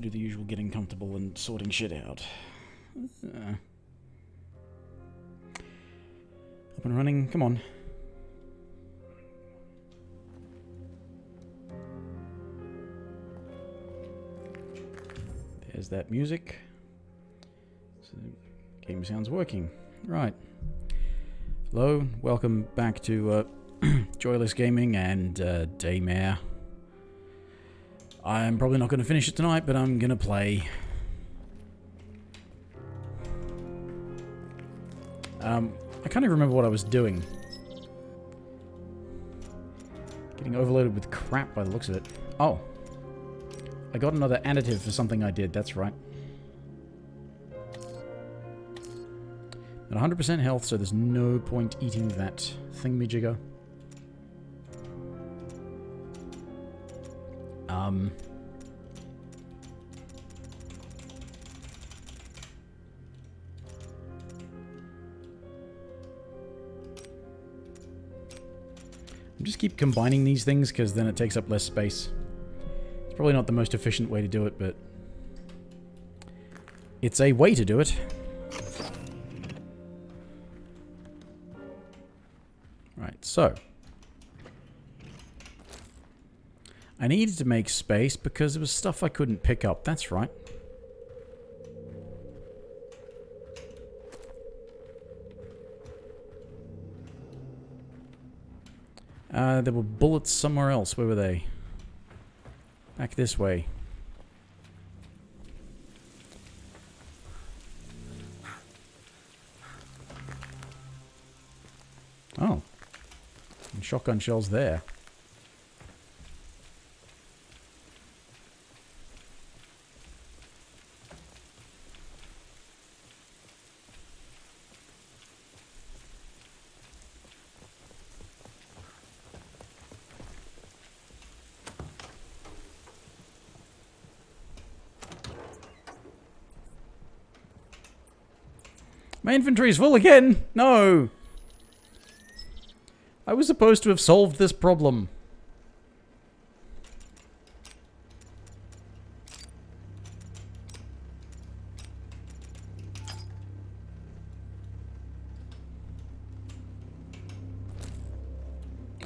do the usual getting comfortable and sorting shit out. Up and running, come on. There's that music. So the game sounds working. Right. Hello, welcome back to Joyless Gaming and Daymare. I'm probably not going to finish it tonight, but I'm going to play. I can't even remember what I was doing. Getting overloaded with crap by the looks of it. Oh. I got another additive for something I did, that's right. At 100% health, so there's no point eating that thingamajigger. Just keep combining these things, because then it takes up less space. It's probably not the most efficient way to do it, but it's a way to do it. Right, so I needed to make space because there was stuff I couldn't pick up. That's right. There were bullets somewhere else. Where were they? Back this way. Oh. And shotgun shells there. My inventory's full again! No! I was supposed to have solved this problem.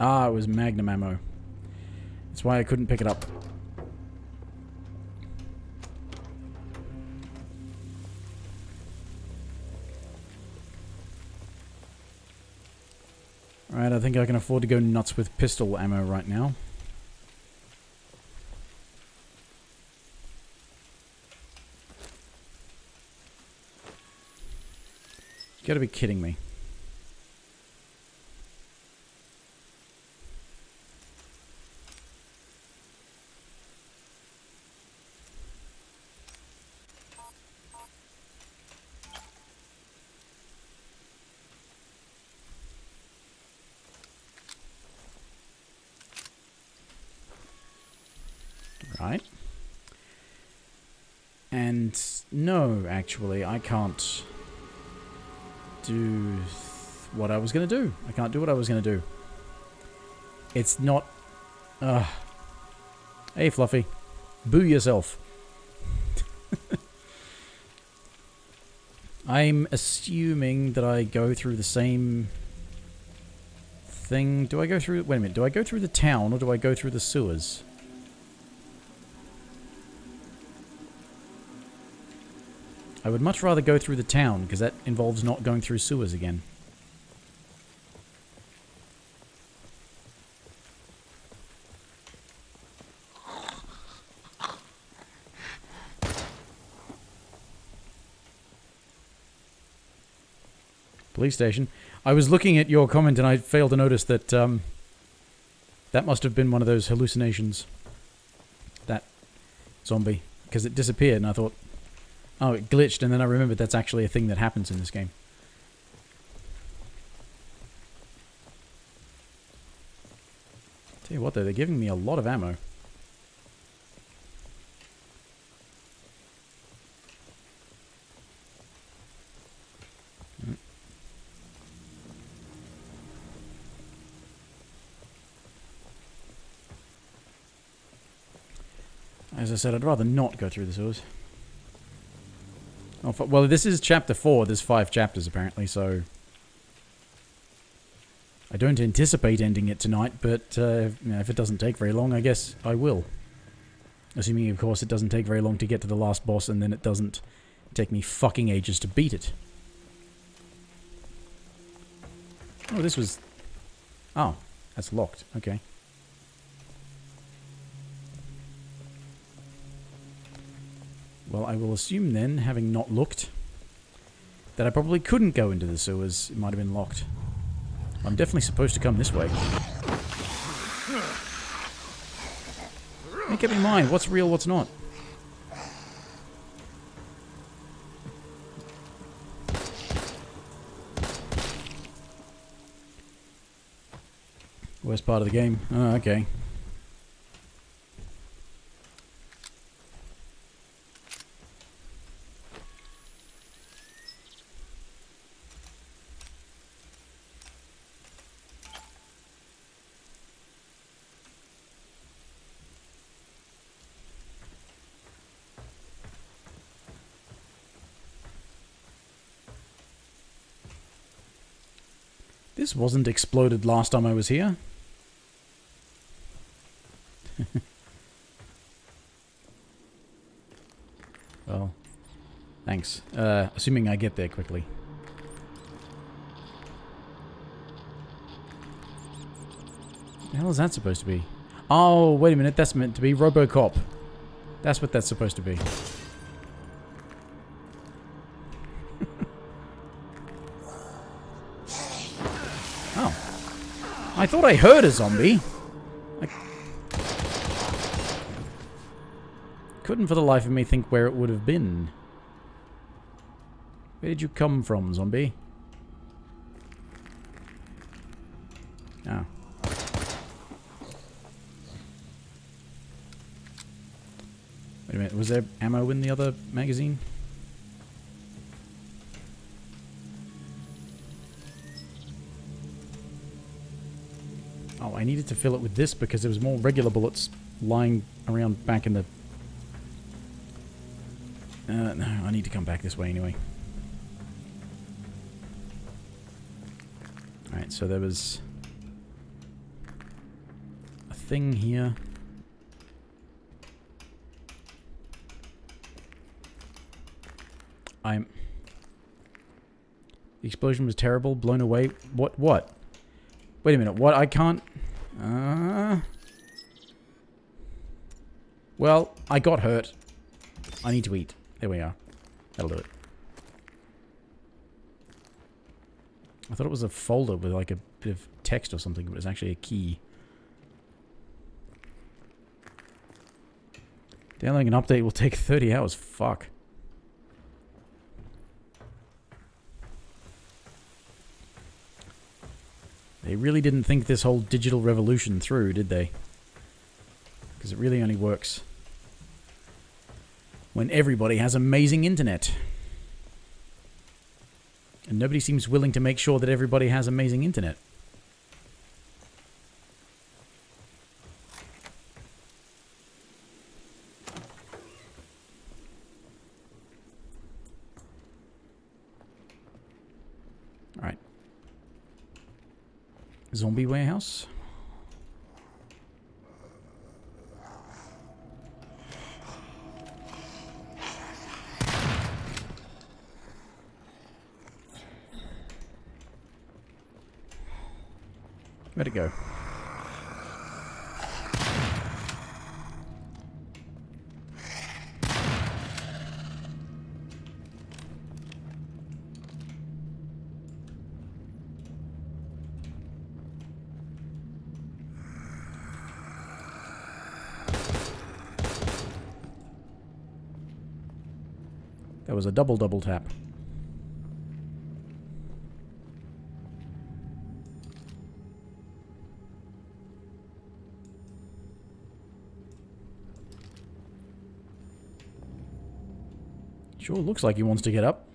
Ah, it was magnum ammo. That's why I couldn't pick it up. Alright, I think I can afford to go nuts with pistol ammo right now. You gotta be kidding me. Right. And no, actually, I can't do what I was going to do. I can't do what I was going to do. It's not... Hey, Fluffy. Boo yourself. I'm assuming that I go through the same thing. Do I go through... Wait a minute. Do I go through the town or do I go through the sewers? I would much rather go through the town, because that involves not going through sewers again. Police station. I was looking at your comment and I failed to notice that that must have been one of those hallucinations. That zombie. Because it disappeared and I thought... Oh, it glitched, and then I remembered that's actually a thing that happens in this game. Tell you what, though, they're giving me a lot of ammo. As I said, I'd rather not go through the sewers. Oh, well, this is chapter 4. There's 5 chapters, apparently, so... I don't anticipate ending it tonight, but you know, if it doesn't take very long, I guess I will. Assuming, of course, it doesn't take very long to get to the last boss, and then it doesn't take me fucking ages to beat it. Oh, this was... Oh, that's locked. Okay. Well, I will assume then, having not looked, that I probably couldn't go into the sewers. It might have been locked. I'm definitely supposed to come this way. Make up your mind. What's real, what's not? Worst part of the game. Oh, okay. This wasn't exploded last time I was here. Well, thanks. Assuming I get there quickly. What the hell is that supposed to be? Oh, wait a minute. That's meant to be RoboCop. That's what that's supposed to be. Oh. I thought I heard a zombie. I couldn't for the life of me think where it would have been. Where did you come from, zombie? Oh. Wait a minute, was there ammo in the other magazine? Oh, I needed to fill it with this because there was more regular bullets lying around back in the... no, I need to come back this way anyway. Alright, so there was... a thing here. The explosion was terrible, blown away. What? Wait a minute, what? I can't... Well, I got hurt. I need to eat. There we are. That'll do it. I thought it was a folder with like a bit of text or something, but it's actually a key. Downloading an update will take 30 hours. Fuck. They really didn't think this whole digital revolution through, did they? Because it really only works when everybody has amazing internet. And nobody seems willing to make sure that everybody has amazing internet. Alright. Zombie warehouse. Where'd it go? That was a double tap. Sure looks like he wants to get up.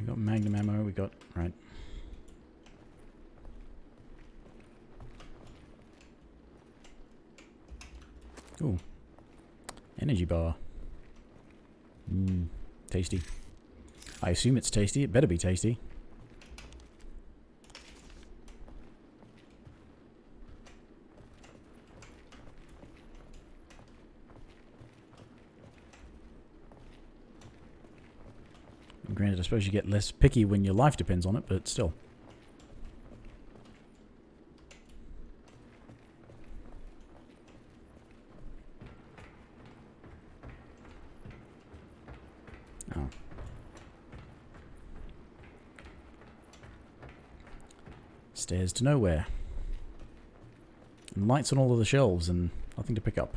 We got magnum ammo. We got... Right. Ooh. Energy bar. Mmm. Tasty. I assume it's tasty. It better be tasty. And granted, I suppose you get less picky when your life depends on it, but still. Oh. Stairs to nowhere. And lights on all of the shelves and nothing to pick up.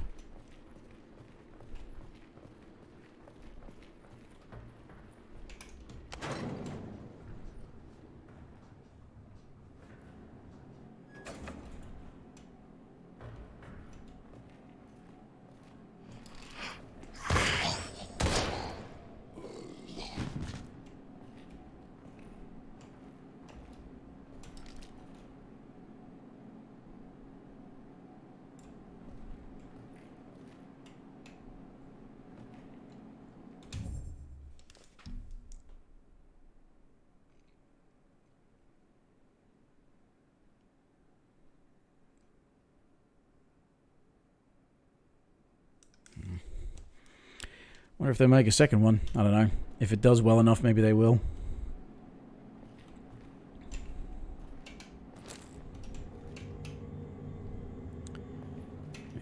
Wonder if they make a second one. I don't know. If it does well enough, maybe they will.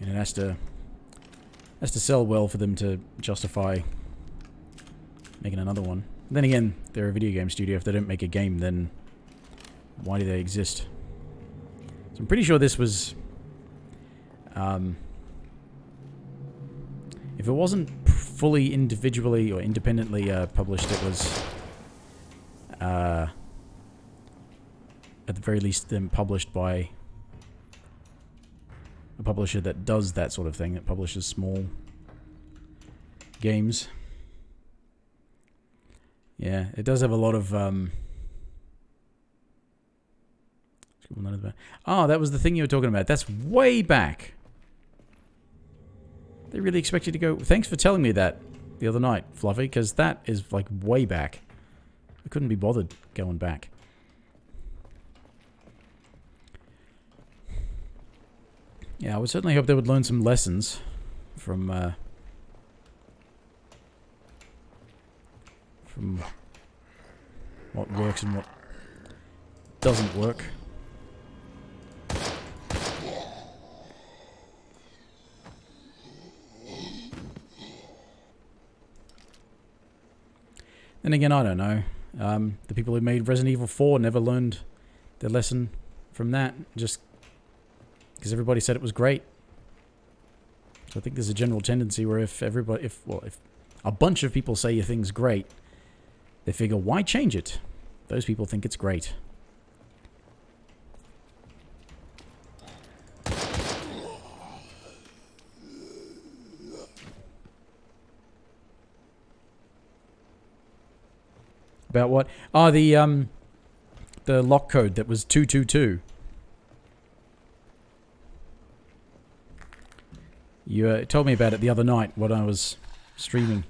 And it has to sell well for them to justify making another one. Then again, they're a video game studio. If they don't make a game, then why do they exist? So I'm pretty sure this was... if it wasn't fully individually or independently published, it was at the very least then published by a publisher that does that sort of thing, that publishes small games. Yeah, it does have a lot of oh, that was the thing you were talking about. That's way back. They really expect you to go... Thanks for telling me that the other night, Fluffy, because that is, like, way back. I couldn't be bothered going back. Yeah, I would certainly hope they would learn some lessons from what works and what doesn't work. Then again, I don't know. The people who made Resident Evil 4 never learned their lesson from that, just because everybody said it was great. So I think there's a general tendency where if a bunch of people say your thing's great, they figure, why change it? Those people think it's great. About what? Oh, the lock code that was 222. You told me about it the other night when I was streaming.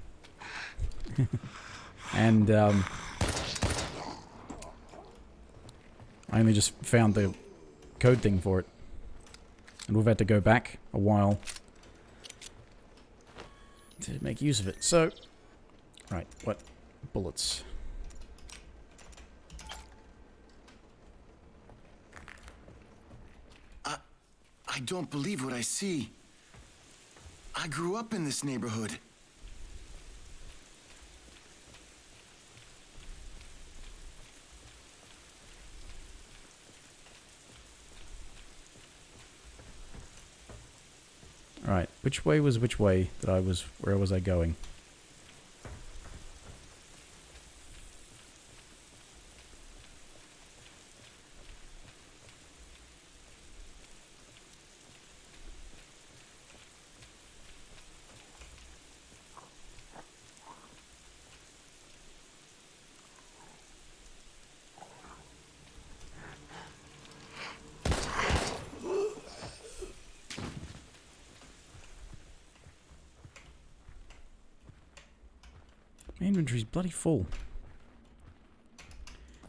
And I only just found the code thing for it. And we've had to go back a while to make use of it. So, right, what? Bullets. I don't believe what I see. I grew up in this neighborhood. Right, which way was which way that I was... Where was I going? inventory's bloody full.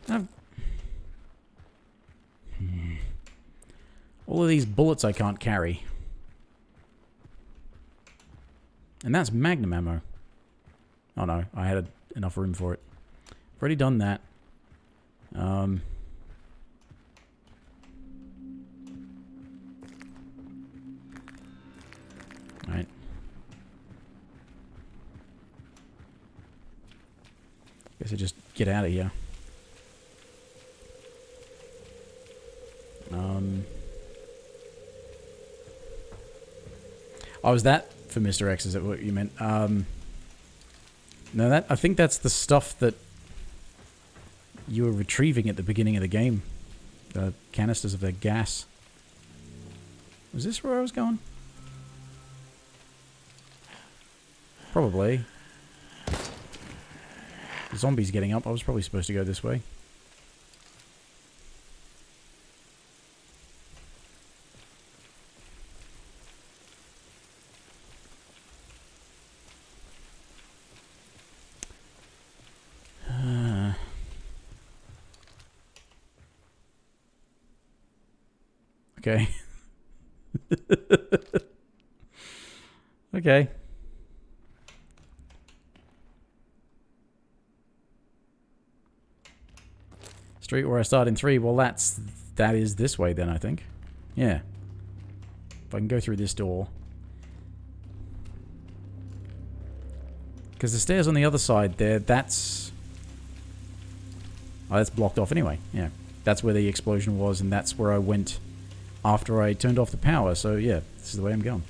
I've... All of these bullets I can't carry. And that's magnum ammo. Oh no, I had enough room for it. I've already done that. Right. Guess I just get out of here. Oh, was that for Mr. X? Is that what you meant? No, I think that's the stuff that you were retrieving at the beginning of the game. The canisters of their gas. Was this where I was going? Probably. The zombie's getting up. I was probably supposed to go this way. Okay. Okay. Street where I started in 3. Well, that is this way then, I think. Yeah. If I can go through this door. Because the stairs on the other side there, that's... Oh, that's blocked off anyway. Yeah. That's where the explosion was, and that's where I went after I turned off the power. So, yeah, this is the way I'm going.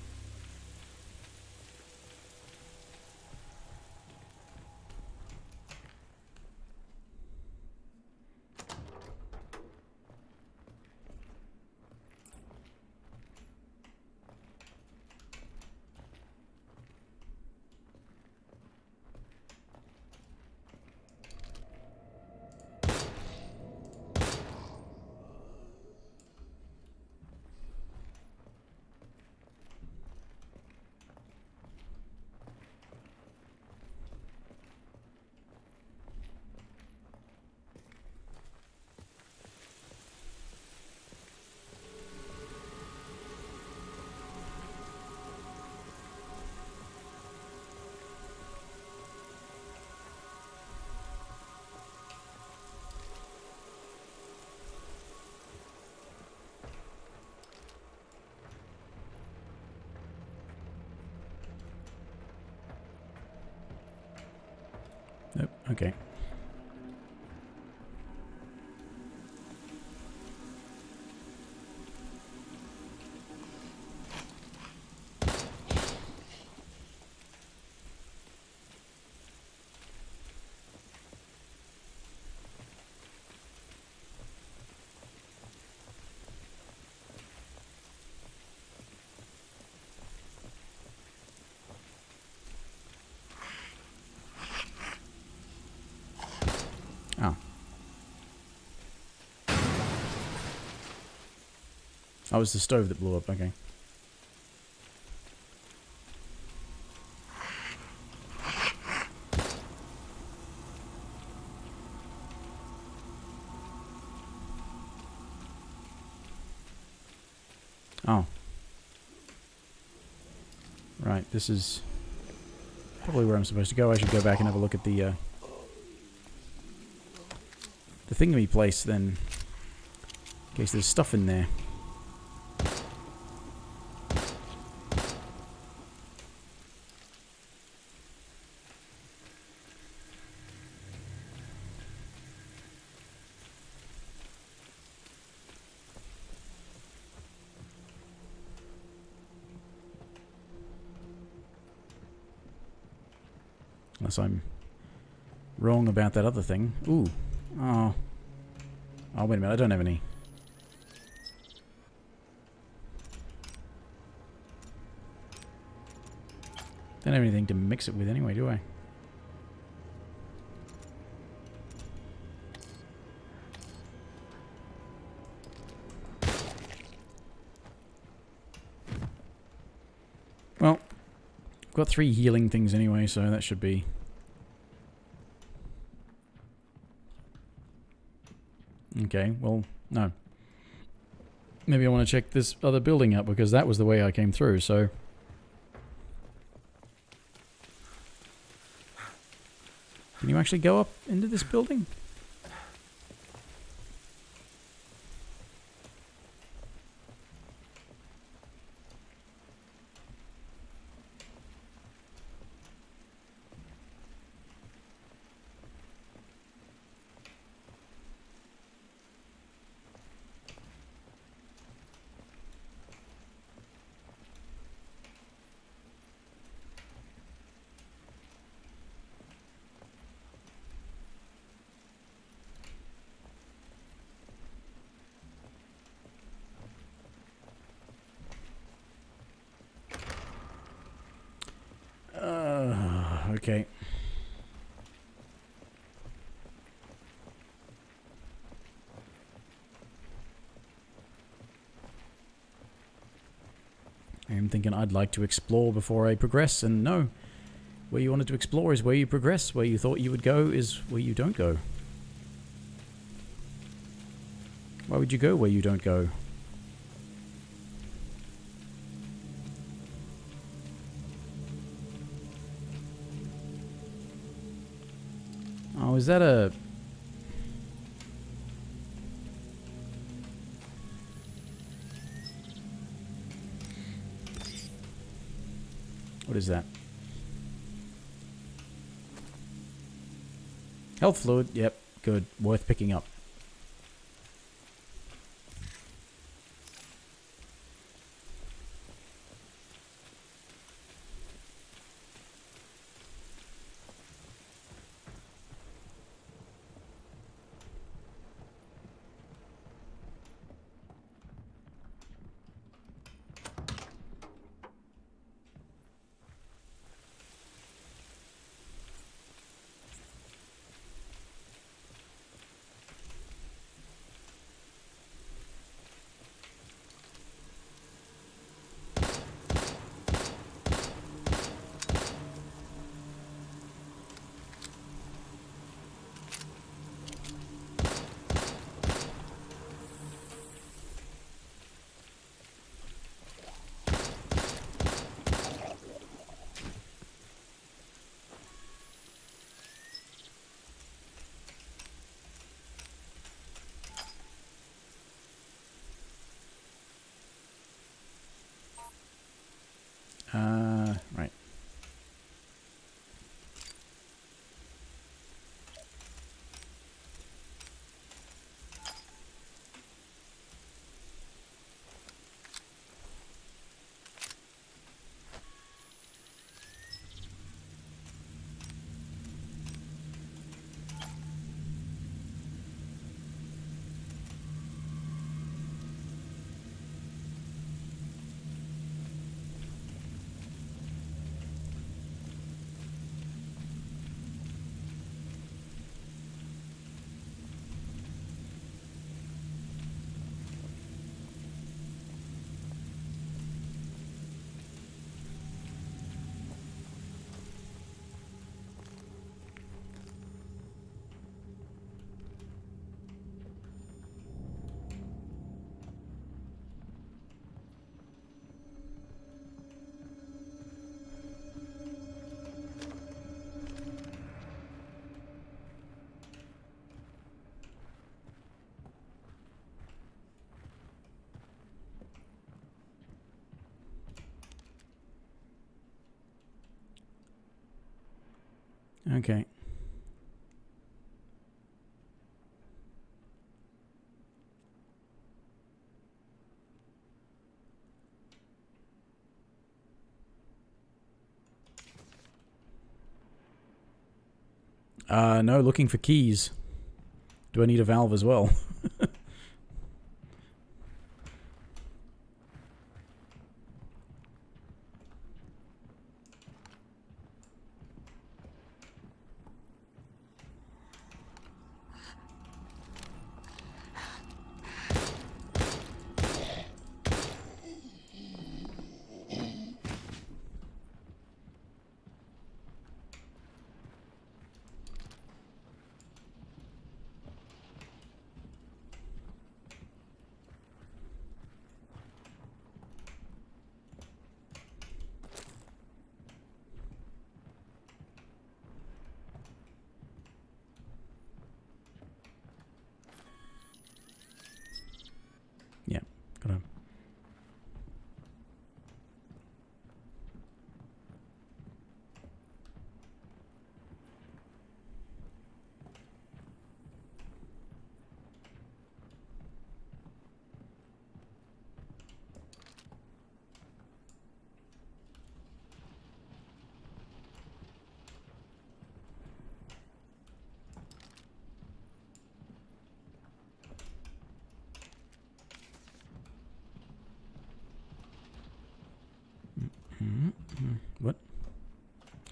Nope, okay. Oh. Oh, it was the stove that blew up, okay. Oh. Right, this is probably where I'm supposed to go. I should go back and have a look at the thingy place then, in case there's stuff in there. Unless I'm wrong about that other thing. Ooh. Oh. Oh, wait a minute. I don't have any. Don't have anything to mix it with anyway, do I? Well, I've got 3 healing things anyway, so that should be Okay, well, no. Maybe I want to check this other building out, because that was the way I came through, so... Can you actually go up into this building? Okay. I'm thinking I'd like to explore before I progress, and no. Where you wanted to explore is where you progress. Where you thought you would go is where you don't go. Why would you go where you don't go? Oh, is that a... What is that? Health fluid. Yep, good. Worth picking up. Right. Okay. No, looking for keys. Do I need a valve as well?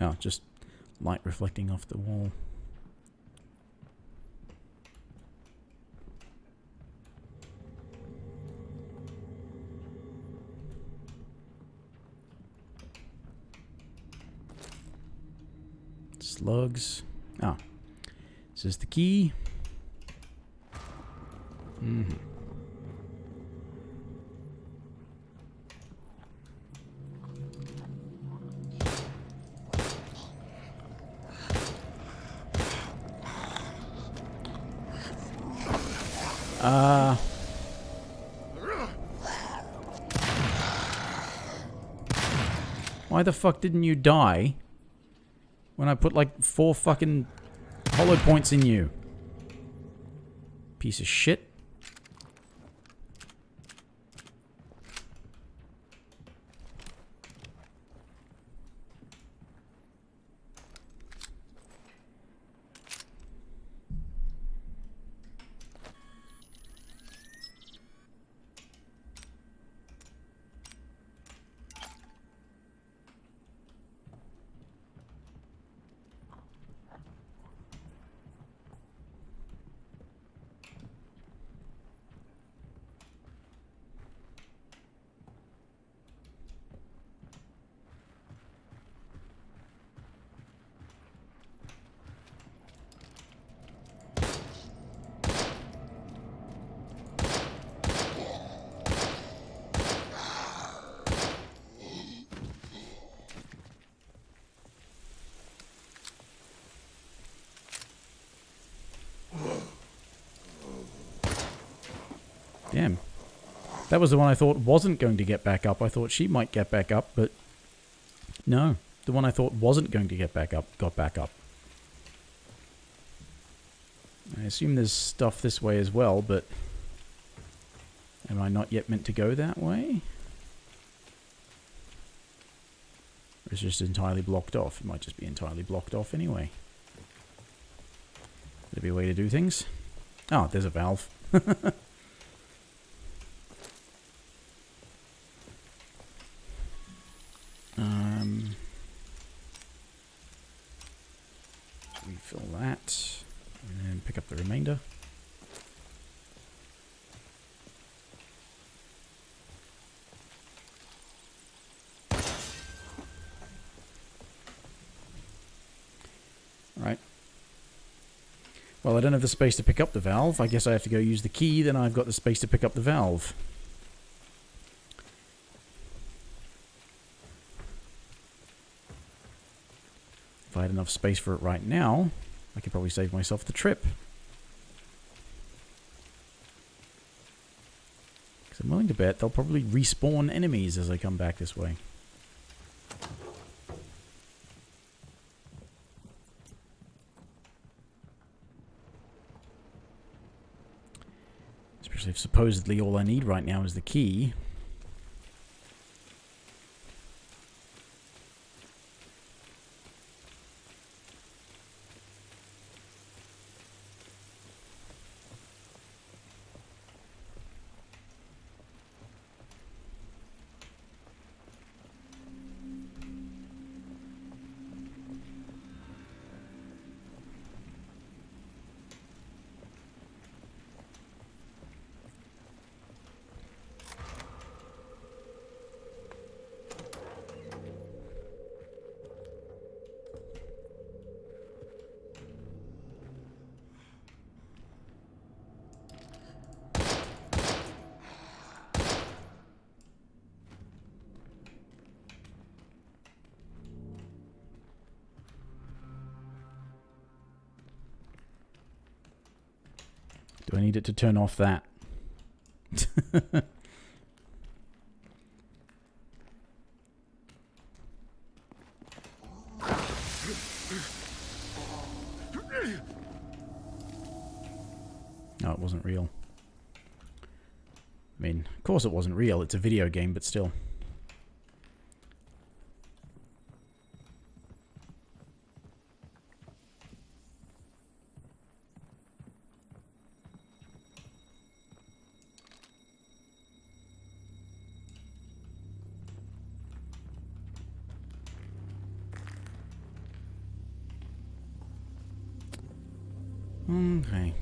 Oh, just light reflecting off the wall. Slugs. Ah. This is the key. Mm-hmm. Why the fuck didn't you die when I put like 4 fucking hollow points in you? Piece of shit. Damn. That was the one I thought wasn't going to get back up. I thought she might get back up, but no. The one I thought wasn't going to get back up, got back up. I assume there's stuff this way as well, but am I not yet meant to go that way? Or is it just entirely blocked off? It might just be entirely blocked off anyway. There'd be a way to do things. Oh, there's a valve. Refill that, and then pick up the remainder. Right. Well, I don't have the space to pick up the valve. I guess I have to go use the key, then I've got the space to pick up the valve. If I had enough space for it right now, I could probably save myself the trip. Because I'm willing to bet they'll probably respawn enemies as I come back this way. Especially if supposedly all I need right now is the key. Do I need it to turn off that? No, it wasn't real. I mean, of course it wasn't real. It's a video game, but still. Okay.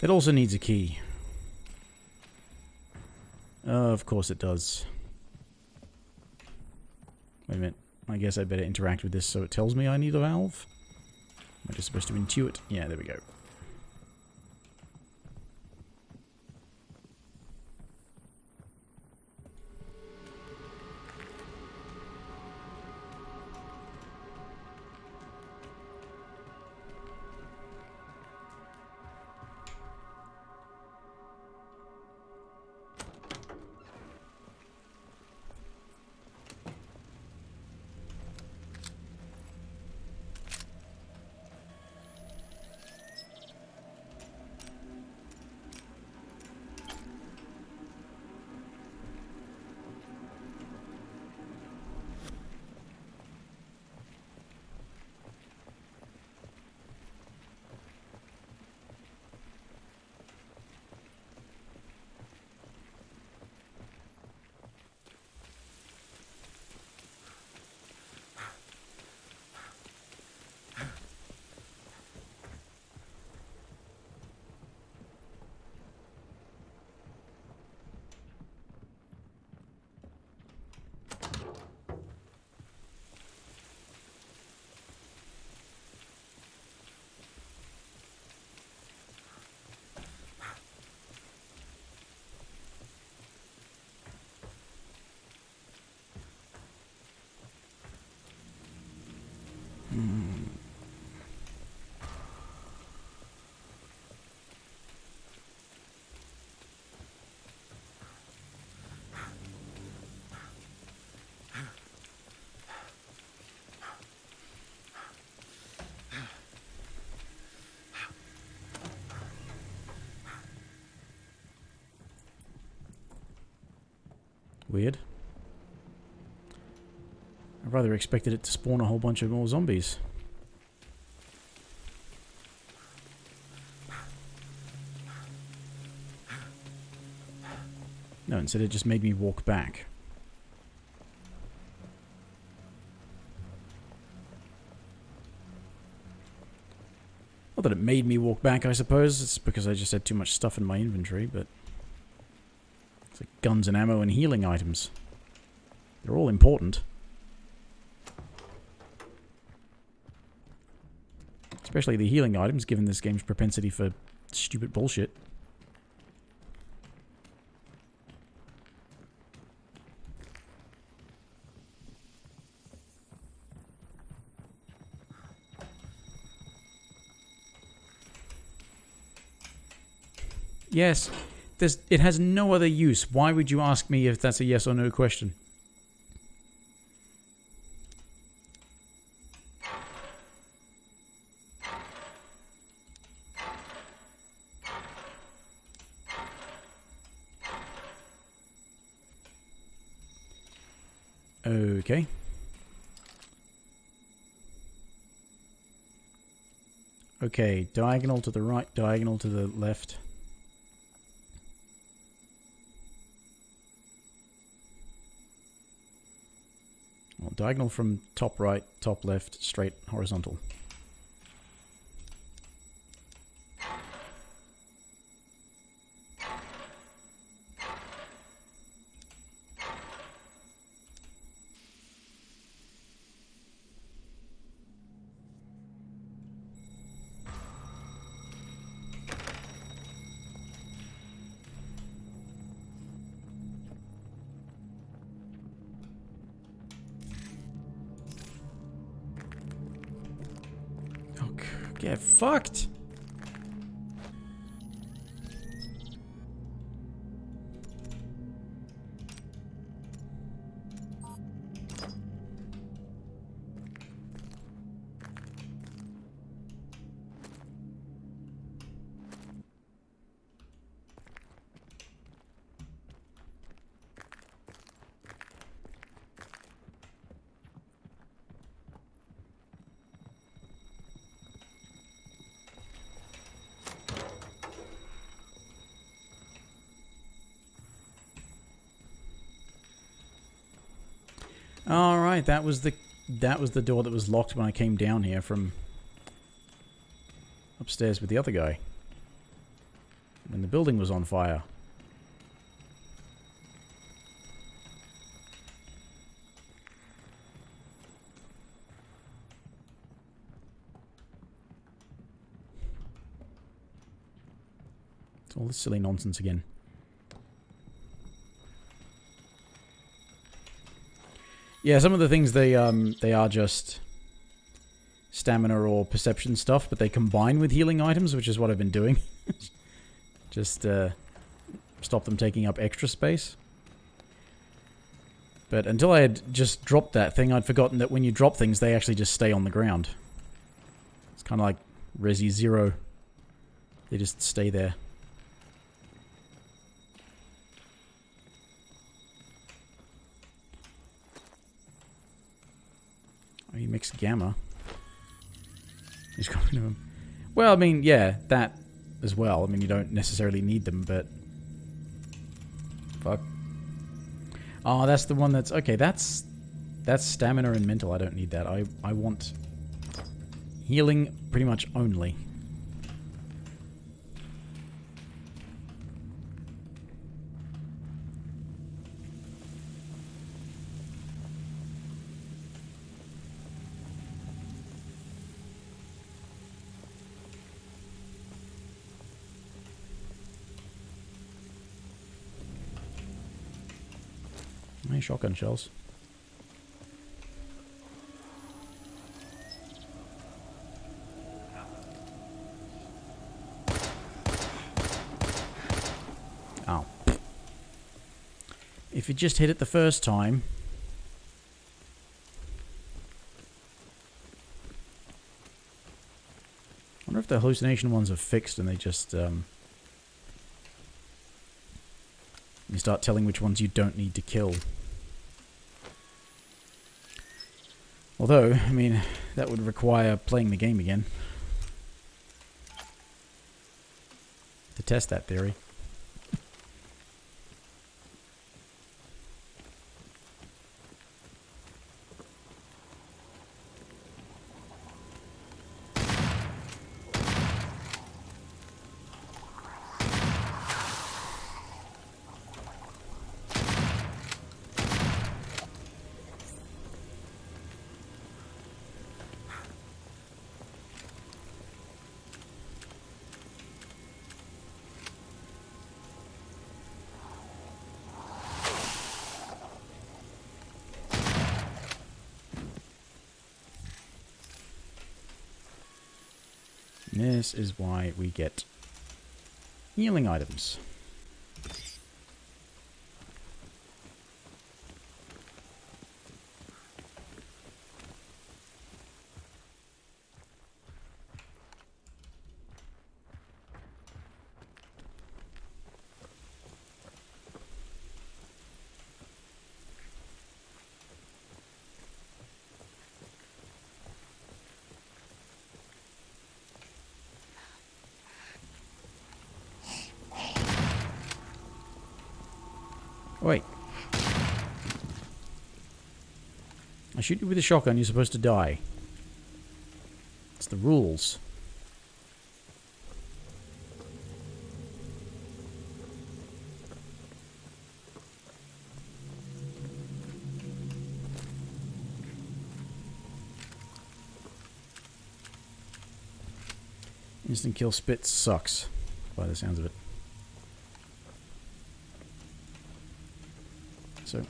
That also needs a key. Of course it does. Wait a minute. I guess I better interact with this so it tells me I need a valve. Am I just supposed to intuit? Yeah, there we go. Weird. I rather expected it to spawn a whole bunch of more zombies. No, instead it just made me walk back. Not that it made me walk back, I suppose. It's because I just had too much stuff in my inventory, but... It's like guns and ammo and healing items. They're all important. Especially the healing items, given this game's propensity for stupid bullshit. Yes, it has no other use. Why would you ask me if that's a yes or no question? Okay. Okay, diagonal to the right, diagonal to the left. Well, diagonal from top right, top left, straight, horizontal. Get fucked! All right, that was the door that was locked when I came down here from upstairs with the other guy. When the building was on fire. It's all this silly nonsense again. Yeah, some of the things they are just stamina or perception stuff, but they combine with healing items, which is what I've been doing. Just stop them taking up extra space. But until I had just dropped that thing, I'd forgotten that when you drop things, they actually just stay on the ground. It's kind of like Resi Zero. They just stay there. Oh, you mix Gamma. He's got rid of them. Well, I mean, yeah, that as well. I mean, you don't necessarily need them, but... Fuck. Oh, that's the one that's... Okay, that's stamina and mental. I don't need that. I want healing pretty much only. Nice shotgun shells. Oh. If you just hit it the first time... I wonder if the hallucination ones are fixed and they just... You start telling which ones you don't need to kill. Although, I mean, that would require playing the game again. To test that theory. This is why we get healing items. Wait. I shoot you with a shotgun, you're supposed to die. It's the rules. Instant kill spit sucks, by the sounds of it. So.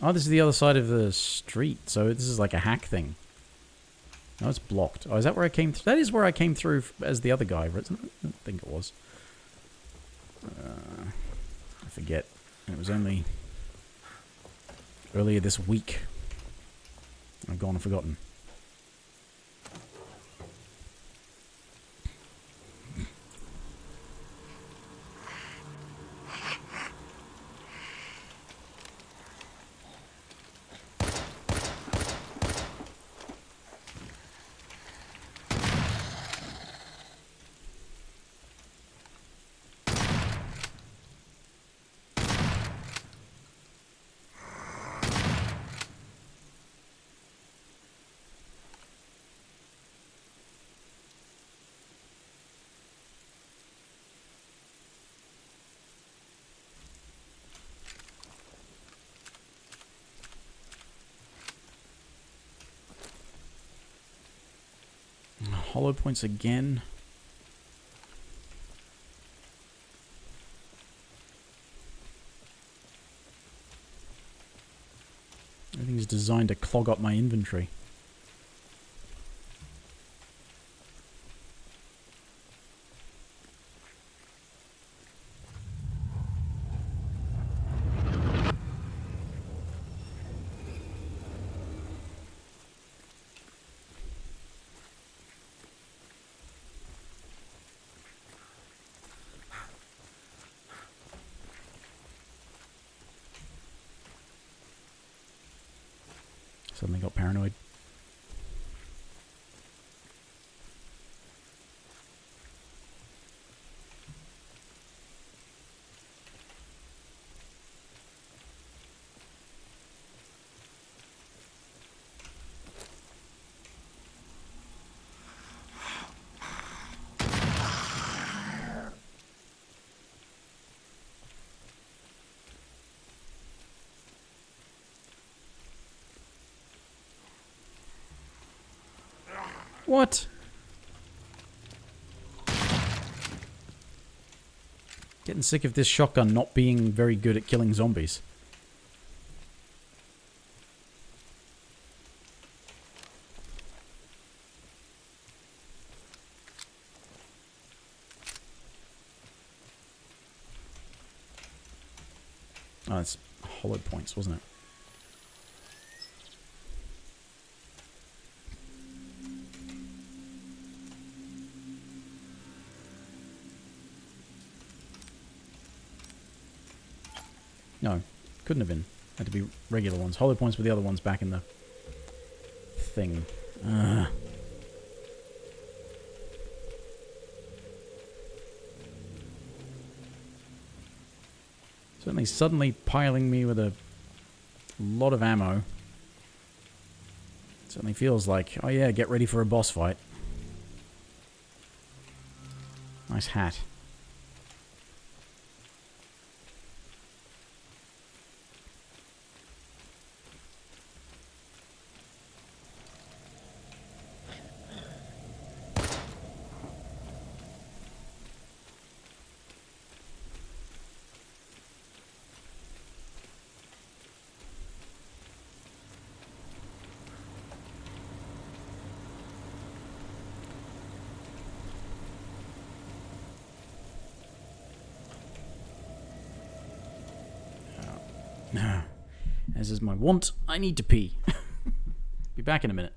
Oh, this is the other side of the street, so this is like a hack thing. No, it's blocked. Oh, is that where I came through? That is where I came through as the other guy, right? I don't think it was. I forget. It was only earlier this week. I've gone and forgotten. hollow points again. Everything's designed to clog up my inventory. Suddenly got paranoid. What? Getting sick of this shotgun not being very good at killing zombies. Oh, it's hollow points, wasn't it? No, couldn't have been. Had to be regular ones. Hollow points were the other ones back in the thing. Certainly suddenly piling me with a lot of ammo. Certainly feels like, oh yeah, get ready for a boss fight. Nice hat. As is my want, I need to pee. Be back in a minute.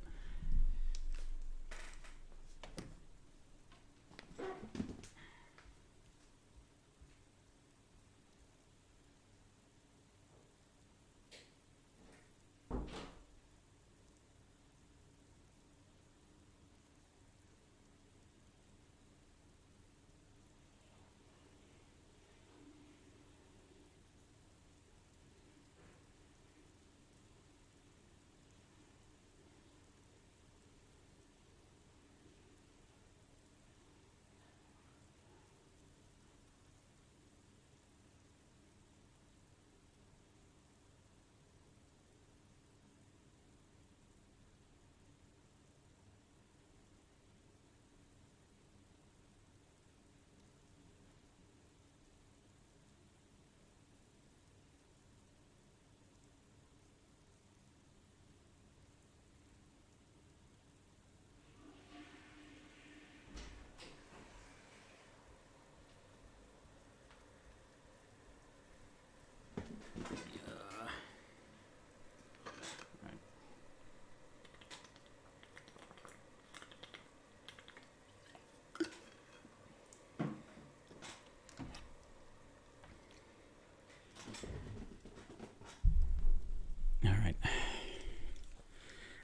Alright.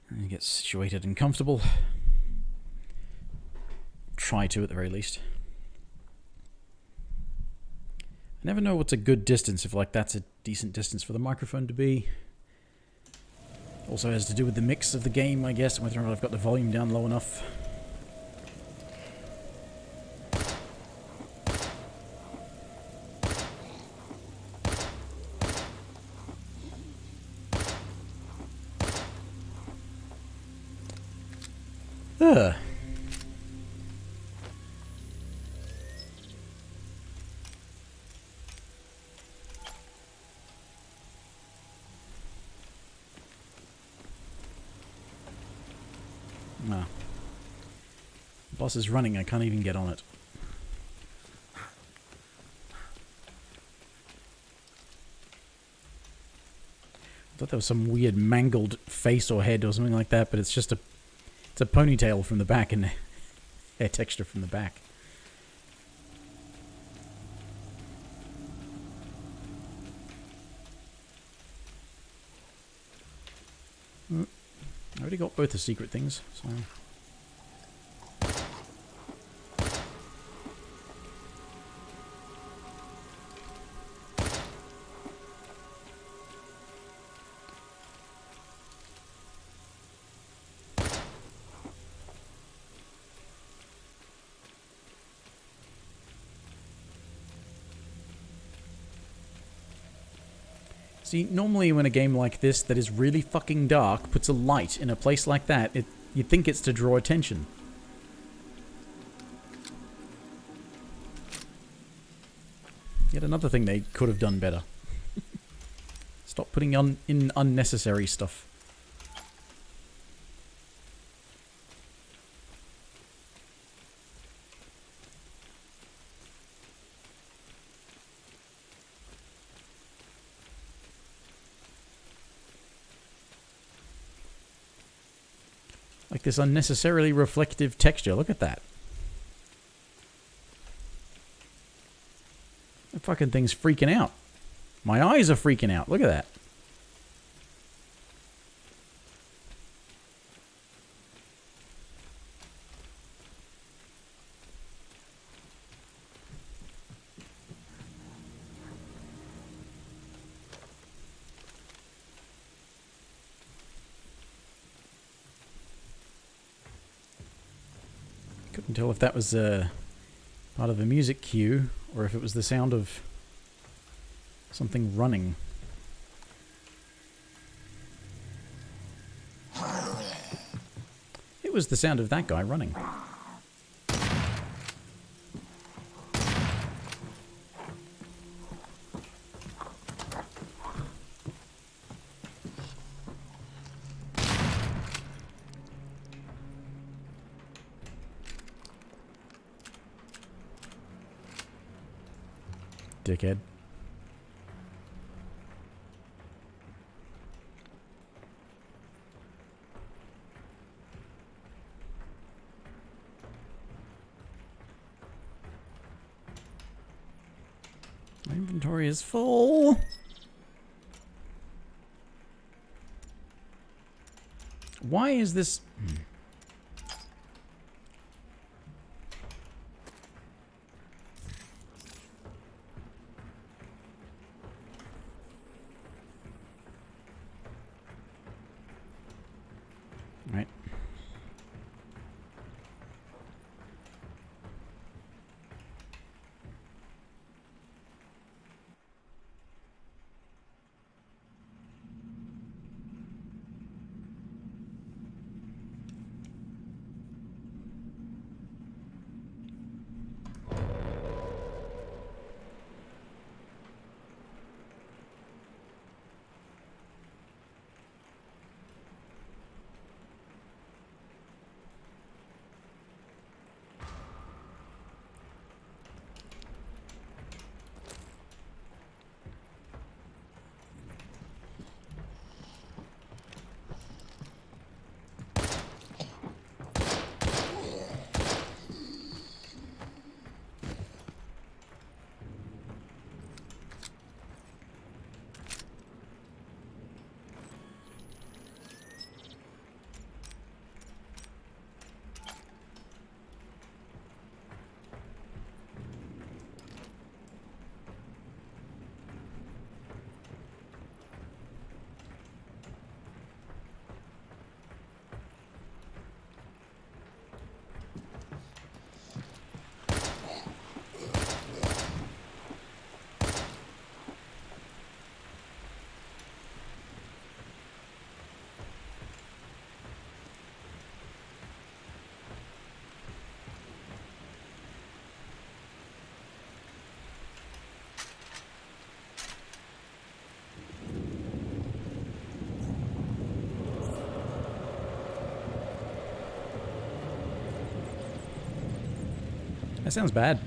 And get situated and comfortable. Try to, at the very least. I never know what's a good distance, if like that's a decent distance for the microphone to be. Also has to do with the mix of the game, I guess, whether or not I've got the volume down low enough. Ugh. Ah. The boss is running, I can't even get on it. I thought there was some weird mangled face or head or something like that, but it's just it's a ponytail from the back and hair texture from the back. I already got both the secret things, so... See, normally when a game like this that is really fucking dark puts a light in a place like that, you'd think it's to draw attention. Yet another thing they could have done better. Stop putting in unnecessary stuff. Like this unnecessarily reflective texture. Look at that. That fucking thing's freaking out. My eyes are freaking out. Look at that. Couldn't tell if that was part of a music cue or if it was the sound of something running. It was the sound of that guy running. Dickhead. My inventory is full. Why is this... Right. That sounds bad.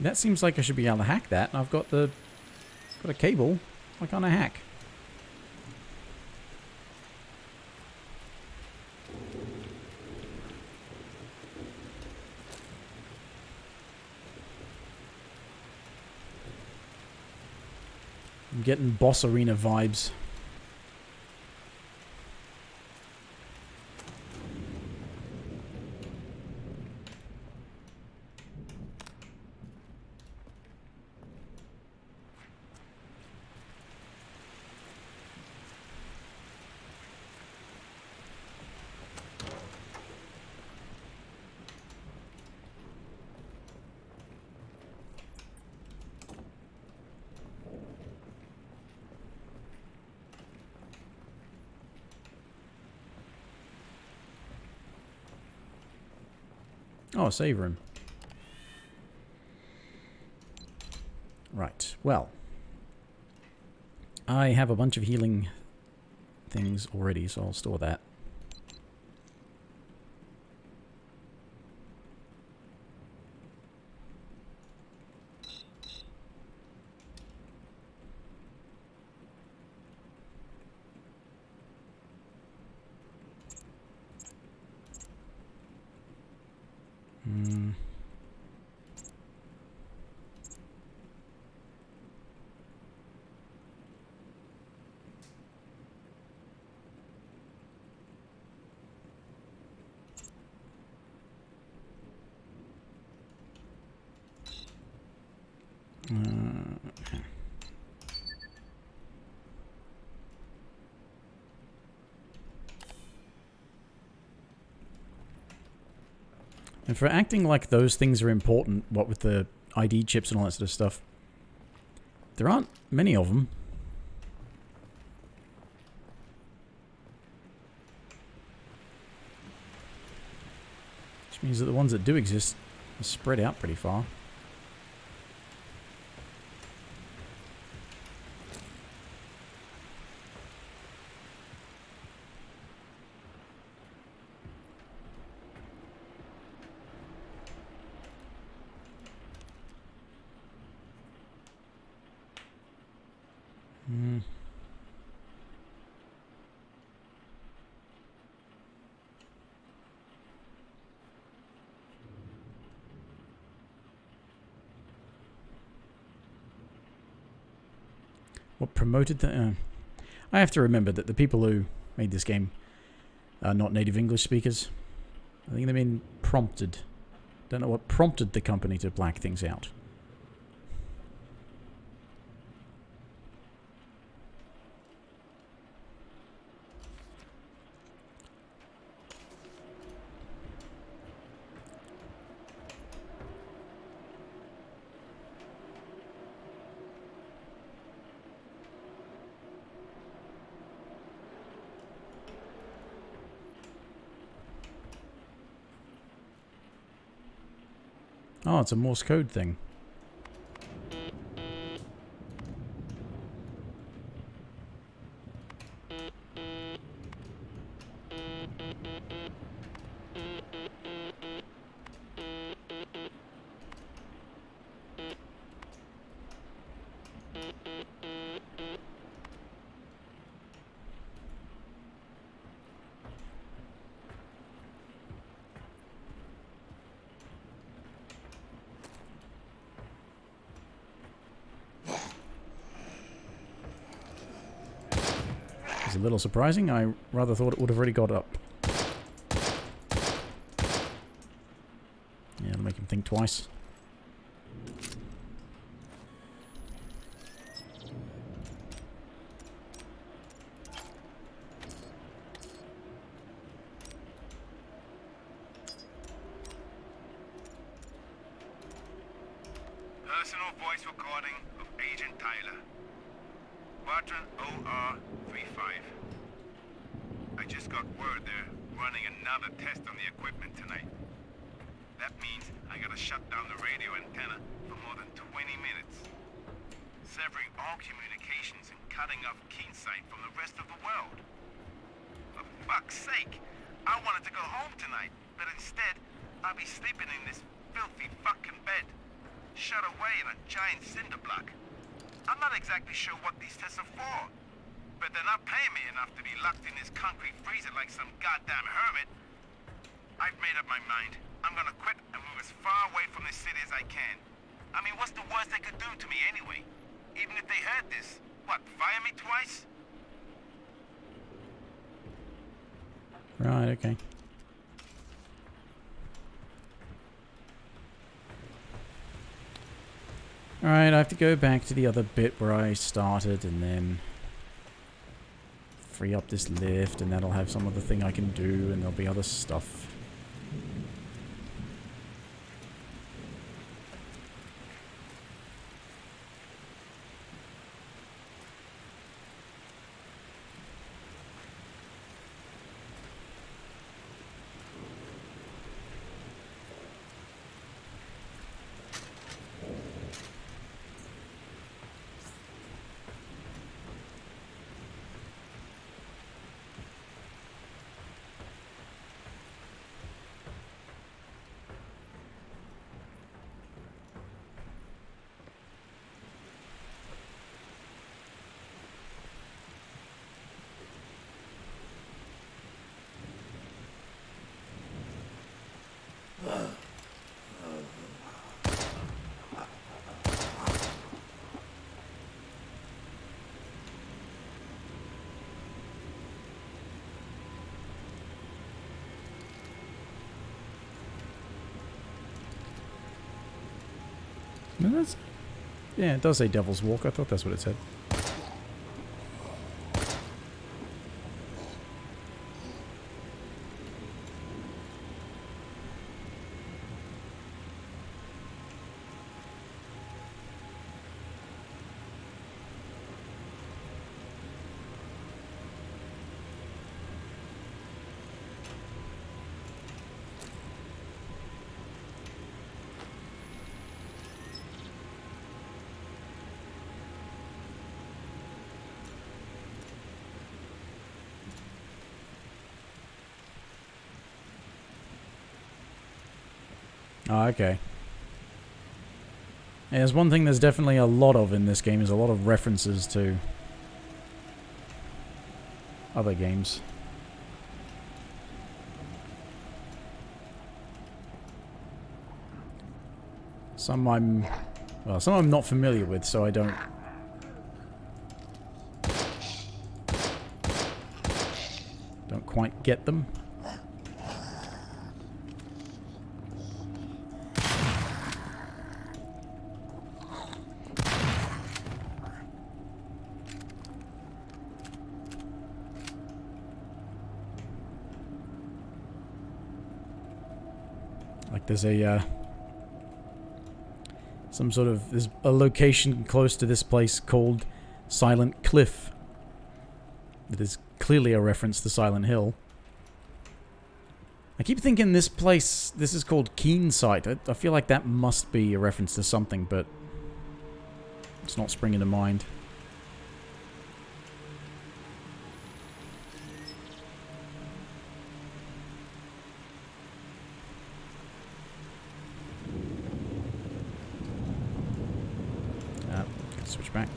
That seems like I should be able to hack that, and I've got a cable. Why can't I hack? I'm getting boss arena vibes. Oh, save room. Right, well. I have a bunch of healing things already, so I'll store that. Okay. And for acting like those things are important, what with the ID chips and all that sort of stuff, there aren't many of them. Which means that the ones that do exist are spread out pretty far. What promoted the... I have to remember that the people who made this game are not native English speakers. I think they've been prompted. Don't know what prompted the company to black things out. Oh, it's a Morse code thing. It's a little surprising. I rather thought it would have already got up. Yeah, it'll make him think twice. Personal voice recording of Agent Tyler. Quadrant OR35. I just got word they're running another test on the equipment tonight. That means I gotta shut down the radio antenna for more than 20 minutes. Severing all communications and cutting off Keensight from the rest of the world. For fuck's sake, I wanted to go home tonight, but instead, I'll be sleeping in this filthy fucking bed. Shut away in a giant cinder block. I'm not exactly sure what these tests are for, but they're not paying me enough to be locked in this concrete freezer like some goddamn hermit. I've made up my mind. I'm gonna quit and move as far away from this city as I can. I mean, what's the worst they could do to me anyway? Even if they heard this, what, fire me twice? Right, okay. Alright, I have to go back to the other bit where I started and then free up this lift, and that'll have some other thing I can do, and there'll be other stuff. No, that's... Yeah, it does say Devil's Walk. I thought that's what it said. Oh, okay. Yeah, there's one thing there's definitely a lot of in this game, is a lot of references to other games. Some I'm not familiar with, so I don't quite get them. Like there's a there's a location close to this place called Silent Cliff. That is clearly a reference to Silent Hill. I keep thinking this place, this is called Keensight. I feel like that must be a reference to something, but it's not springing to mind. Switch back.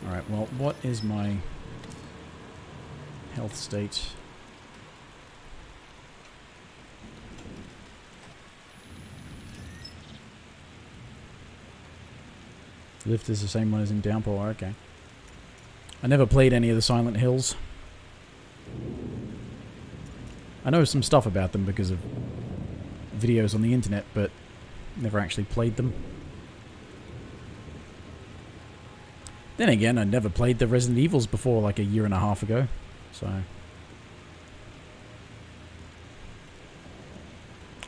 Alright, well, what is my health state? Lift is the same one as in Downpour, okay. I never played any of the Silent Hills. I know some stuff about them because of videos on the internet, but never actually played them. Then again, I never played the Resident Evils before like a year and a half ago, so...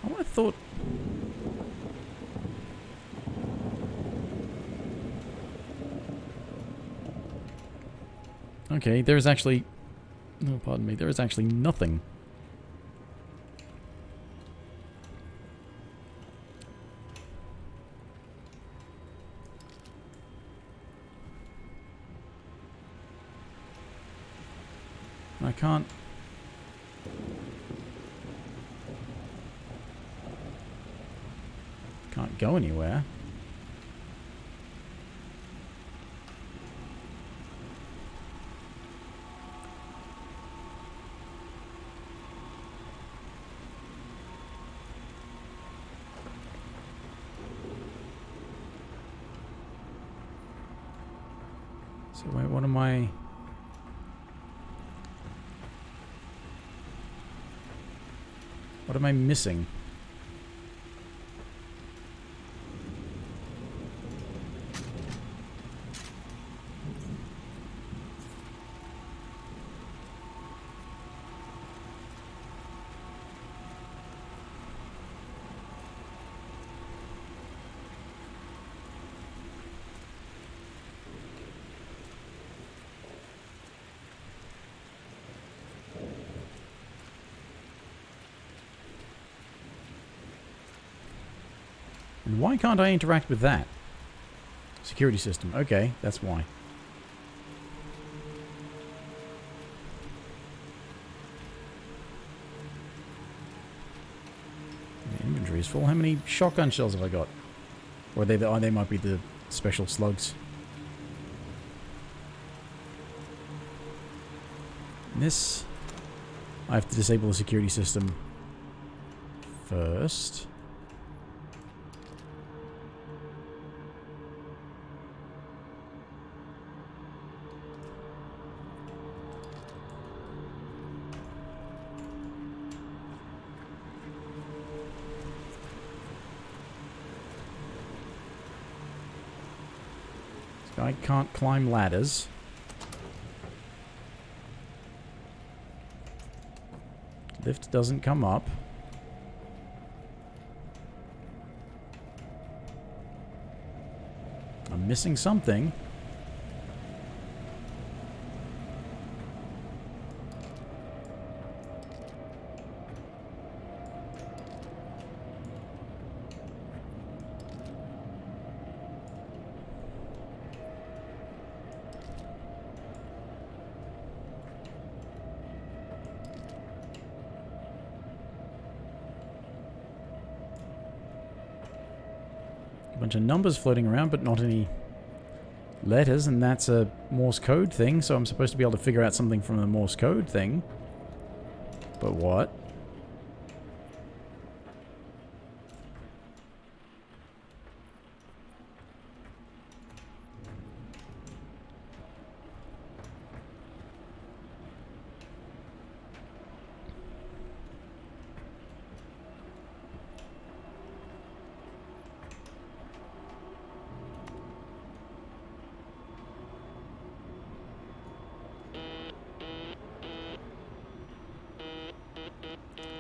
Oh, I thought... Okay, there is actually... Oh, pardon me. There is actually nothing. I can't... Can't go anywhere. So wait, what am I... What am I missing? And why can't I interact with that? Security system. Okay, that's why. The inventory is full. How many shotgun shells have I got? Or they might be the special slugs. This... I have to disable the security system first. I can't climb ladders. Lift doesn't come up. I'm missing something. Bunch of numbers floating around, but not any letters, and that's a Morse code thing, so I'm supposed to be able to figure out something from the Morse code thing. But what?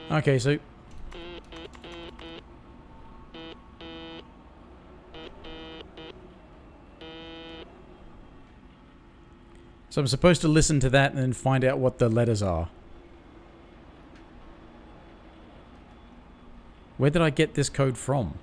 Okay, so... So I'm supposed to listen to that and then find out what the letters are. Where did I get this code from?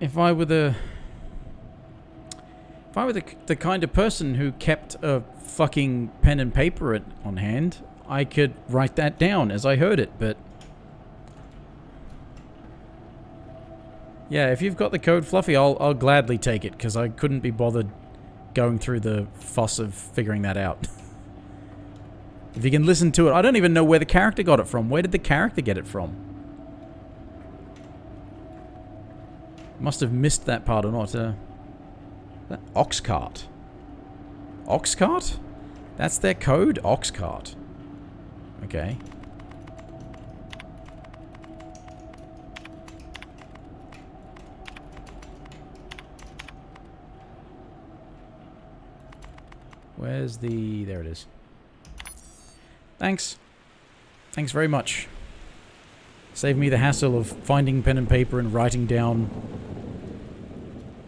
If I were the kind of person who kept a fucking pen and paper on hand, I could write that down as I heard it, but... Yeah, if you've got the code, Fluffy, I'll gladly take it, because I couldn't be bothered going through the fuss of figuring that out. If you can listen to it, I don't even know where the character got it from. Where did the character get it from? Must have missed that part or not. That ox cart. Ox cart? That's their code? Ox cart. Okay. Where's the... There it is. Thanks. Thanks very much. Save me the hassle of finding pen and paper and writing down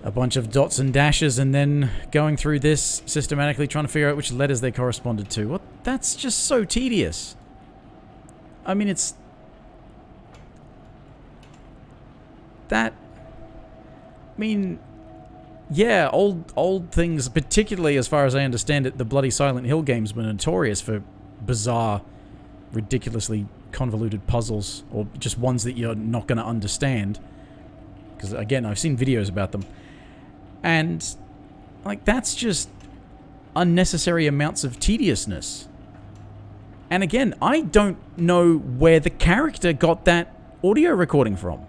a bunch of dots and dashes and then going through this systematically trying to figure out which letters they corresponded to. What? That's just so tedious. I mean, it's... That... I mean... Yeah, old things, particularly as far as I understand it, the bloody Silent Hill games were notorious for bizarre, ridiculously convoluted puzzles, or just ones that you're not going to understand. Because, again, I've seen videos about them. And, like, that's just unnecessary amounts of tediousness. And again, I don't know where the character got that audio recording from.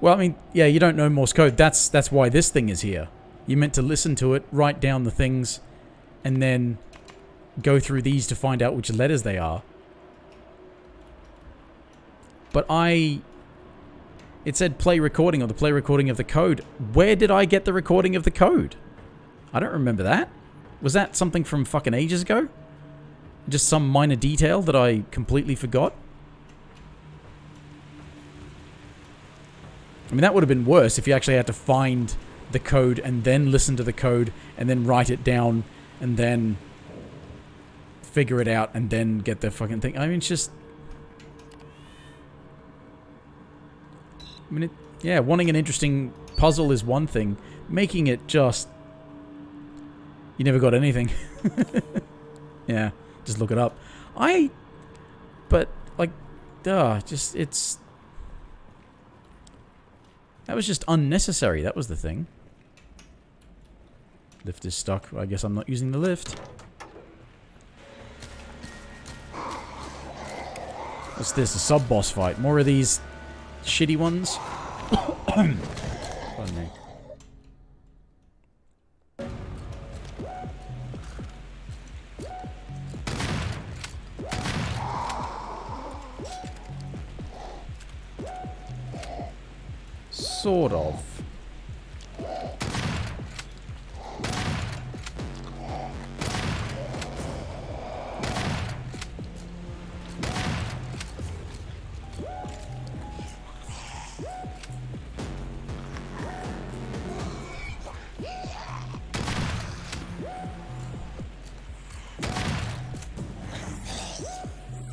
Well, I mean, yeah, you don't know Morse code. That's why this thing is here. You're meant to listen to it, write down the things, and then go through these to find out which letters they are. But it said play recording, or the play recording of the code. Where did I get the recording of the code? I don't remember that. Was that something from fucking ages ago? Just some minor detail that I completely forgot? I mean, that would have been worse if you actually had to find the code and then listen to the code and then write it down and then figure it out and then get the fucking thing. I mean, it's just... I mean, yeah, wanting an interesting puzzle is one thing. Making it just... You never got anything. Yeah, just look it up. But, like, just, it's... That was just unnecessary, that was the thing. Lift is stuck. I guess I'm not using the lift. What's this? A sub-boss fight. More of these shitty ones. Pardon me. Sort of.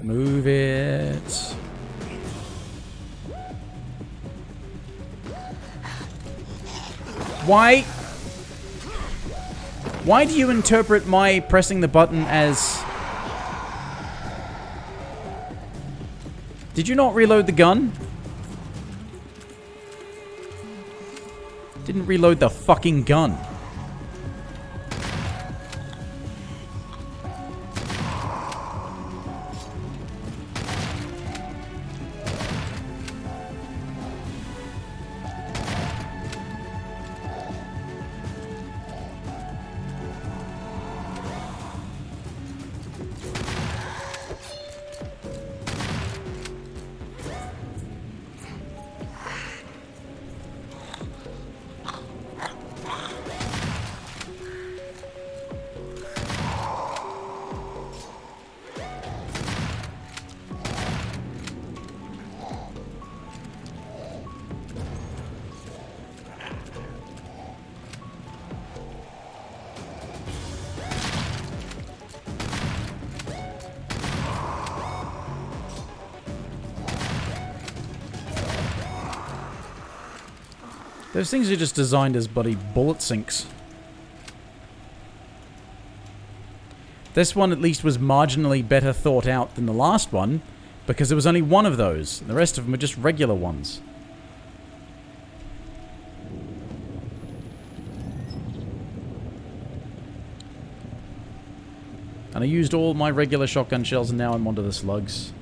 Move it. Why do you interpret my pressing the button as... Did you not reload the gun? Didn't reload the fucking gun. Those things are just designed as bloody bullet sinks. This one at least was marginally better thought out than the last one, because there was only one of those. The rest of them were just regular ones. And I used all my regular shotgun shells and now I'm onto the slugs.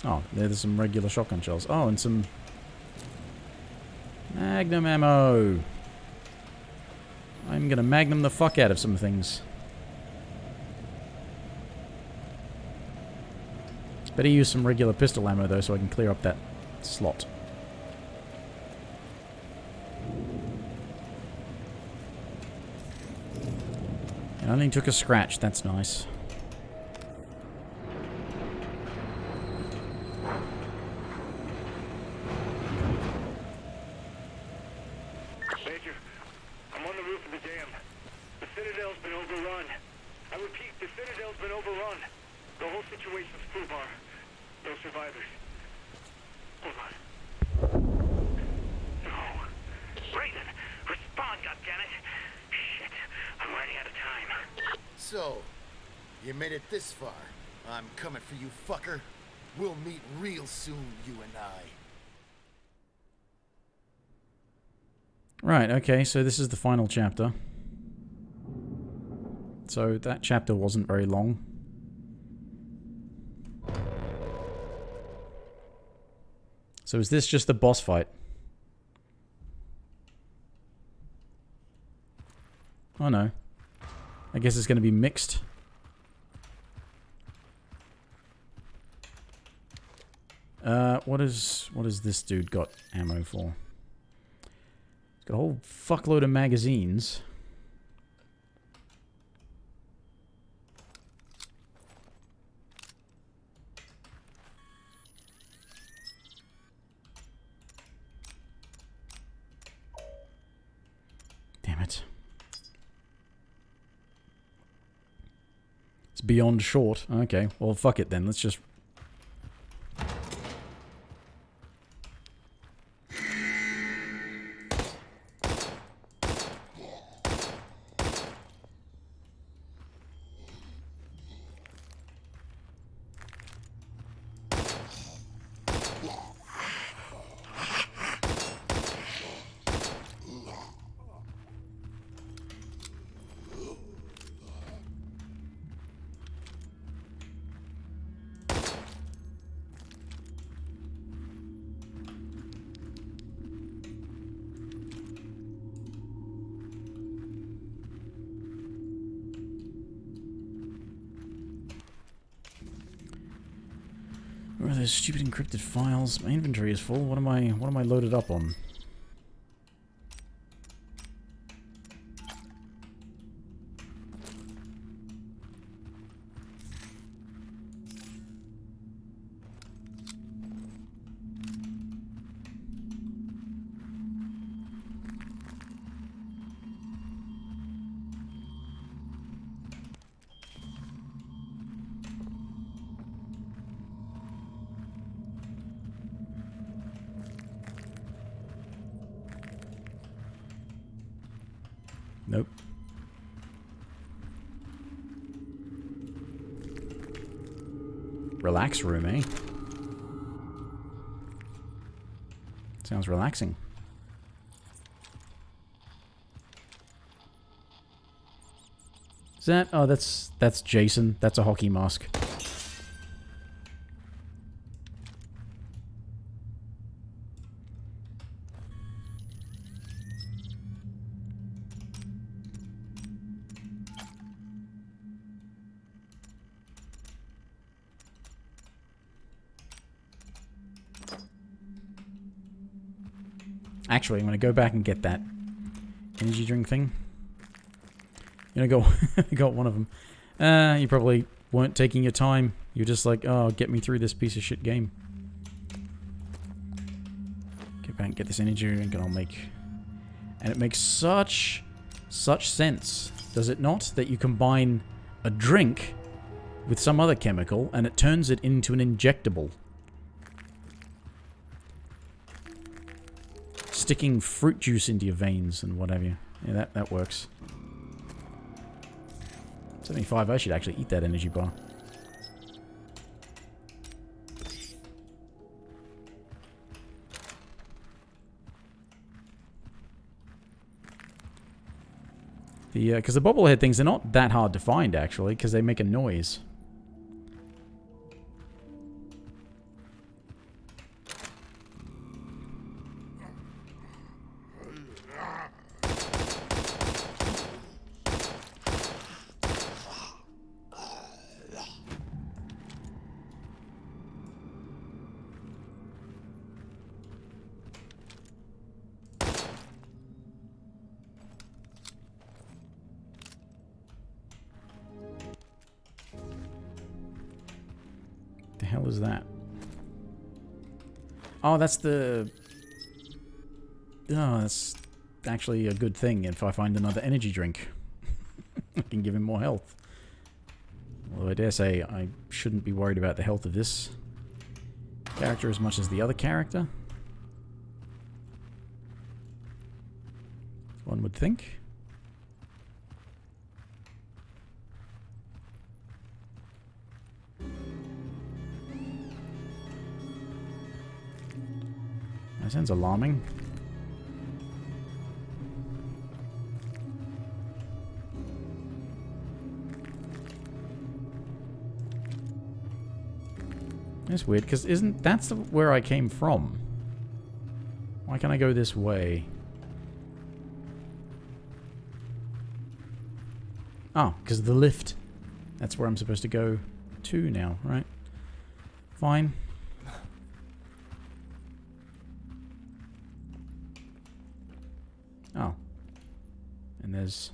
Oh, there's some regular shotgun shells. Oh, and some magnum ammo. I'm gonna magnum the fuck out of some things. Better use some regular pistol ammo though so I can clear up that slot. It only took a scratch, that's nice. Major, I'm on the roof of the dam. The Citadel's been overrun. I repeat, the Citadel's been overrun. The whole situation's foobar. No survivors. Hold on. No. Raven, respond, goddammit. Shit, I'm running out of time. So, you made it this far. I'm coming for you, fucker. We'll meet real soon, you and I. Right, okay, so this is the final chapter. So that chapter wasn't very long. So is this just the boss fight? Oh no. I guess it's going to be mixed. What is this dude got ammo for? He's got a whole fuckload of magazines. Damn it. It's beyond short. Okay, well fuck it then. Let's just... Where are those stupid encrypted files? My inventory is full. What am I loaded up on? Nope. Relax room, eh? Sounds relaxing. Is that... Oh, that's Jason. That's a hockey mask. Actually, I'm going to go back and get that energy drink thing. You know, got one of them. You probably weren't taking your time. You're just like, oh, get me through this piece of shit game. Get back and get this energy drink and I'll make And it makes such sense, does it not? That you combine a drink with some other chemical and it turns it into an injectable. Sticking fruit juice into your veins and what have you. Yeah, that works. 75, I should actually eat that energy bar. Because the bobblehead things are not that hard to find, actually, because they make a noise. The hell is that? Oh, that's the... Oh, that's actually a good thing if I find another energy drink. I can give him more health. Although I dare say I shouldn't be worried about the health of this character as much as the other character. One would think. That sounds alarming. That's weird, because that's where I came from? Why can't I go this way? Oh, because of the lift. That's where I'm supposed to go to now, right? Fine. Oh. And there's...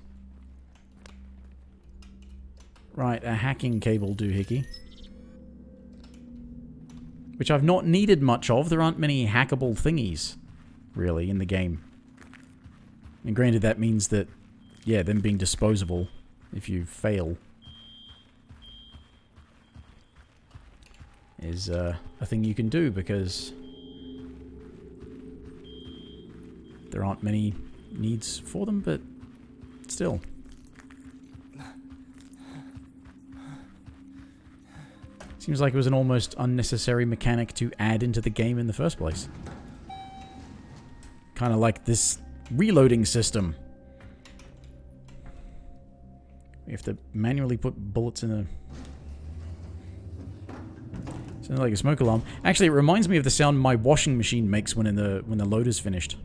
Right, a hacking cable doohickey. Which I've not needed much of. There aren't many hackable thingies, really, in the game. And granted, that means that, yeah, them being disposable if you fail is a thing you can do, because there aren't many needs for them, but still. Seems like it was an almost unnecessary mechanic to add into the game in the first place. Kind of like this reloading system. You have to manually put bullets in a... Sounds like a smoke alarm. Actually, it reminds me of the sound my washing machine makes when the loader's finished.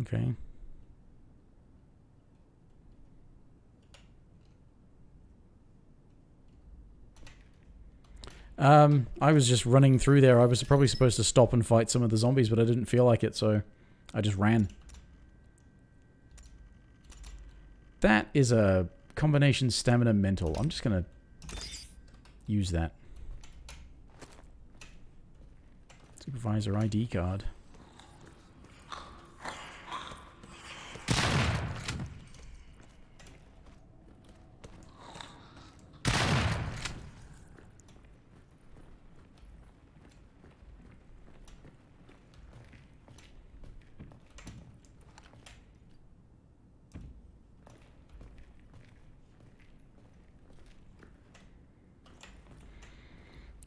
Okay. I was just running through there. I was probably supposed to stop and fight some of the zombies, but I didn't feel like it, so I just ran. That is a combination stamina mental. I'm just going to use that. Supervisor ID card.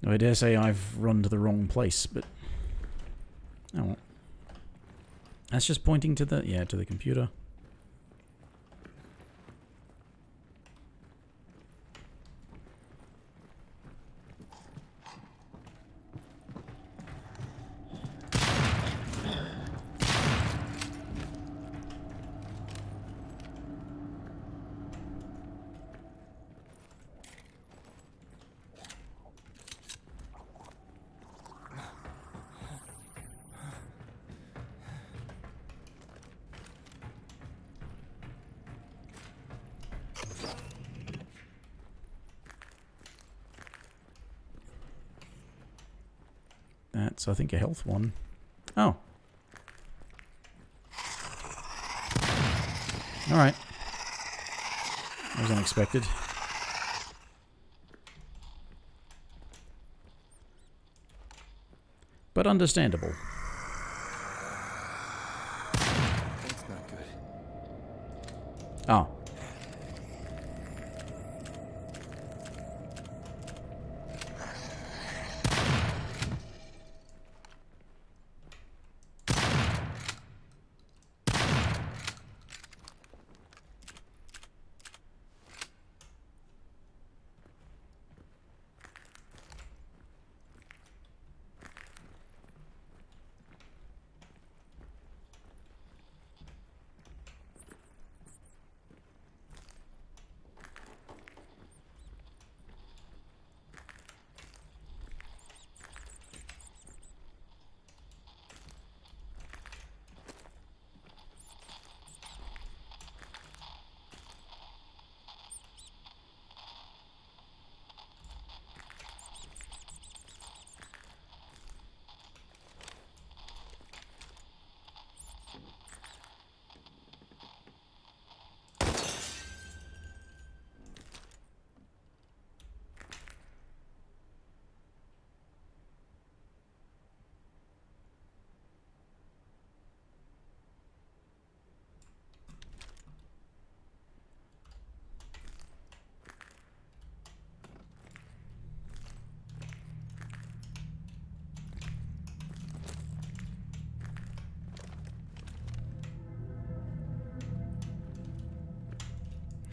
I dare say I've run to the wrong place, but... Oh well. That's just pointing to the... Yeah, to the computer. That's, I think, a health one. Oh. Alright. That was unexpected. But understandable. That's not good. Oh.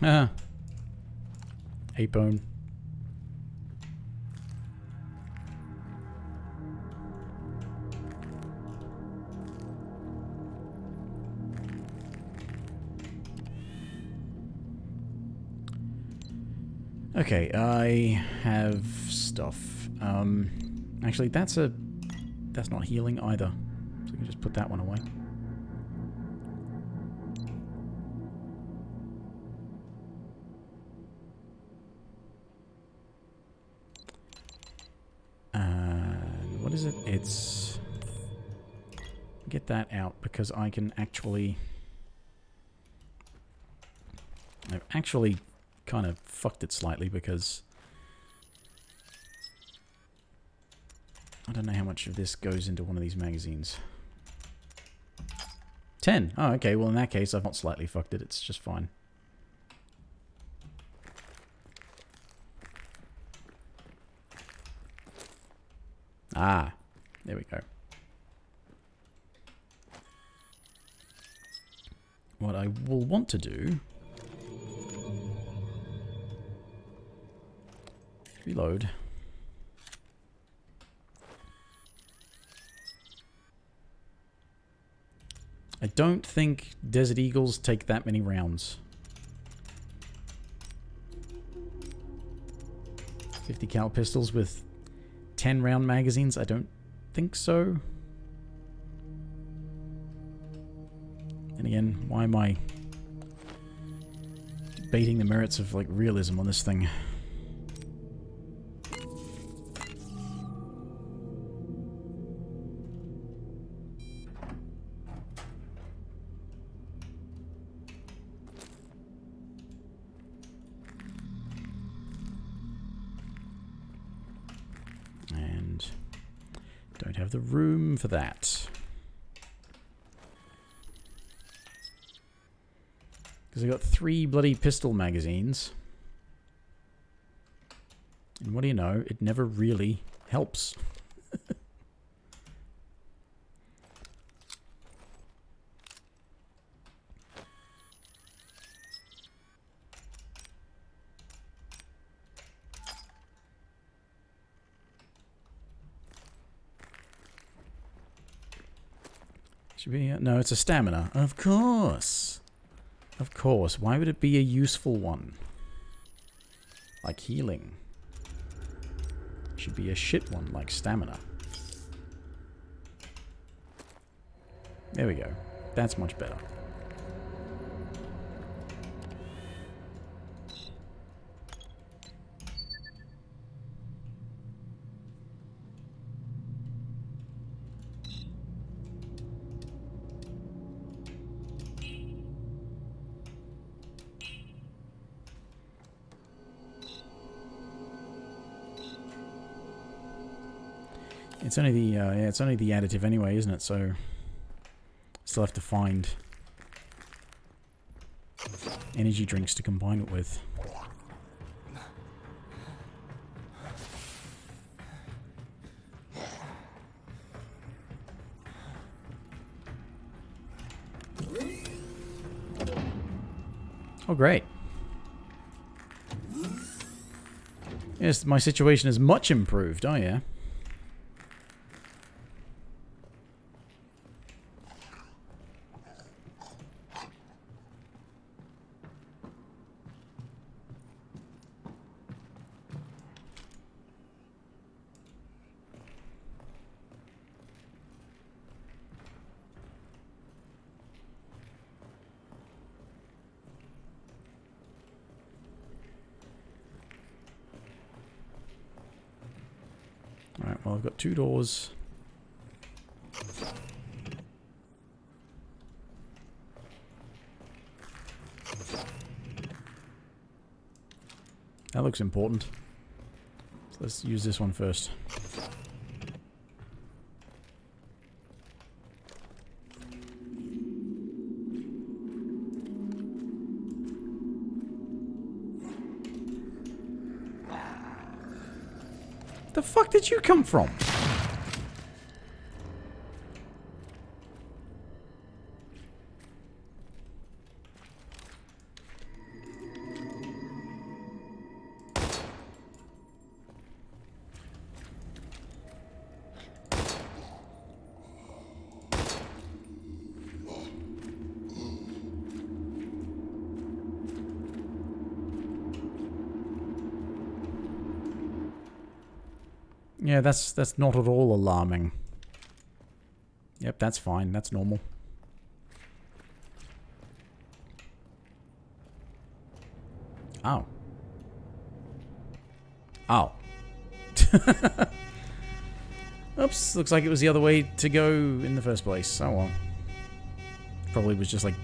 Ah. A-bone. Okay, I have stuff. Actually, that's not healing either. So I can just put that one away. What is it? It's... Get that out because I can actually... I've actually kind of fucked it slightly because... I don't know how much of this goes into one of these magazines. 10! Oh, okay. Well, in that case, I've not slightly fucked it. It's just fine. Ah, there we go. What I will want to do... Reload. I don't think Desert Eagles take that many rounds. 50 cal pistols with 10 round magazines? I don't think so. And again, why am I debating the merits of, like, realism on this thing. And don't have the room for that. Because I got 3 bloody pistol magazines. And what do you know? It never really helps. Should be... no, it's a stamina. Of course. Of course. Why would it be a useful one? Like healing. Should be a shit one, like stamina. There we go. That's much better. It's only the yeah, it's only the additive anyway, isn't it? So still have to find energy drinks to combine it with. Oh, great. Yes, my situation is much improved. Oh, yeah. Alright, well, I've got 2 doors. That looks important. So let's use this one first. The fuck did you come from? Yeah, that's not at all alarming. Yep, that's fine. That's normal. Oh. Oh. Oops, looks like it was the other way to go in the first place. Oh well. Probably was just like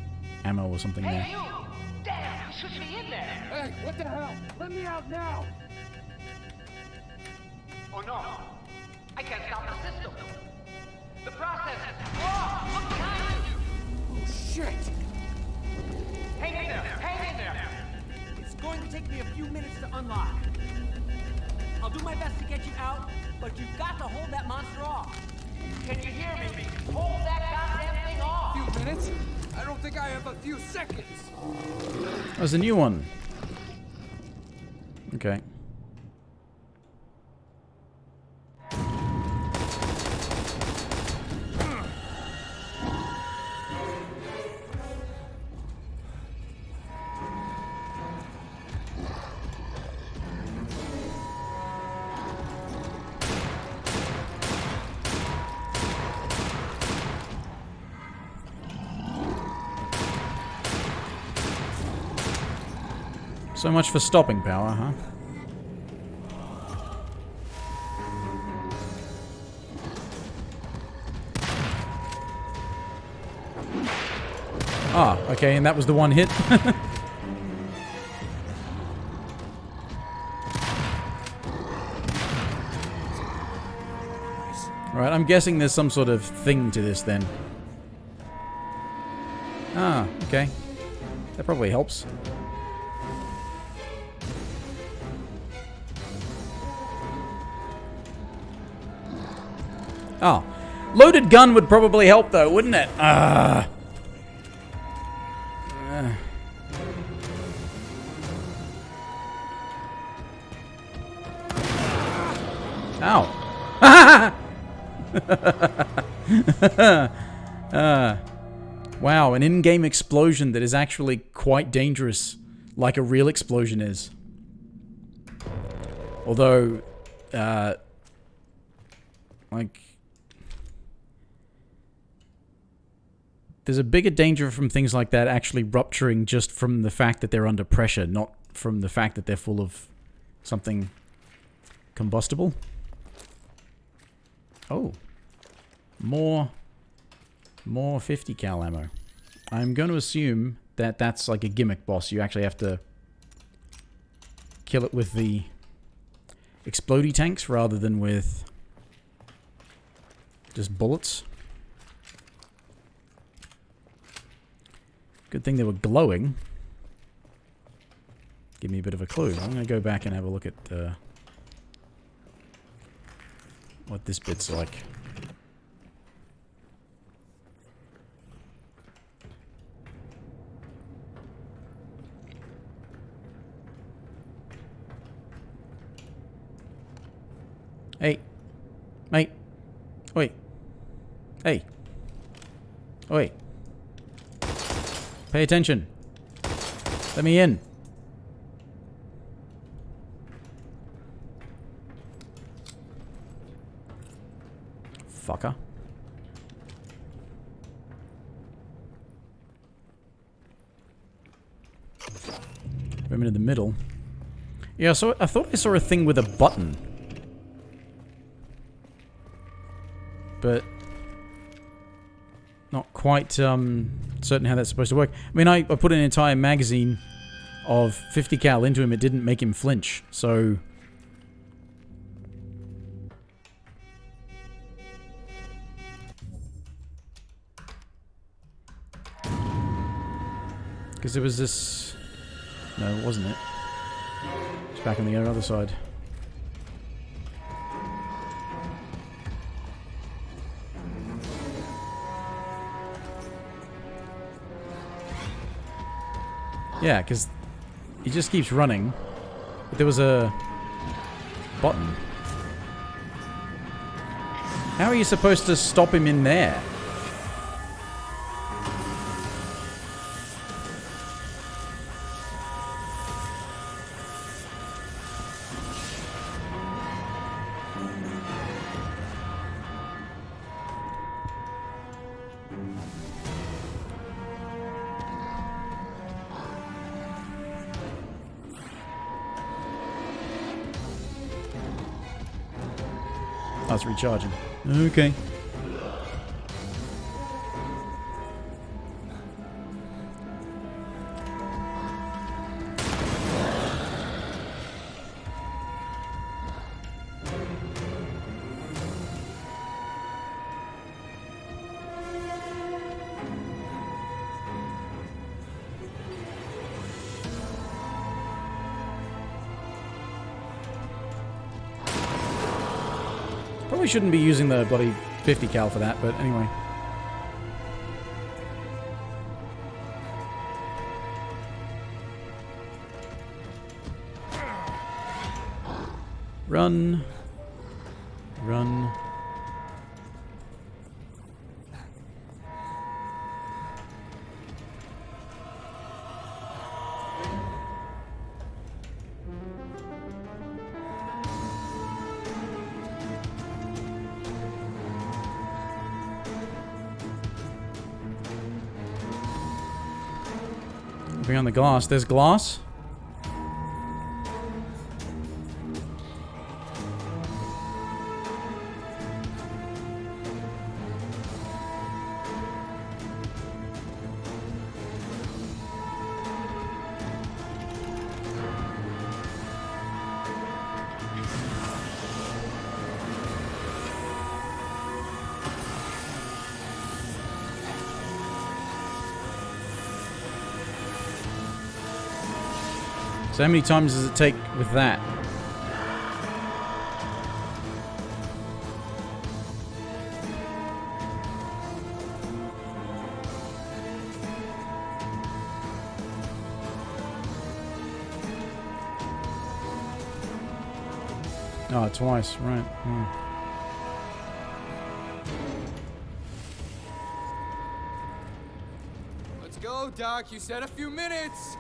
ammo or something there. Hey, you! Damn, you should be in there! Hey, what the hell? Let me out now! Oh no! I can't stop the system! The process! Whoa! Look behind you! Oh, shit! Hang in there! Hang in there! It's going to take me a few minutes to unlock. I'll do my best to get you out, but you've got to hold that monster off. Can you hear me? Hold that goddamn thing off! A few minutes? I don't think I have a few seconds. There's a new one. Okay. So much for stopping power, huh? Ah, okay, and that was the one hit. Right, I'm guessing there's some sort of thing to this then. Ah, okay. That probably helps. Oh. Loaded gun would probably help though, wouldn't it? Ah. Ow. Wow, an in-game explosion that is actually quite dangerous, like a real explosion is. Although, like, there's a bigger danger from things like that actually rupturing just from the fact that they're under pressure, not from the fact that they're full of something combustible. Oh. More 50 cal ammo. I'm going to assume that that's like a gimmick boss. You actually have to kill it with the explodey tanks rather than with just bullets. Good thing they were glowing. Give me a bit of a clue. I'm going to go back and have a look at what this bit's like. Hey. Mate. Oi. Hey. Oi. Pay attention. Let me in. Fucker. Women in the middle. Yeah, so I thought I saw a thing with a button. But not quite certain how that's supposed to work. I mean, I put an entire magazine of 50 cal into him. It didn't make him flinch, so... Because there was this... No, it wasn't it. It's back on the other side. Yeah, because he just keeps running. But there was a button. How are you supposed to stop him in there? I was recharging. Okay. Probably shouldn't be using the bloody 50 cal for that, but anyway. Run. Run. Bring on the glass. There's glass? So how many times does it take with that? Oh, twice, right. Hmm. Let's go, Doc. You said a few minutes.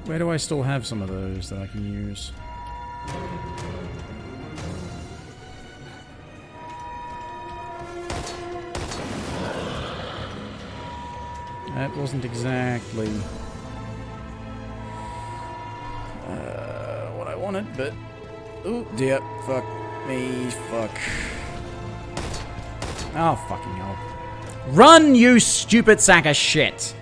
Where do I still have some of those that I can use? That wasn't exactly what I wanted, but... Oh dear, fuck me, fuck. Oh, fucking hell. Run, you stupid sack of shit!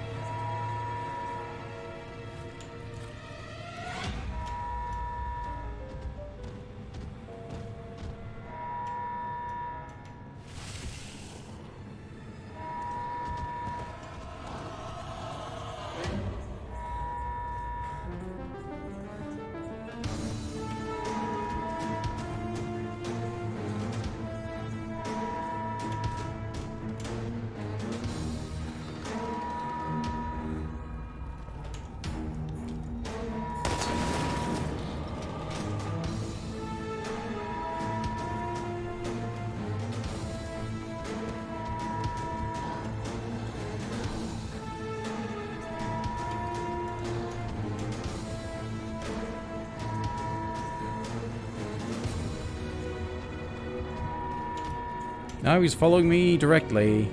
No, he's following me directly.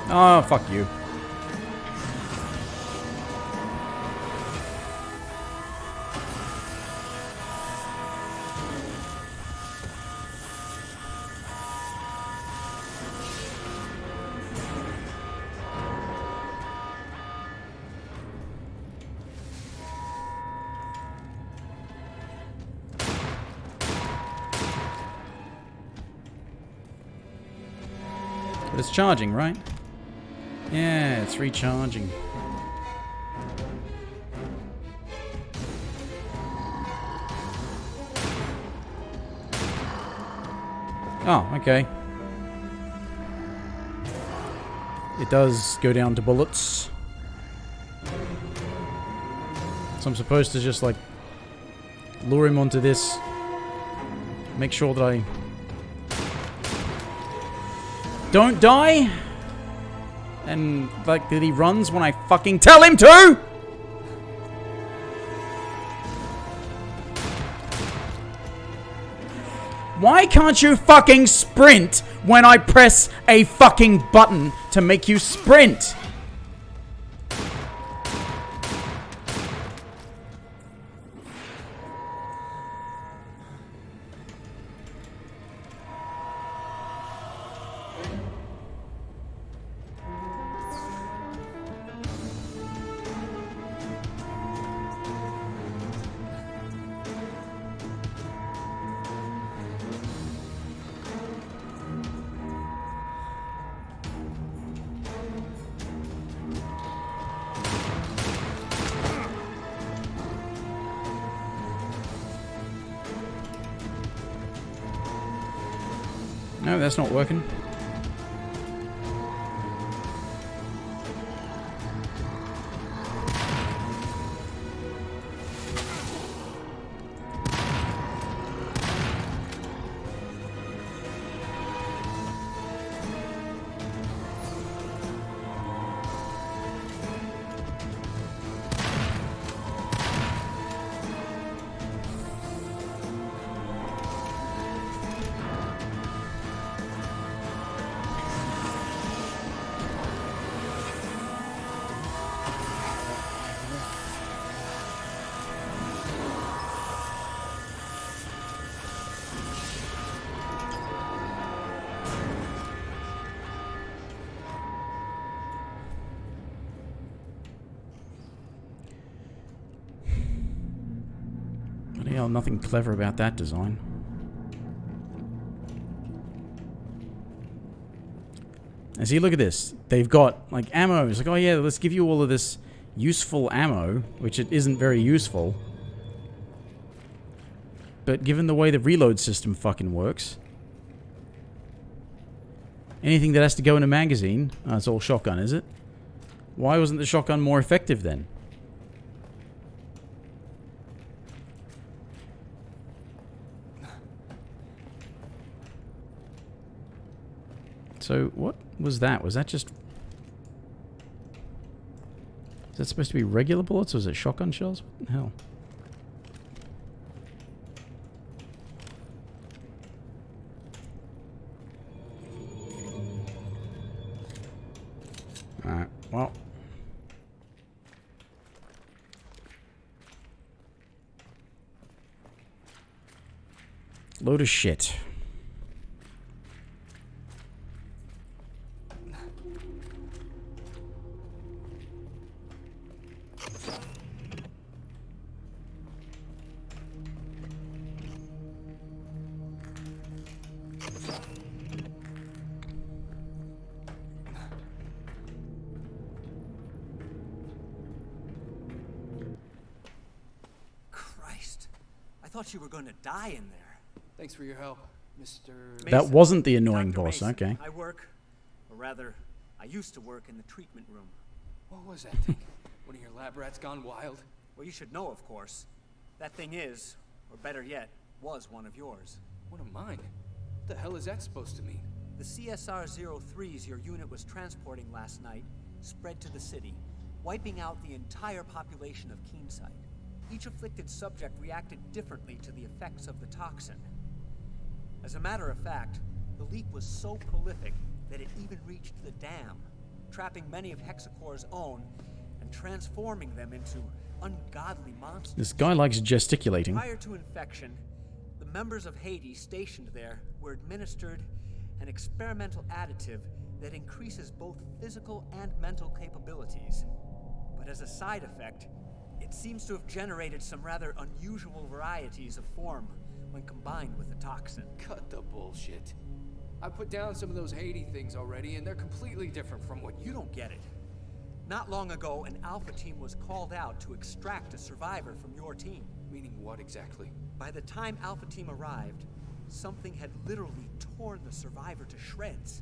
Oh, fuck you. But it's charging, right? Yeah, it's recharging. Oh, okay. It does go down to bullets. So I'm supposed to just, like, lure him onto this. Make sure that I don't die. And, like, that he runs when I fucking tell him to! Why can't you fucking sprint when I press a fucking button to make you sprint? No, that's not working. Well, nothing clever about that design. And see, look at this. They've got, like, ammo. It's like, oh yeah, let's give you all of this useful ammo, which it isn't very useful. But given the way the reload system fucking works... Anything that has to go in a magazine... Oh, it's all shotgun, is it? Why wasn't the shotgun more effective then? So, what was that? Was that just... Is that supposed to be regular bullets, or is it shotgun shells? What the hell? Alright, well... Load of shit. Christ. I thought you were going to die in there. Thanks for your help, Mr. That wasn't the annoying Dr. boss, Mason. okay. I work, or rather, I used to work in the treatment room. What was that thing? One of your lab rats gone wild? Well, you should know, of course. That thing is, or better yet, was one of yours. One of mine? What the hell is that supposed to mean? The CSR-03s your unit was transporting last night spread to the city, wiping out the entire population of Keenside. Each afflicted subject reacted differently to the effects of the toxin. As a matter of fact, the leak was so prolific that it even reached the dam, trapping many of Hexacore's own and transforming them into ungodly monsters. This guy likes gesticulating. Prior to infection, the members of h.a.d.e.s stationed there were administered an experimental additive that increases both physical and mental capabilities. But as a side effect, it seems to have generated some rather unusual varieties of form when combined with the toxin. Cut the bullshit. I put down some of those h.a.d.e. things already, and they're completely different from what You don't get it. Not long ago, an Alpha team was called out to extract a survivor from your team. Meaning what exactly? By the time Alpha team arrived, something had literally torn the survivor to shreds.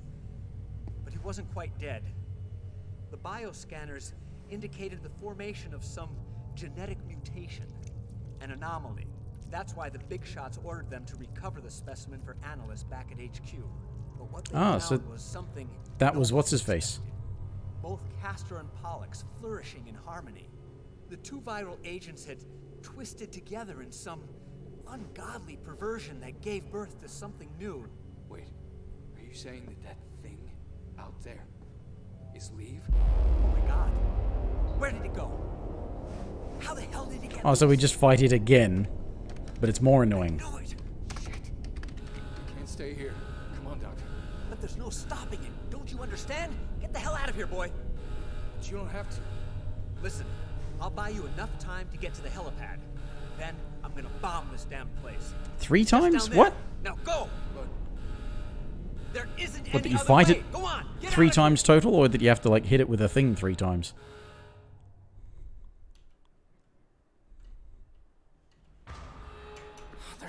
But he wasn't quite dead. The bioscanners indicated the formation of some genetic mutation, an anomaly. That's why the big shots ordered them to recover the specimen for analysts back at HQ. But what they found was something that was what's his face. Both Castor and Pollux flourishing in harmony. The two viral agents had twisted together in some ungodly perversion that gave birth to something new. Wait, are you saying that that thing out there is Leave? Oh my god. Where did it go? How the hell did it get Oh, so we just fight it again, but it's more annoying. No, it. Shit. Can't stay here. Come on, Doctor. But there's no stopping it. Don't you understand? Get the hell out of here, boy. But you don't have to. Listen, I'll buy you enough time to get to the helipad. Then I'm gonna bomb this damn place. 3 Just down times? there. What? Now go! But There isn't What, that any you other fight way. it Go on, get 3 out of here. times total, or that you have to, like, hit it with a thing 3 times?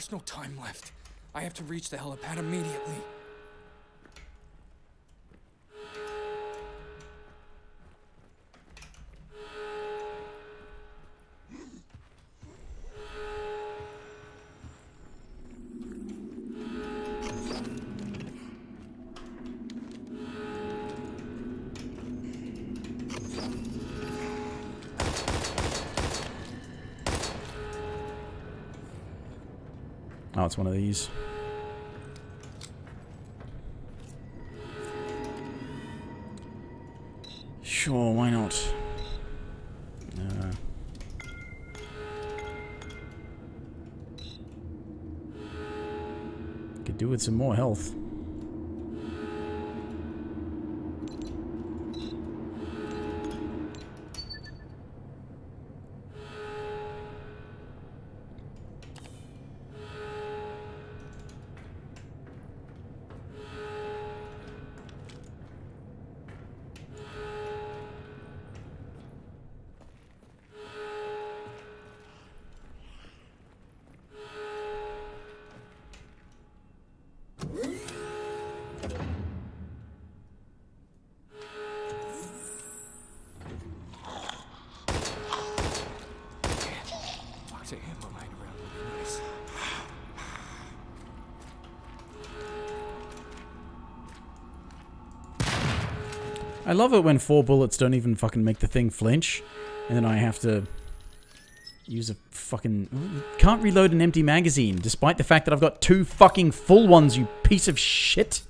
there's no time left. I have to reach the helipad immediately. Oh, it's one of these. Sure, why not? Could do with some more health. Say ammo lying around would be nice. I love it when 4 bullets don't even fucking make the thing flinch, and then I have to use a fucking... Can't reload an empty magazine, despite the fact that I've got 2 fucking full ones, you piece of shit.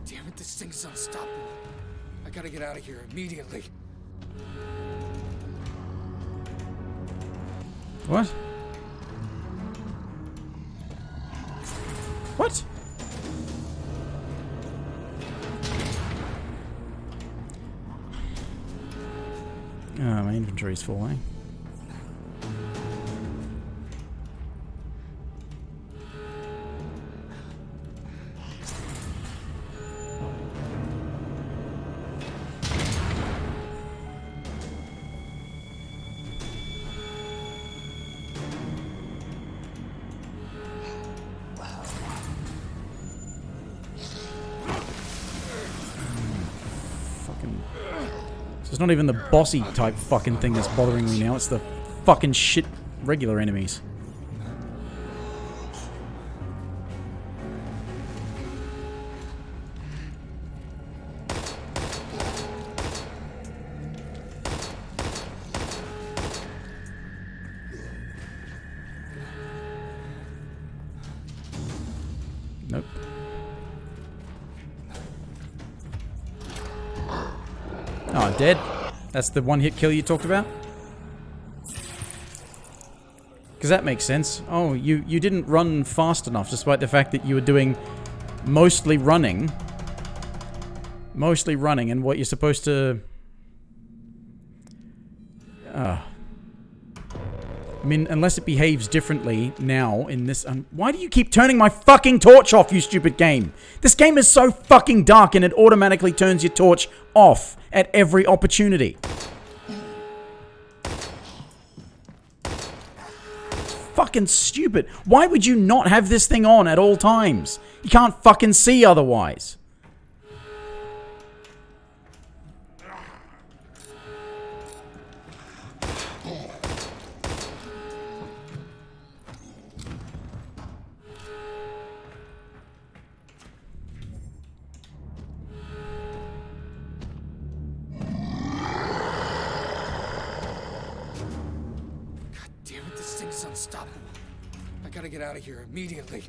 Damn it, this thing's unstoppable. I gotta get out of here immediately. What? What? Oh, my inventory's full, eh? It's not even the bossy type fucking thing that's bothering me now. It's the fucking shit regular enemies. Nope. Oh, dead? That's the one-hit kill you talked about? Because that makes sense. Oh, you didn't run fast enough, despite the fact that you were doing mostly running. Mostly running, and what you're supposed to... I mean, unless it behaves differently now in this... why do you keep turning my fucking torch off, you stupid game? This game is so fucking dark and it automatically turns your torch off at every opportunity. Fucking stupid. Why would you not have this thing on at all times? You can't fucking see otherwise. Unstoppable. I gotta get out of here immediately.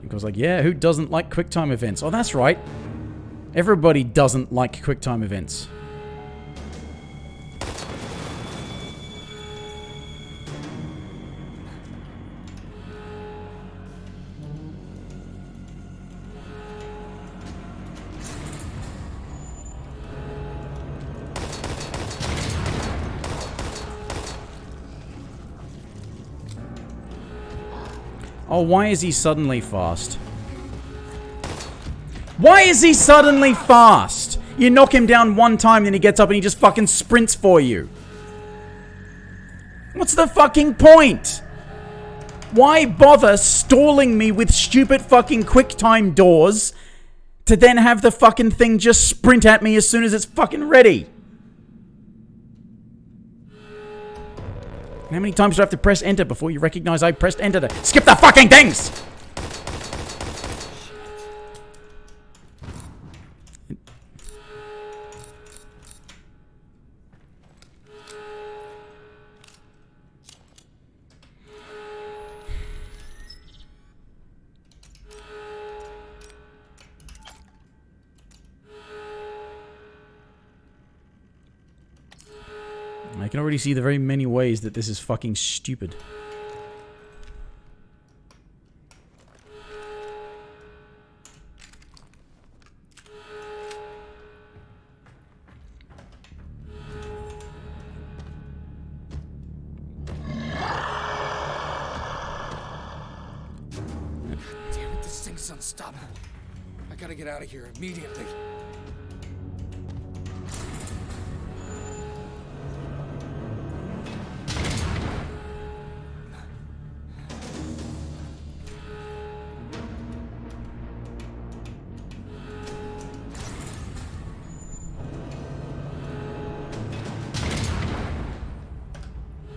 He goes like, yeah, who doesn't like QuickTime events? Oh, that's right. Everybody doesn't like QuickTime events. Oh, why is he suddenly fast? Why is he suddenly fast? You knock him down one time, then he gets up and he just fucking sprints for you. What's the fucking point? Why bother stalling me with stupid fucking QuickTime doors to then have the fucking thing just sprint at me as soon as it's fucking ready? How many times do I have to press enter before you recognize I pressed enter to skip the fucking things? can already see the very many ways that this is fucking stupid. Damn it, this thing's unstoppable. I gotta get out of here immediately.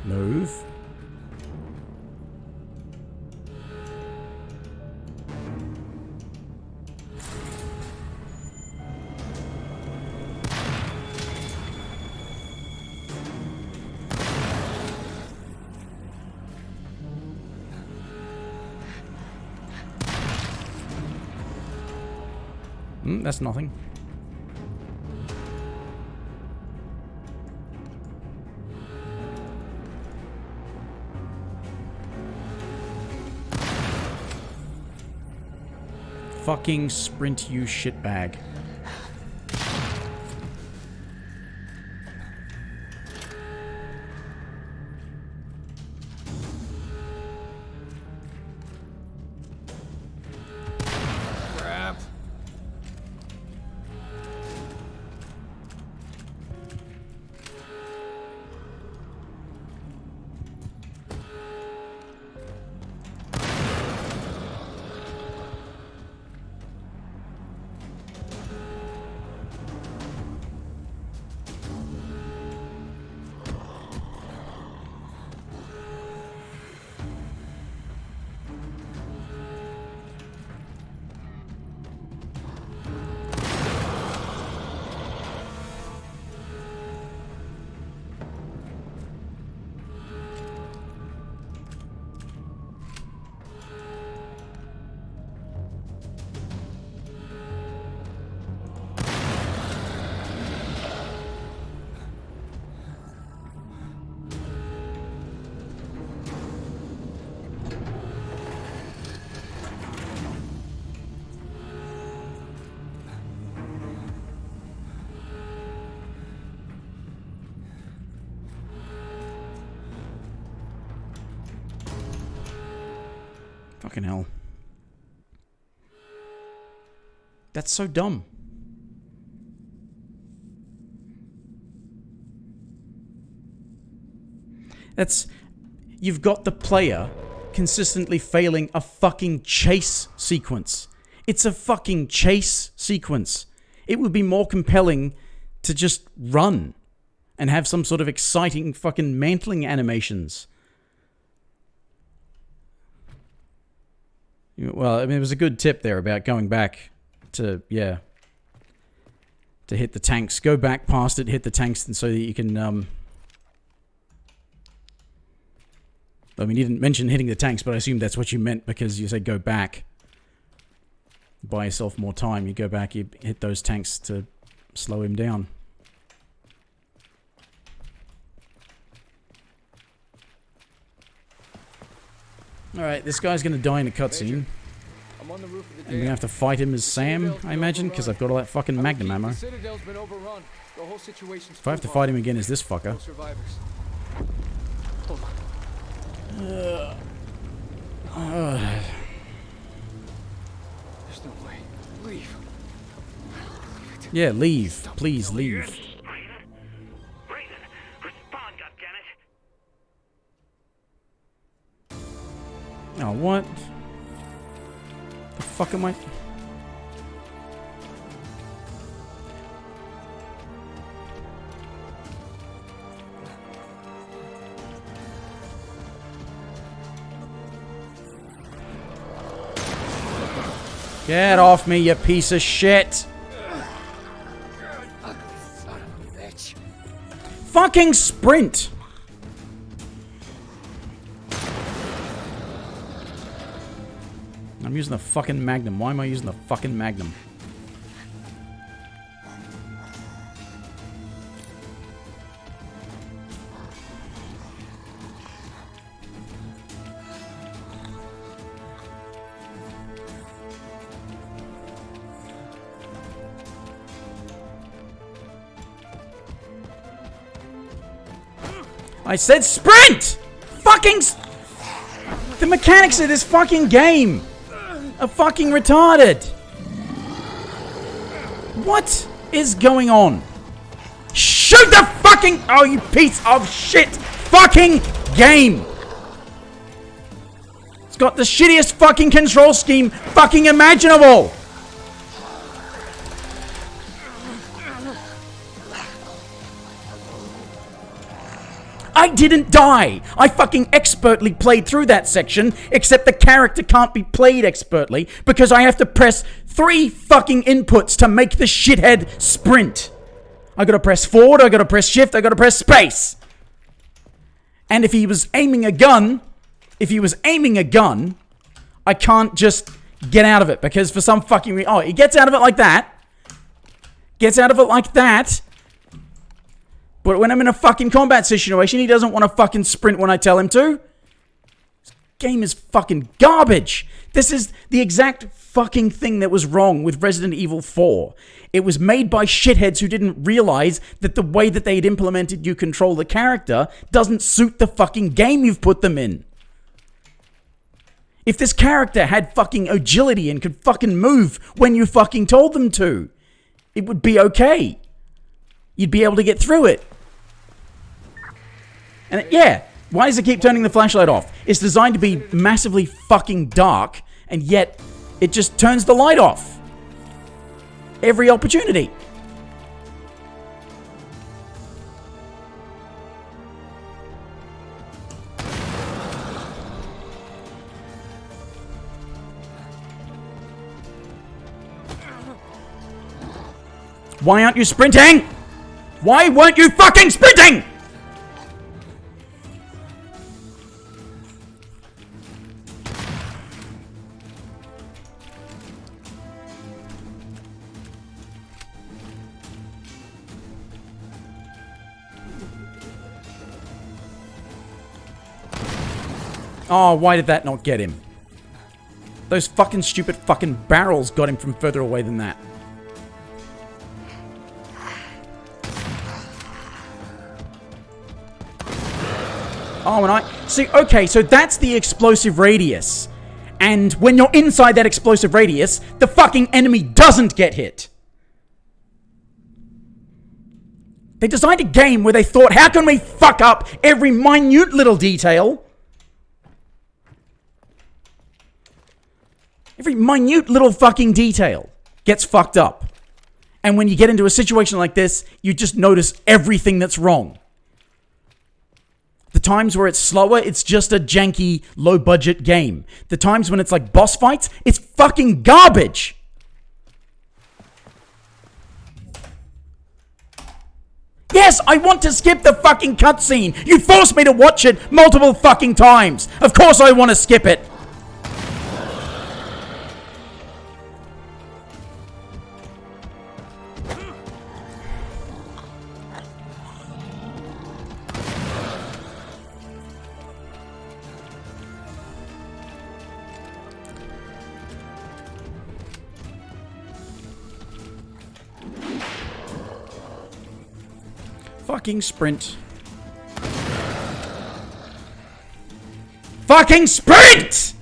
Move. That's nothing. Fucking sprint, you shitbag. Crap. Fucking hell. That's so dumb. That's... You've got the player consistently failing a fucking chase sequence. It's a fucking chase sequence. It would be more compelling to just run and have some sort of exciting fucking mantling animations. Well, I mean, it was a good tip there about going back to, yeah, to hit the tanks. Go back past it, hit the tanks, and so that you can, I mean, you didn't mention hitting the tanks, but I assume that's what you meant because you said go back. Buy yourself more time. You go back, you hit those tanks to slow him down. Alright, this guy's gonna die in a cutscene. I'm on the roof of the And we're gonna have to fight him as Sam, I imagine, because I've got all that fucking Magnum ammo. The Citadel's been overrun. The whole situation's If I have to fight him again as this fucker. no survivors. Hold on. There's no way. Leave. Yeah, leave. Please leave. Raiden, respond, goddammit! Oh, what? The fuck am I? Get off me, you piece of shit! Son of a bitch. Fucking sprint! I'm using the fucking Magnum. Why am I using the fucking Magnum? I said sprint! The mechanics of this fucking game are fucking retarded. What is going on? Shoot the fucking... Oh, you piece of shit fucking game! It's got the shittiest fucking control scheme fucking imaginable! I didn't die! I fucking expertly played through that section, except the character can't be played expertly because I have to press 3 fucking inputs to make the shithead sprint. I gotta press forward, I gotta press shift, I gotta press space. And if he was aiming a gun, I can't just get out of it because for some fucking reason... Oh, he gets out of it like that. But when I'm in a fucking combat situation, he doesn't want to fucking sprint when I tell him to. This game is fucking garbage. This is the exact fucking thing that was wrong with Resident Evil 4. It was made by shitheads who didn't realize that the way that they had implemented you control the character doesn't suit the fucking game you've put them in. If this character had fucking agility and could fucking move when you fucking told them to, it would be okay. You'd be able to get through it. And yeah, why does it keep turning the flashlight off? It's designed to be massively fucking dark, and yet it just turns the light off. Every opportunity. Why aren't you sprinting? Why weren't you fucking sprinting? Oh, why did that not get him? Those fucking stupid fucking barrels got him from further away than that. Oh, and I... See, okay, so that's the explosive radius. And when you're inside that explosive radius, the fucking enemy doesn't get hit. They designed a game where they thought, how can we fuck up every minute little detail? Every minute little fucking detail gets fucked up. And when you get into a situation like this, you just notice everything that's wrong. The times where it's slower, it's just a janky, low-budget game. The times when it's like boss fights, it's fucking garbage. Yes, I want to skip the fucking cutscene. You forced me to watch it multiple fucking times. Of course I want to skip it. Fucking sprint. Fucking sprint!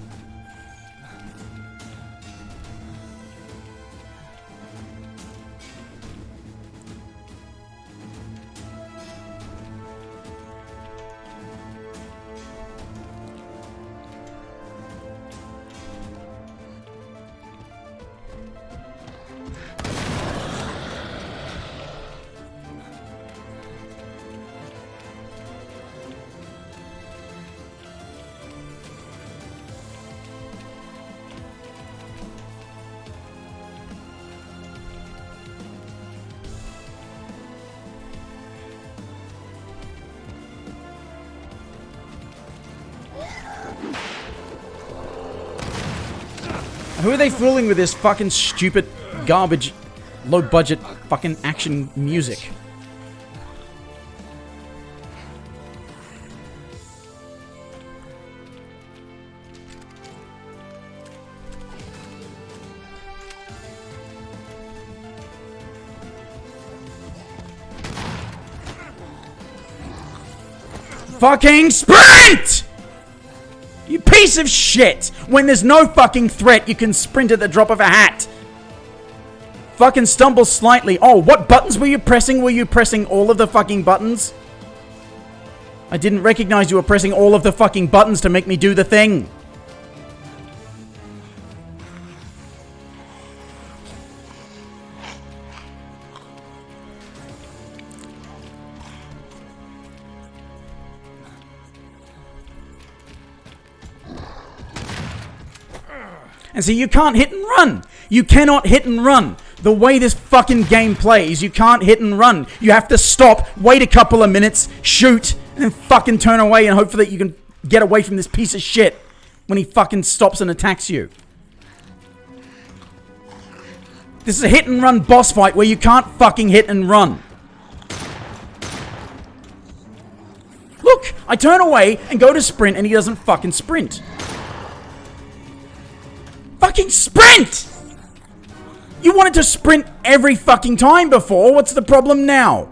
Who are they fooling with this fucking stupid, garbage, low-budget fucking action music? fucking sprint! You piece of shit! When there's no fucking threat, you can sprint at the drop of a hat. Fucking stumble slightly. Oh, what buttons were you pressing? Were you pressing all of the fucking buttons? I didn't recognize you were pressing all of the fucking buttons to make me do the thing. And so you can't hit and run. You cannot hit and run. The way this fucking game plays, you can't hit and run. You have to stop, wait a couple of minutes, shoot, and then fucking turn away and hope that you can get away from this piece of shit when he fucking stops and attacks you. This is a hit and run boss fight where you can't fucking hit and run. Look, I turn away and go to sprint and he doesn't fucking sprint. Fucking sprint! You wanted to sprint every fucking time before. What's the problem now?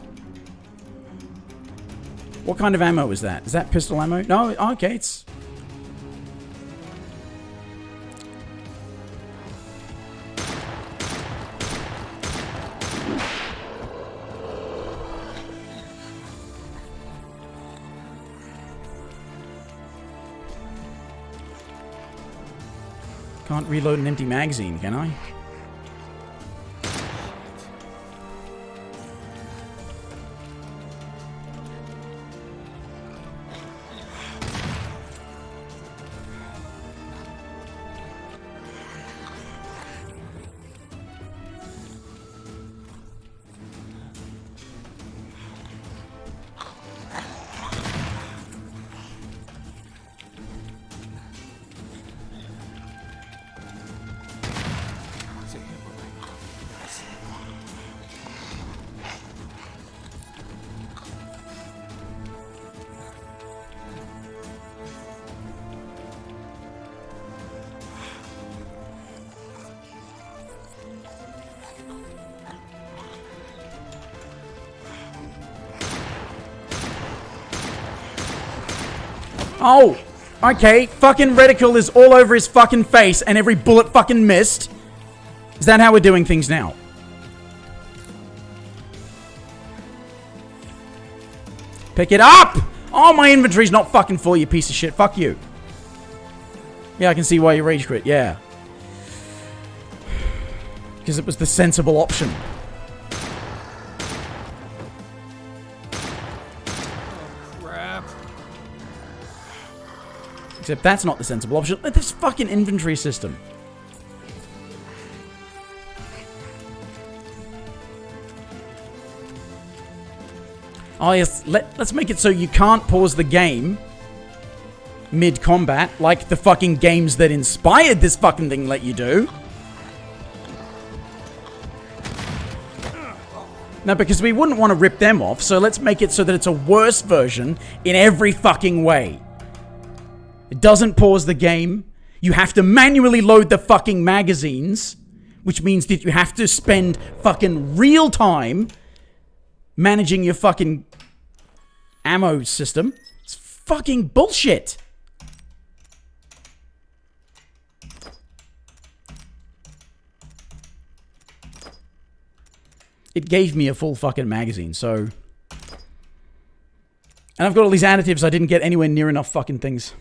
What kind of ammo is that? Is that pistol ammo? No? Okay, it's... Can't reload an empty magazine, can I? Oh, okay. Fucking reticle is all over his fucking face and every bullet fucking missed. Is that how we're doing things now? Pick it up! Oh, my inventory's not fucking full, you piece of shit. Fuck you. Yeah, I can see why you rage quit. Yeah. Because it was the sensible option. Except that's not the sensible option. Look at this fucking inventory system. Oh yes, let's make it so you can't pause the game mid-combat like the fucking games that inspired this fucking thing let you do. No, because we wouldn't want to rip them off, so let's make it so that it's a worse version in every fucking way. It doesn't pause the game. You have to manually load the fucking magazines, which means that you have to spend fucking real time managing your fucking ammo system. It's fucking bullshit. It gave me a full fucking magazine, so... And I've got all these additives I didn't get anywhere near enough fucking things.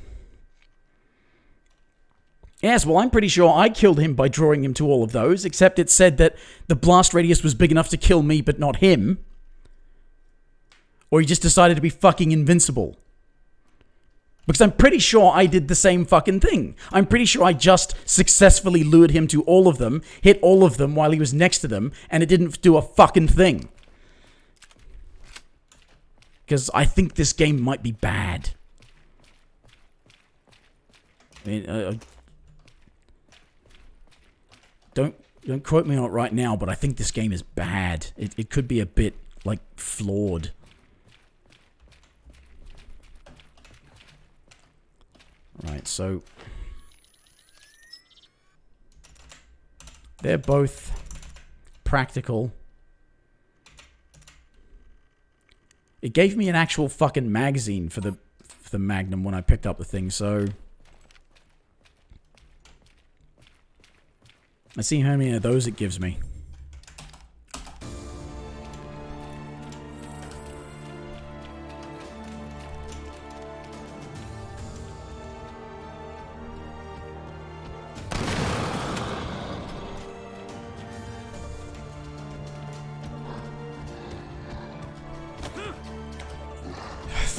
Yes, well, I'm pretty sure I killed him by drawing him to all of those, except it said that the blast radius was big enough to kill me, but not him. Or he just decided to be fucking invincible. Because I'm pretty sure I did the same fucking thing. I'm pretty sure I just successfully lured him to all of them, hit all of them while he was next to them, and it didn't do a fucking thing. Because I think this game might be bad. I mean, Don't quote me on it right now, but I think this game is bad. It could be a bit, like, flawed. Right, so... They're both practical. It gave me an actual fucking magazine for the for the Magnum when I picked up the thing, so... Let's see how many of those it gives me.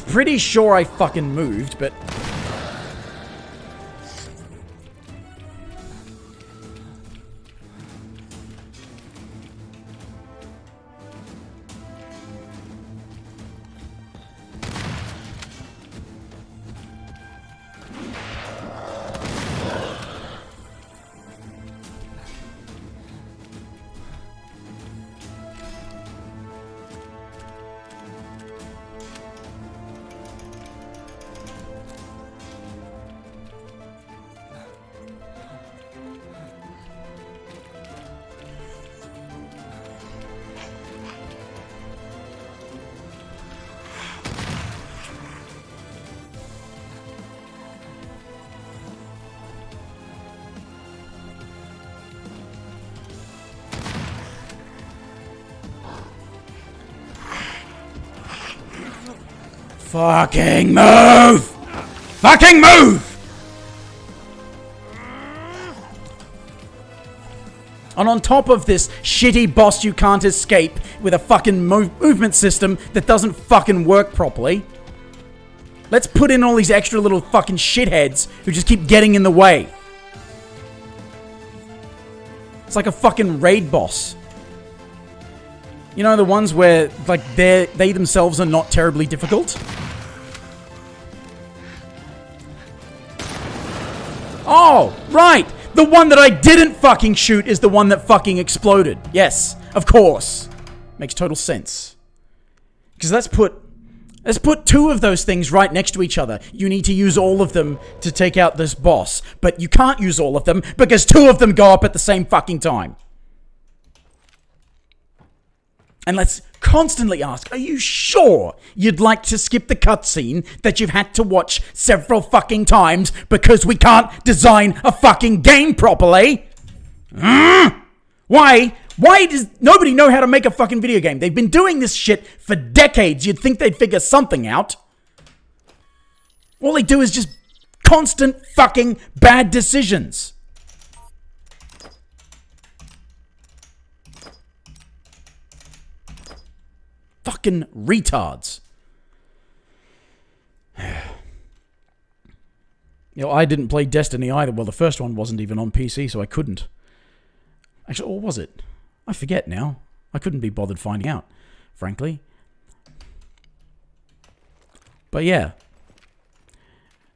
Pretty sure I fucking moved, but... Fucking move! Fucking move! And on top of this shitty boss you can't escape with a fucking movement system that doesn't fucking work properly, let's put in all these extra little fucking shitheads who just keep getting in the way. It's like a fucking raid boss. You know, the ones where, like, they themselves are not terribly difficult? Oh, right! The one that I didn't fucking shoot is the one that fucking exploded. Yes, of course. Makes total sense. Because let's put two of those things right next to each other. You need to use all of them to take out this boss. But you can't use all of them because two of them go up at the same fucking time. And let's constantly ask, are you sure you'd like to skip the cutscene that you've had to watch several fucking times because we can't design a fucking game properly? Why? Why does nobody know how to make a fucking video game? They've been doing this shit for decades. You'd think they'd figure something out. All they do is just constant fucking bad decisions. Fucking retards. You know, I didn't play Destiny either. Well, the first one wasn't even on PC, so I couldn't. Actually, or was it? I forget now. I couldn't be bothered finding out, frankly. But yeah.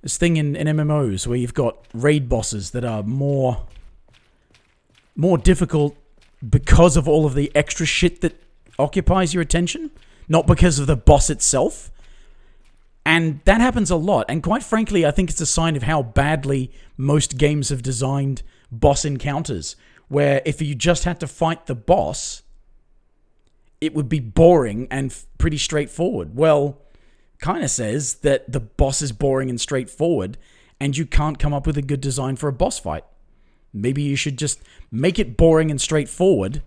This thing in MMOs where you've got raid bosses that are more difficult because of all of the extra shit that occupies your attention, not because of the boss itself. And that happens a lot. And quite frankly, I think it's a sign of how badly most games have designed boss encounters, where if you just had to fight the boss, it would be boring and pretty straightforward. Well, kind of says that the boss is boring and straightforward, and you can't come up with a good design for a boss fight. Maybe you should just make it boring and straightforward,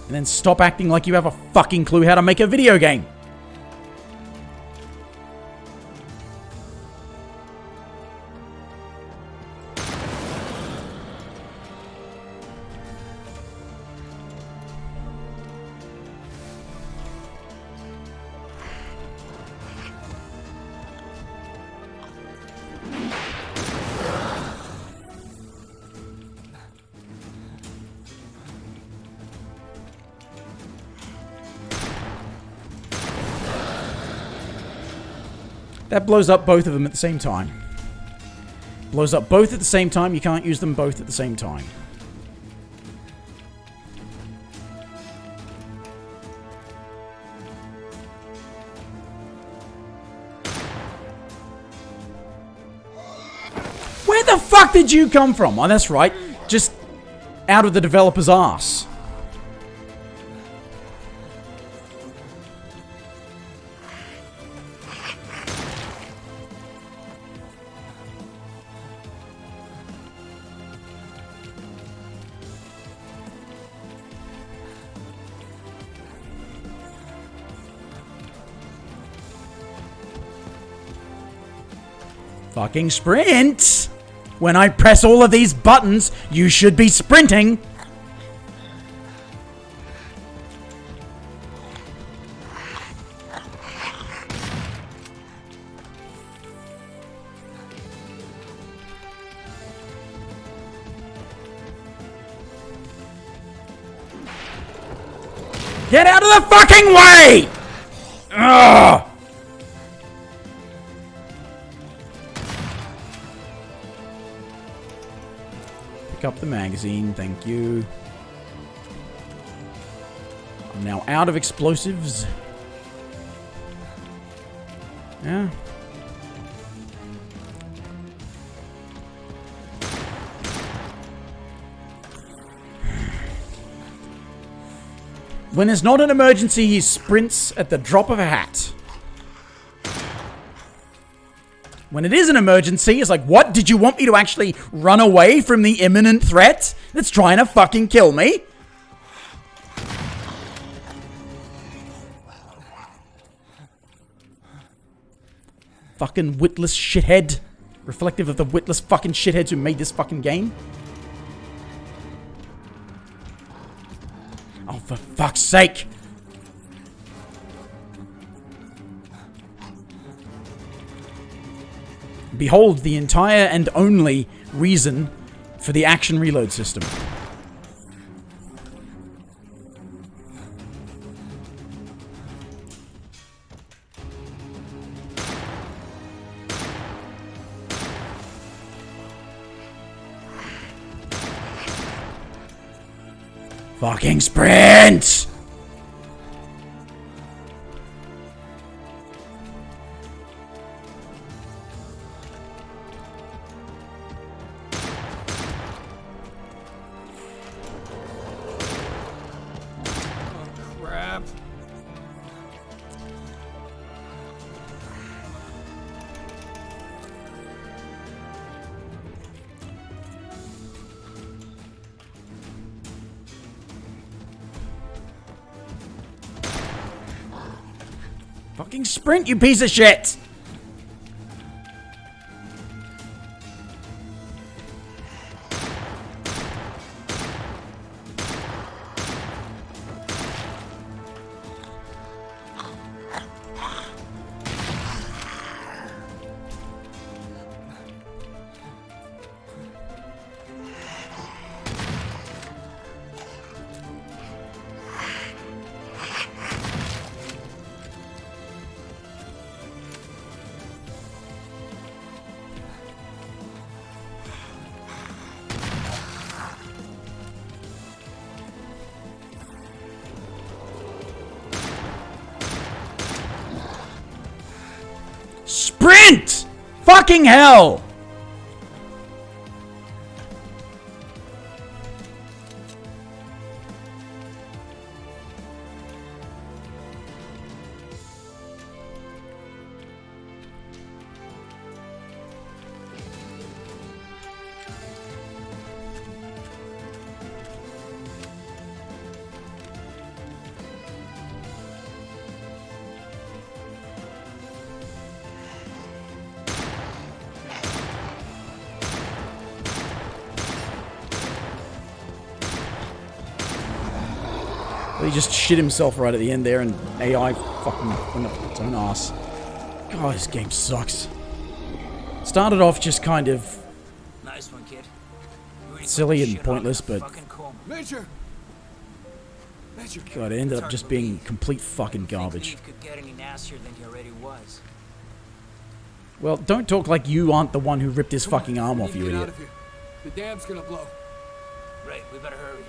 and then stop acting like you have a fucking clue how to make a video game. That blows up both of them at the same time. Blows up both at the same time. You can't use them both at the same time. Where the fuck did you come from? Oh, that's right. Just out of the developer's ass. Fucking sprint! When I press all of these buttons, you should be sprinting! Get out of the fucking way! Ugh! Pick up the magazine, thank you. I'm now out of explosives. Yeah. When it's not an emergency, he sprints at the drop of a hat. When it is an emergency, it's like, what? Did you want me to actually run away from the imminent threat that's trying to fucking kill me? Fucking witless shithead. Reflective of the witless fucking shitheads who made this fucking game. Oh, for fuck's sake. Behold the entire and only reason for the action reload system. Fucking sprint! Crap. Fucking sprint, you piece of shit! Sprint! Fucking hell! He just shit himself right at the end there, and AI fucking went up its own ass. God, this game sucks. Started off just kind of Nice one, kid. You really silly put and this shit on pointless, in a but fucking coma. Major! Major! God, it ended up It's just hard to being believe. complete fucking Didn't think garbage. Eve could get any nastier than he already was. Well, don't talk like you aren't the one who ripped his Come on, fucking arm we off, need to you get out idiot. of here. The dam's gonna blow. Right, we better hurry.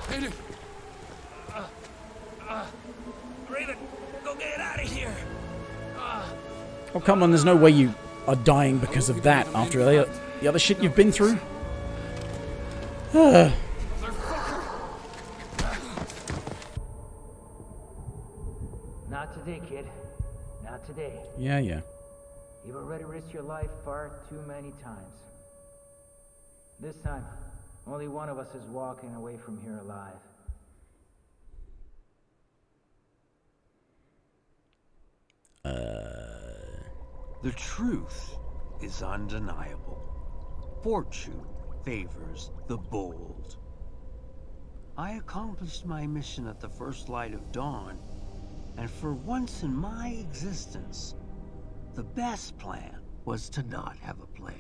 Hit it! Raven, go get it out of here! Oh, come on, there's no way you are dying because of that after the other shit you've been through. Not today, kid. Not today. Yeah, yeah. You've already risked your life far too many times. This time, only one of us is walking away from here alive. The truth is undeniable. Fortune favors the bold. I accomplished my mission at the first light of dawn, and for once in my existence, the best plan was to not have a plan.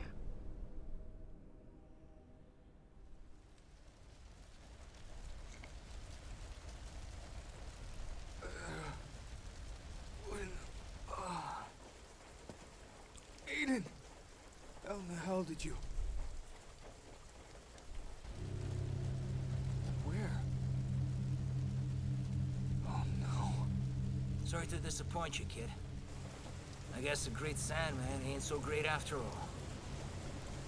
Aiden! How in the hell did you... Where? Oh no. Sorry to disappoint you, kid. I guess the great Sandman ain't so great after all.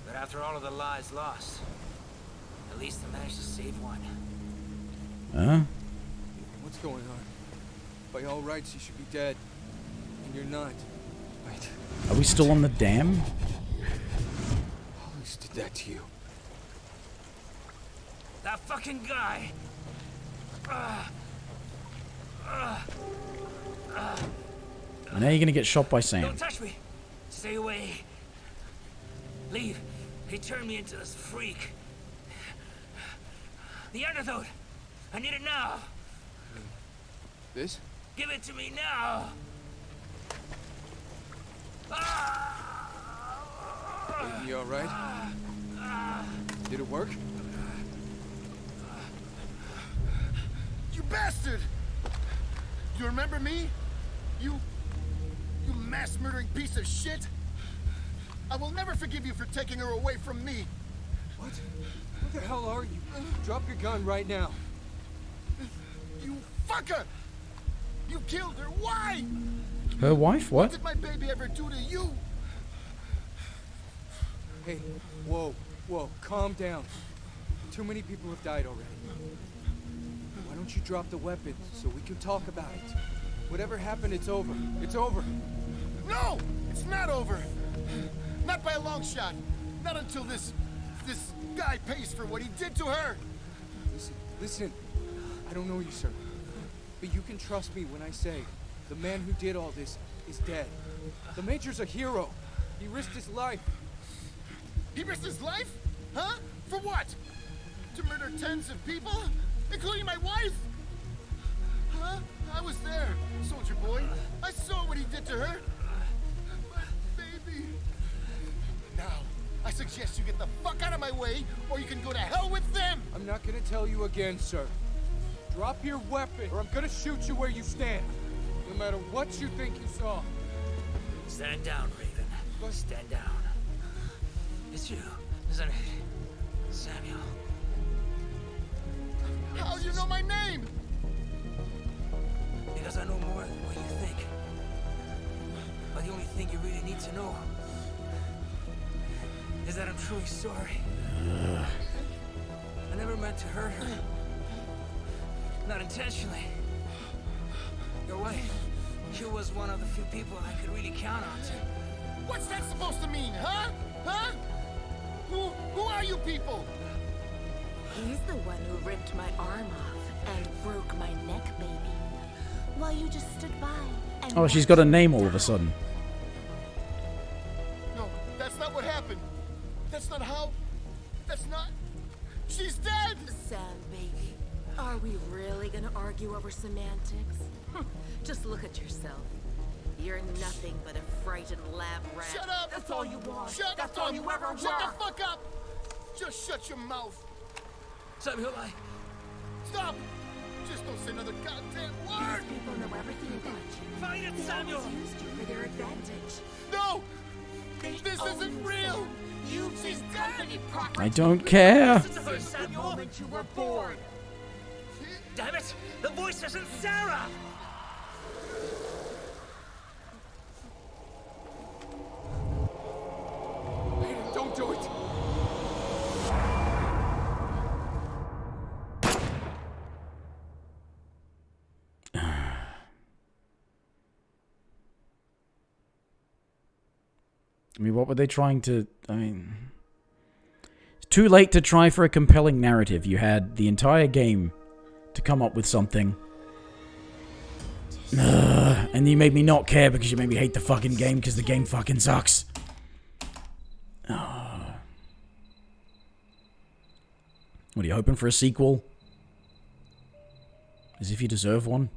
But after all of the lives lost, at least I managed to save one. Huh? What's going on? By all rights, you should be dead. And you're not. Wait. Are we still on the dam? Who did that to you? That fucking guy! And now you're gonna get shot by Sam. Don't touch me! Stay away! Leave! He turned me into this freak. The antidote! I need it now! This? Give it to me now! You alright? Did it work? You bastard! You remember me? You mass-murdering piece of shit? I will never forgive you for taking her away from me. What? What the hell are you? Drop your gun right now. You fucker! You killed her. Why? Her wife? What What? did my baby ever do to you? Hey, whoa, calm down. Too many people have died already. Why don't you drop the weapon so we can talk about it? Whatever happened, it's over. It's over. No! It's not over. Not by a long shot. Not until this guy pays for what he did to her. Listen. I don't know you, sir. But you can trust me when I say the man who did all this is dead. The Major's a hero. He risked his life. He risked his life? Huh? For what? To murder tens of people? Including my wife? Huh? I was there, soldier boy. I saw what he did to her. My baby. Now, I suggest you get the fuck out of my way, or you can go to hell with them! I'm not gonna tell you again, sir. Drop your weapon, or I'm gonna shoot you where you stand. No matter what you think you saw. Stand down, Raven. Stand down. It's you, isn't it? Samuel. How do you know my name? Because I know more than what you think. But the only thing you really need to know is that I'm truly sorry. I never meant to hurt her. Not intentionally. Your wife, she was one of the few people I could really count on to. What's that supposed to mean, huh? Huh? Who are you people? He's the one who ripped my arm off and broke my neck, baby. While you just stood by and Oh, she's got a name all of a sudden. No, that's not what happened. That's not how... That's not... She's dead! Sam, baby. Are we really gonna argue over semantics? Just look at yourself. You're nothing but a frightened lab rat. Shut up! That's all you want. Shut That's up! all you ever were. Shut the fuck up! Just shut your mouth. Samuel, Stop! Just don't say another goddamn word! These people know everything about you. Find it, They Samuel! always used you for their advantage. No! They This own isn't you, real! Sam. You've She's been dead! company property. I don't care. Since the moment you were born. Damn it! The voice isn't Sarah! Don't do it! I mean, what were they trying to... I mean... It's too late to try for a compelling narrative. You had the entire game to come up with something. And you made me not care because you made me hate the fucking game because the game fucking sucks. What, are you hoping for a sequel? As if you deserve one?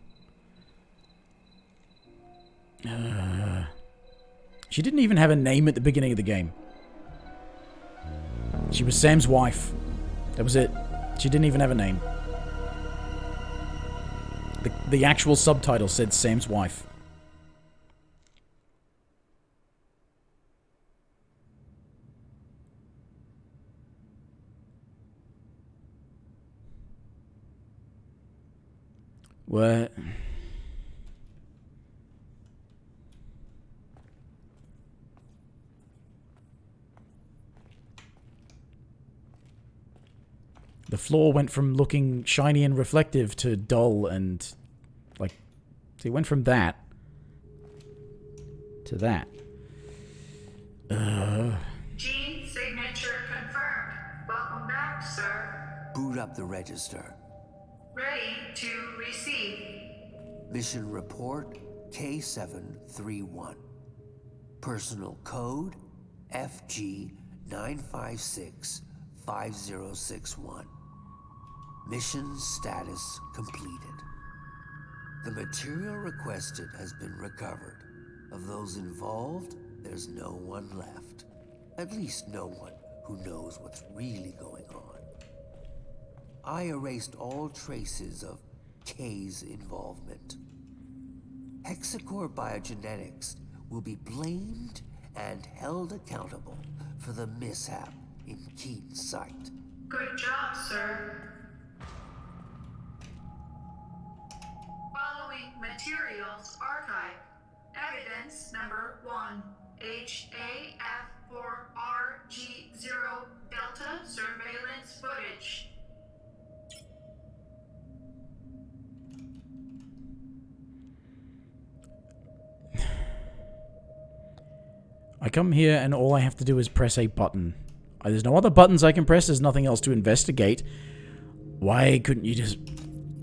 She didn't even have a name at the beginning of the game. She was Sam's wife. That was it. She didn't even have a name. The actual subtitle said Sam's wife. What? The floor went from looking shiny and reflective to dull and, like, so it went from that to that. Gene signature confirmed. Welcome back, sir. Boot up the register. Ready to receive. Mission report K731. Personal code FG9565061. Mission status completed. The material requested has been recovered. Of those involved, there's no one left. At least no one who knows what's really going on. I erased all traces of K's involvement. Hexacore Biogenetics will be blamed and held accountable for the mishap in Keaton's site. Good job, sir. Following materials archive. Evidence number 1. h.a.f.4rg0 Delta surveillance footage. I come here and all I have to do is press a button. There's no other buttons I can press. There's nothing else to investigate. Why couldn't you just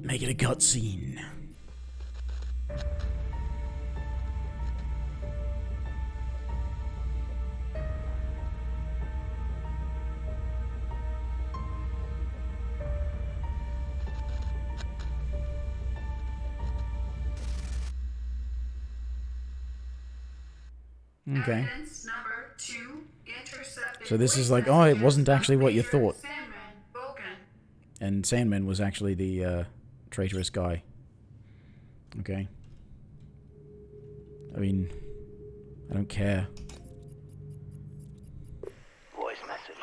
make it a cutscene? Okay. So this is like, oh, it wasn't actually what you thought. And Sandman was actually the traitorous guy. Okay. I mean, I don't care. Voice message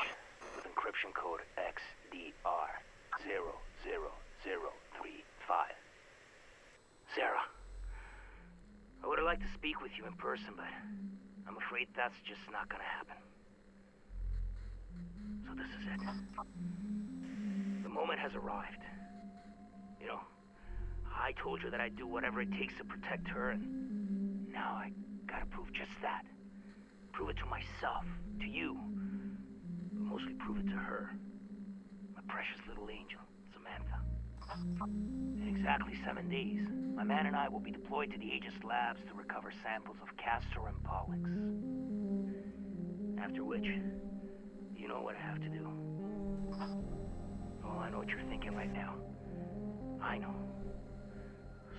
with encryption code XDR00035. Sarah, I would have liked to speak with you in person, but I'm afraid that's just not gonna happen. So this is it. The moment has arrived. You know, I told you that I'd do whatever it takes to protect her, and now I gotta prove just that. Prove it to myself, to you, but mostly prove it to her. My precious little angel, Samantha. In exactly 7 days, my man and I will be deployed to the h.a.d.e.s labs to recover samples of Castor and Pollux. After which, you know what I have to do. Oh, I know what you're thinking right now. I know.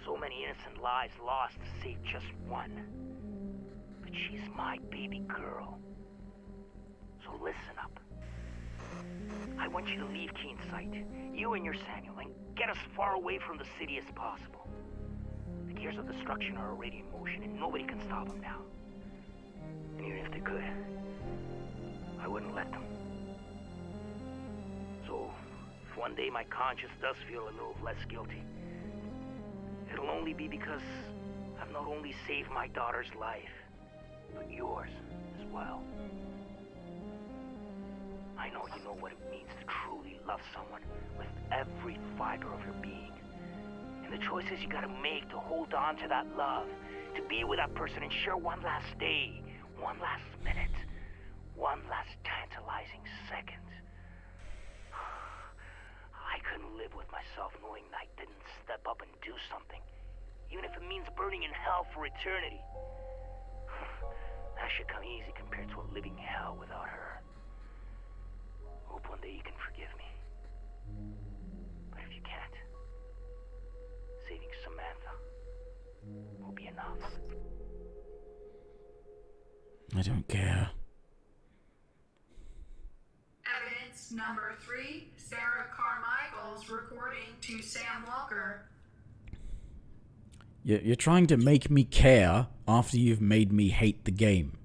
So many innocent lives lost to save just one. But she's my baby girl. So listen up. I want you to leave Keen's site, you and your Samuel, and get as far away from the city as possible. The gears of destruction are already in motion, and nobody can stop them now. And even if they could, I wouldn't let them. So, if one day my conscience does feel a little less guilty, it'll only be because I've not only saved my daughter's life, but yours as well. I know you know what it means to truly love someone with every fiber of your being. And the choices you gotta make to hold on to that love, to be with that person and share one last day, one last minute, one last tantalizing second. I couldn't live with myself knowing I didn't step up and do something, even if it means burning burning in hell for eternity. That should come easy compared to a living hell without her. Hope one day you can forgive me. But if you can't, saving Samantha will be enough. I don't care. Evidence number 3, Sarah Carmichael's recording to Sam Walker. You're trying to make me care after you've made me hate the game.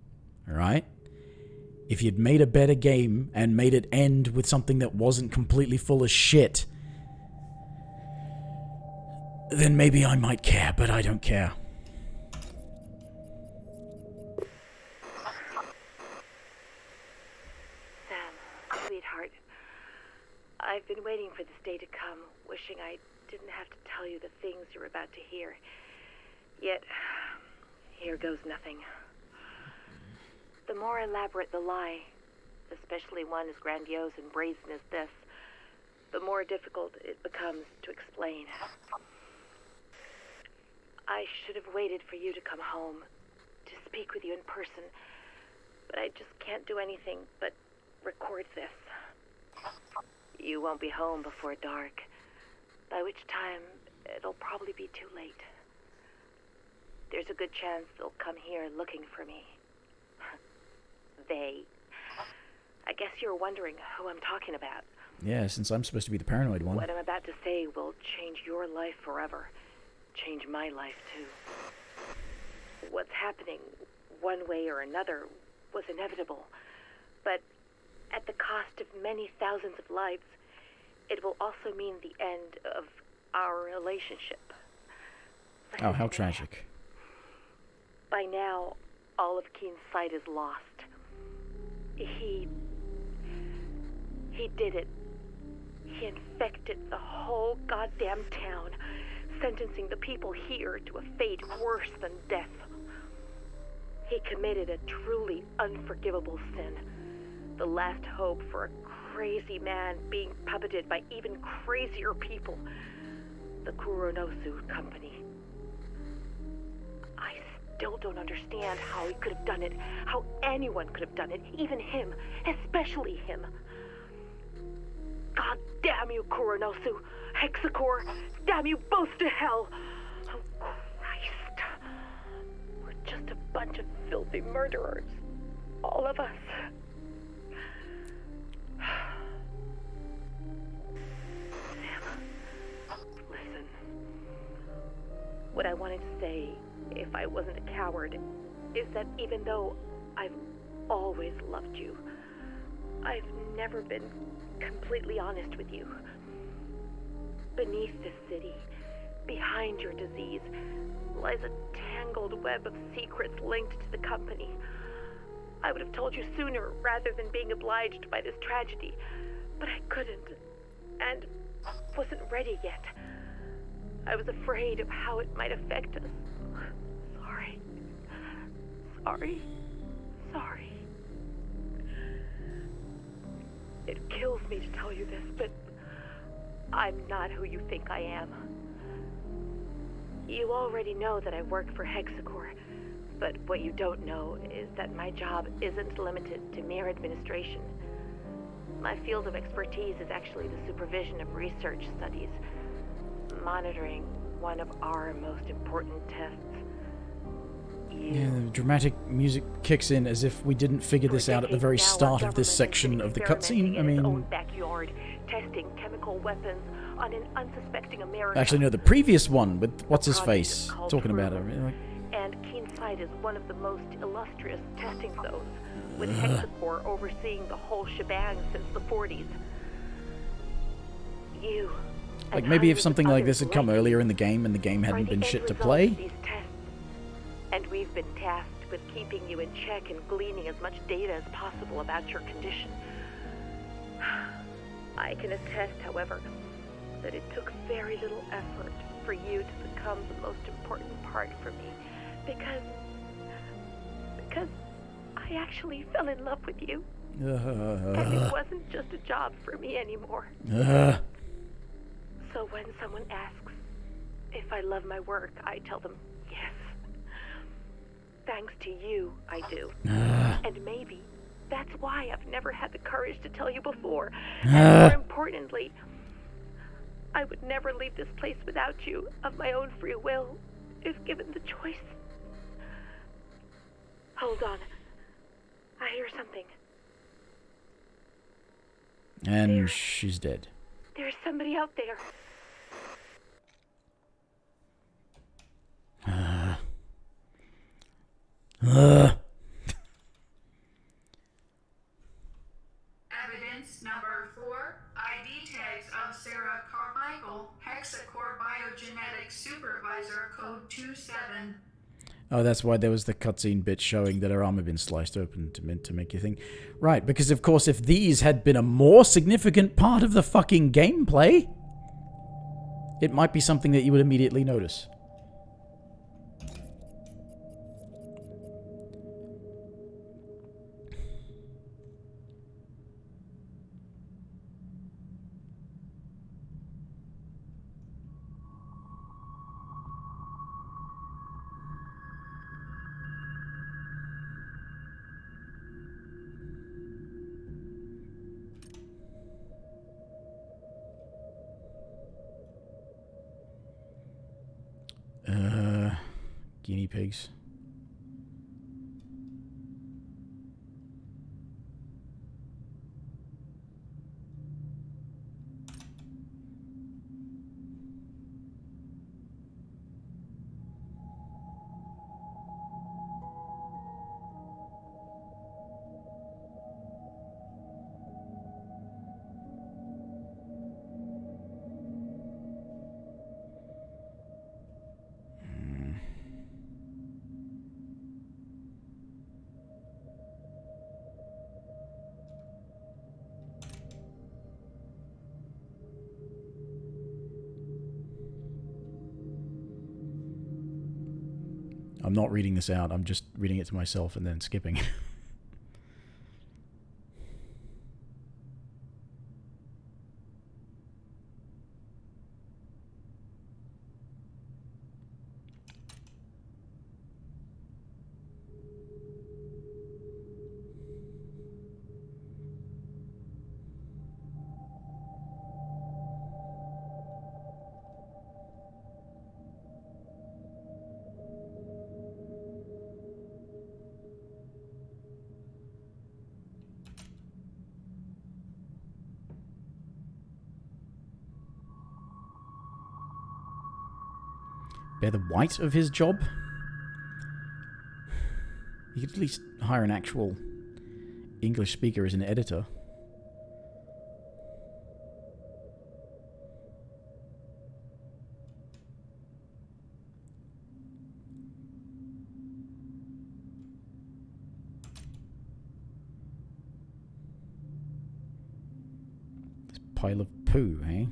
Alright? If you'd made a better game and made it end with something that wasn't completely full of shit, then maybe I might care, but I don't care. Sam, sweetheart, I've been waiting for this day to come, wishing I didn't have to tell you the things you're about to hear. Yet, here goes nothing. The more elaborate the lie, especially one as grandiose and brazen as this, the more difficult it becomes to explain. I should have waited for you to come home, to speak with you in person, but I just can't do anything but record this. You won't be home before dark, by which time it'll probably be too late. There's a good chance they'll come here looking for me. They. I guess you're wondering who I'm talking about. Yeah, since I'm supposed to be the paranoid one. What I'm about to say will change your life forever. Change my life, too. What's happening, one way or another, was inevitable. But at the cost of many thousands of lives, it will also mean the end of our relationship. Oh, how tragic. By now, all of Keen's sight is lost. He did it. He infected the whole goddamn town, sentencing the people here to a fate worse than death. He committed a truly unforgivable sin. The last hope for a crazy man being puppeted by even crazier people. The Kuronosu Company. I still don't understand how he could have done it, how anyone could have done it, even him, especially him. God damn you, Kuronosu, Hexacore, damn you both to hell. Oh, Christ. We're just a bunch of filthy murderers, all of us. Sam, listen. What I wanted to say, if I wasn't a coward, is that even though I've always loved you, I've never been completely honest with you. Beneath this city, behind your disease, lies a tangled web of secrets linked to the company. I would have told you sooner rather than being obliged by this tragedy, but I couldn't, and wasn't ready yet. I was afraid of how it might affect us. Sorry. It kills me to tell you this, but I'm not who you think I am. You already know that I work for Hexacore, but what you don't know is that my job isn't limited to mere administration. My field of expertise is actually the supervision of research studies, monitoring one of our most important tests. Yeah, the dramatic music kicks in as if we didn't figure this out at the very start of this section of the cutscene. I mean, backyard, testing chemical weapons on an unsuspecting American. Actually, no, the previous one with what's his face talking about it. And Keen Site is one of the most illustrious testing zones, with Hexacore overseeing the whole shebang since the 40s. You. Like maybe if something like this had come earlier in the game and the game hadn't been shit to play. And we've been tasked with keeping you in check and gleaning as much data as possible about your condition. I can attest, however, that it took very little effort for you to become the most important part for me, because I actually fell in love with you. And it wasn't just a job for me anymore. So when someone asks if I love my work, I tell them yes. Yes. Thanks to you, I do. And maybe that's why I've never had the courage to tell you before. And more importantly, I would never leave this place without you, of my own free will, if given the choice. Hold on. I hear something. And she's dead. There's somebody out there. Evidence number 4. ID tags of Sarah Carmichael, Hexacore Biogenetics Supervisor, Code 27. Oh, that's why there was the cutscene bit showing that her arm had been sliced open to make you think. Right, because of course if these had been a more significant part of the fucking gameplay, it might be something that you would immediately notice. Guinea pigs. I'm not reading this out. I'm just reading it to myself and then skipping. Bear the white of his job? You could at least hire an actual English speaker as an editor. This pile of poo, eh?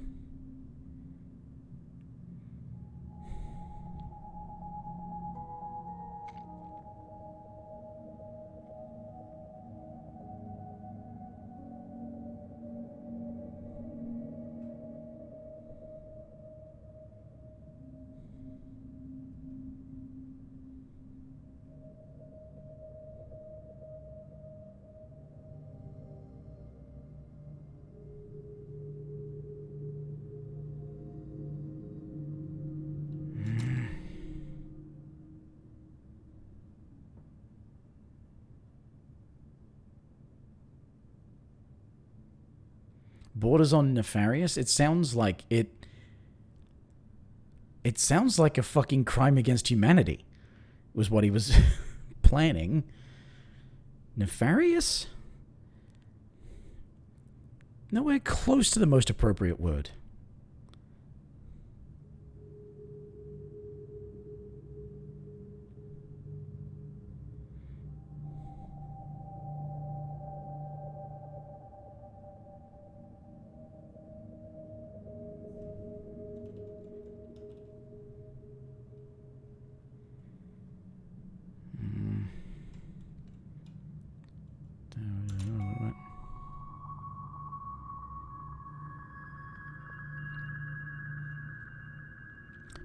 Borders on nefarious? It sounds like it sounds like a fucking crime against humanity was what he was planning. Nefarious? Nowhere close to the most appropriate word.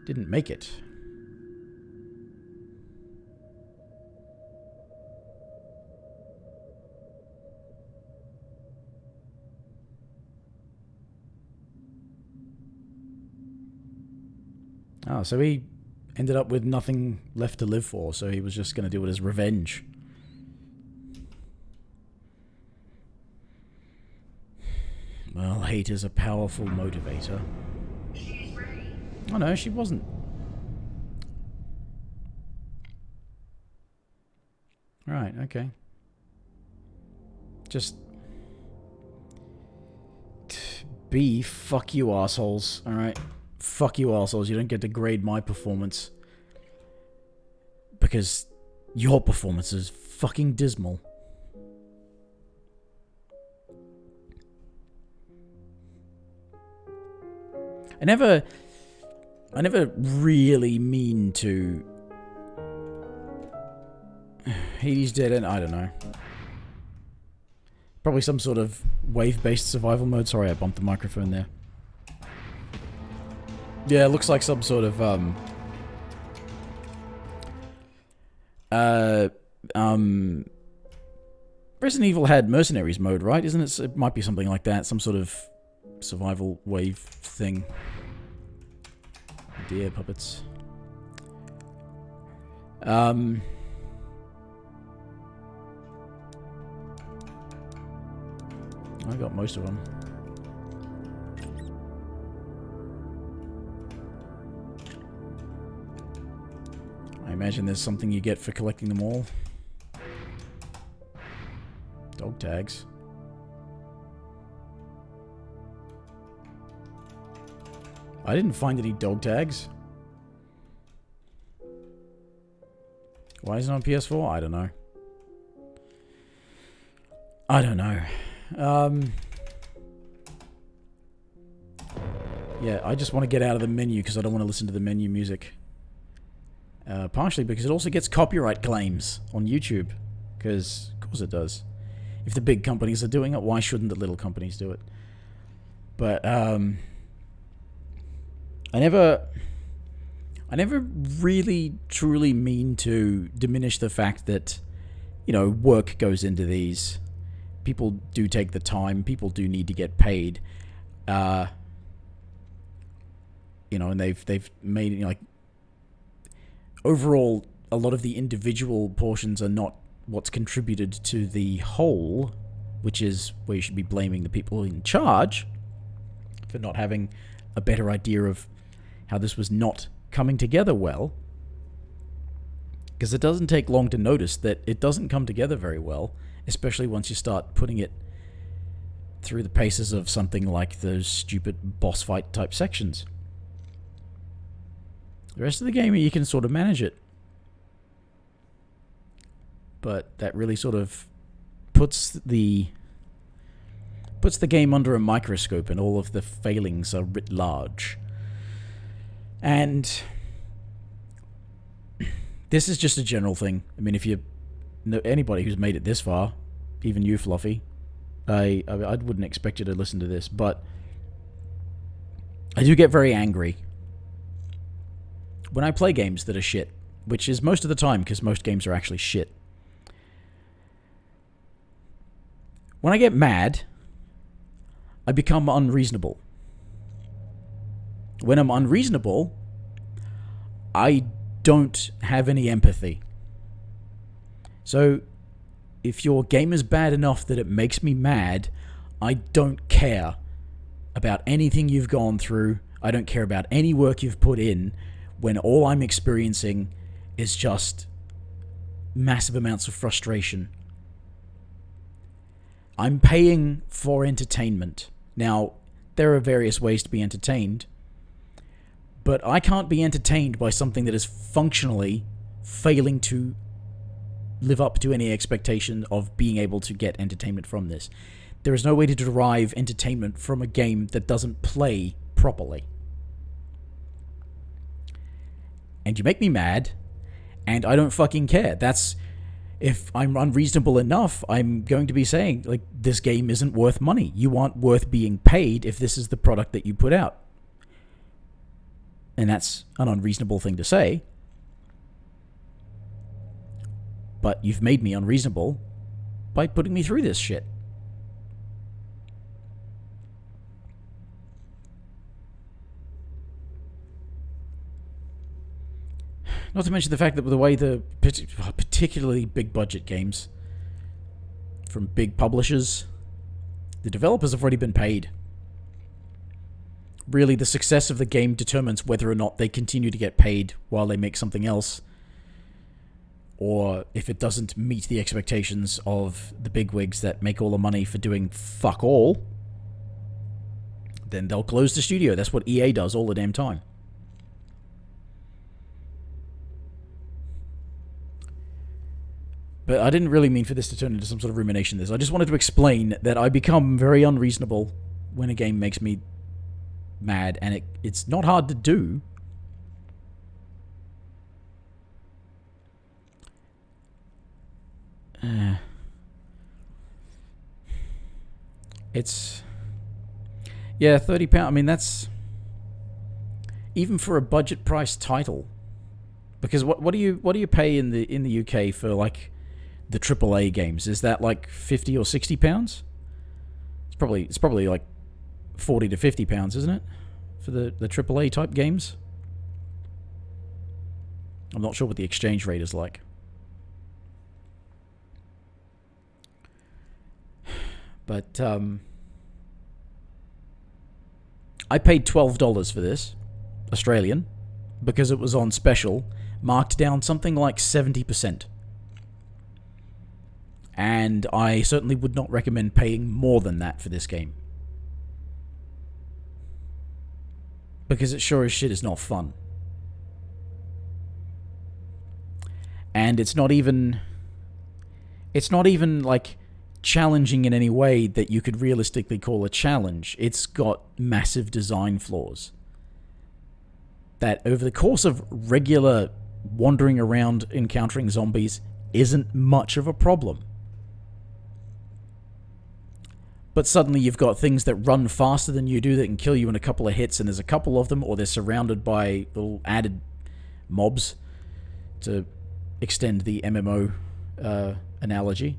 Didn't make it. Oh, so he ended up with nothing left to live for, so he was just going to do it as revenge. Well, hate is a powerful motivator. She's ready. Oh no, she wasn't. Right, okay. Just... B, fuck you assholes, alright? Fuck you assholes, you don't get to grade my performance. Because your performance is fucking dismal. I never really mean to... Hades dead end, I don't know. Probably some sort of wave-based survival mode. Sorry, I bumped the microphone there. Yeah, it looks like some sort of, Resident Evil had mercenaries mode, right? Isn't it? It might be something like that. Some sort of survival wave thing. Dear puppets. I got most of them. I imagine there's something you get for collecting them all. Dog tags. I didn't find any dog tags. Why isn't it on PS4? I don't know. I don't know. Yeah, I just want to get out of the menu because I don't want to listen to the menu music. Partially because it also gets copyright claims on YouTube. Because, of course it does. If the big companies are doing it, why shouldn't the little companies do it? But, I never really truly mean to diminish the fact that, you know, work goes into these. People do take the time. People do need to get paid. You know, and they've made, you know, like, overall, a lot of the individual portions are not what's contributed to the whole, which is where you should be blaming the people in charge for not having a better idea of how this was not coming together well. Because it doesn't take long to notice that it doesn't come together very well, especially once you start putting it through the paces of something like those stupid boss fight type sections. The rest of the game, you can sort of manage it. But that really sort of puts the game under a microscope, and all of the failings are writ large. And this is just a general thing. I mean, if you know anybody who's made it this far, even you, Fluffy, I wouldn't expect you to listen to this, but I do get very angry when I play games that are shit, which is most of the time, because most games are actually shit. When I get mad, I become unreasonable. When I'm unreasonable, I don't have any empathy. So, if your game is bad enough that it makes me mad, I don't care about anything you've gone through. I don't care about any work you've put in, when all I'm experiencing is just massive amounts of frustration. I'm paying for entertainment. Now, there are various ways to be entertained, but I can't be entertained by something that is functionally failing to live up to any expectation of being able to get entertainment from this. There is no way to derive entertainment from a game that doesn't play properly. And you make me mad, and I don't fucking care. That's... If I'm unreasonable enough, I'm going to be saying, like, this game isn't worth money. You aren't worth being paid if this is the product that you put out. And that's an unreasonable thing to say. But you've made me unreasonable by putting me through this shit. Not to mention the fact that the way the particularly big budget games from big publishers, the developers have already been paid. Really, the success of the game determines whether or not they continue to get paid while they make something else, or if it doesn't meet the expectations of the bigwigs that make all the money for doing fuck all, then they'll close the studio. That's what EA does all the damn time. But I didn't really mean for this to turn into some sort of rumination. I just wanted to explain that I become very unreasonable when a game makes me mad, and it's not hard to do. It's... Yeah, £30. I mean, that's... Even for a budget price title. Because what do you pay in the UK for, like, the AAA games? Is that like £50 or £60? It's probably like £40 to £50, isn't it? For the AAA type games? I'm not sure what the exchange rate is like. But I paid $12 for this, Australian, because it was on special, marked down something like 70%. And I certainly would not recommend paying more than that for this game. Because it sure as shit is not fun. And it's not even like challenging in any way that you could realistically call a challenge. It's got massive design flaws that over the course of regular wandering around encountering zombies isn't much of a problem. But suddenly you've got things that run faster than you do that can kill you in a couple of hits, and there's a couple of them, or they're surrounded by little added mobs, to extend the MMO analogy.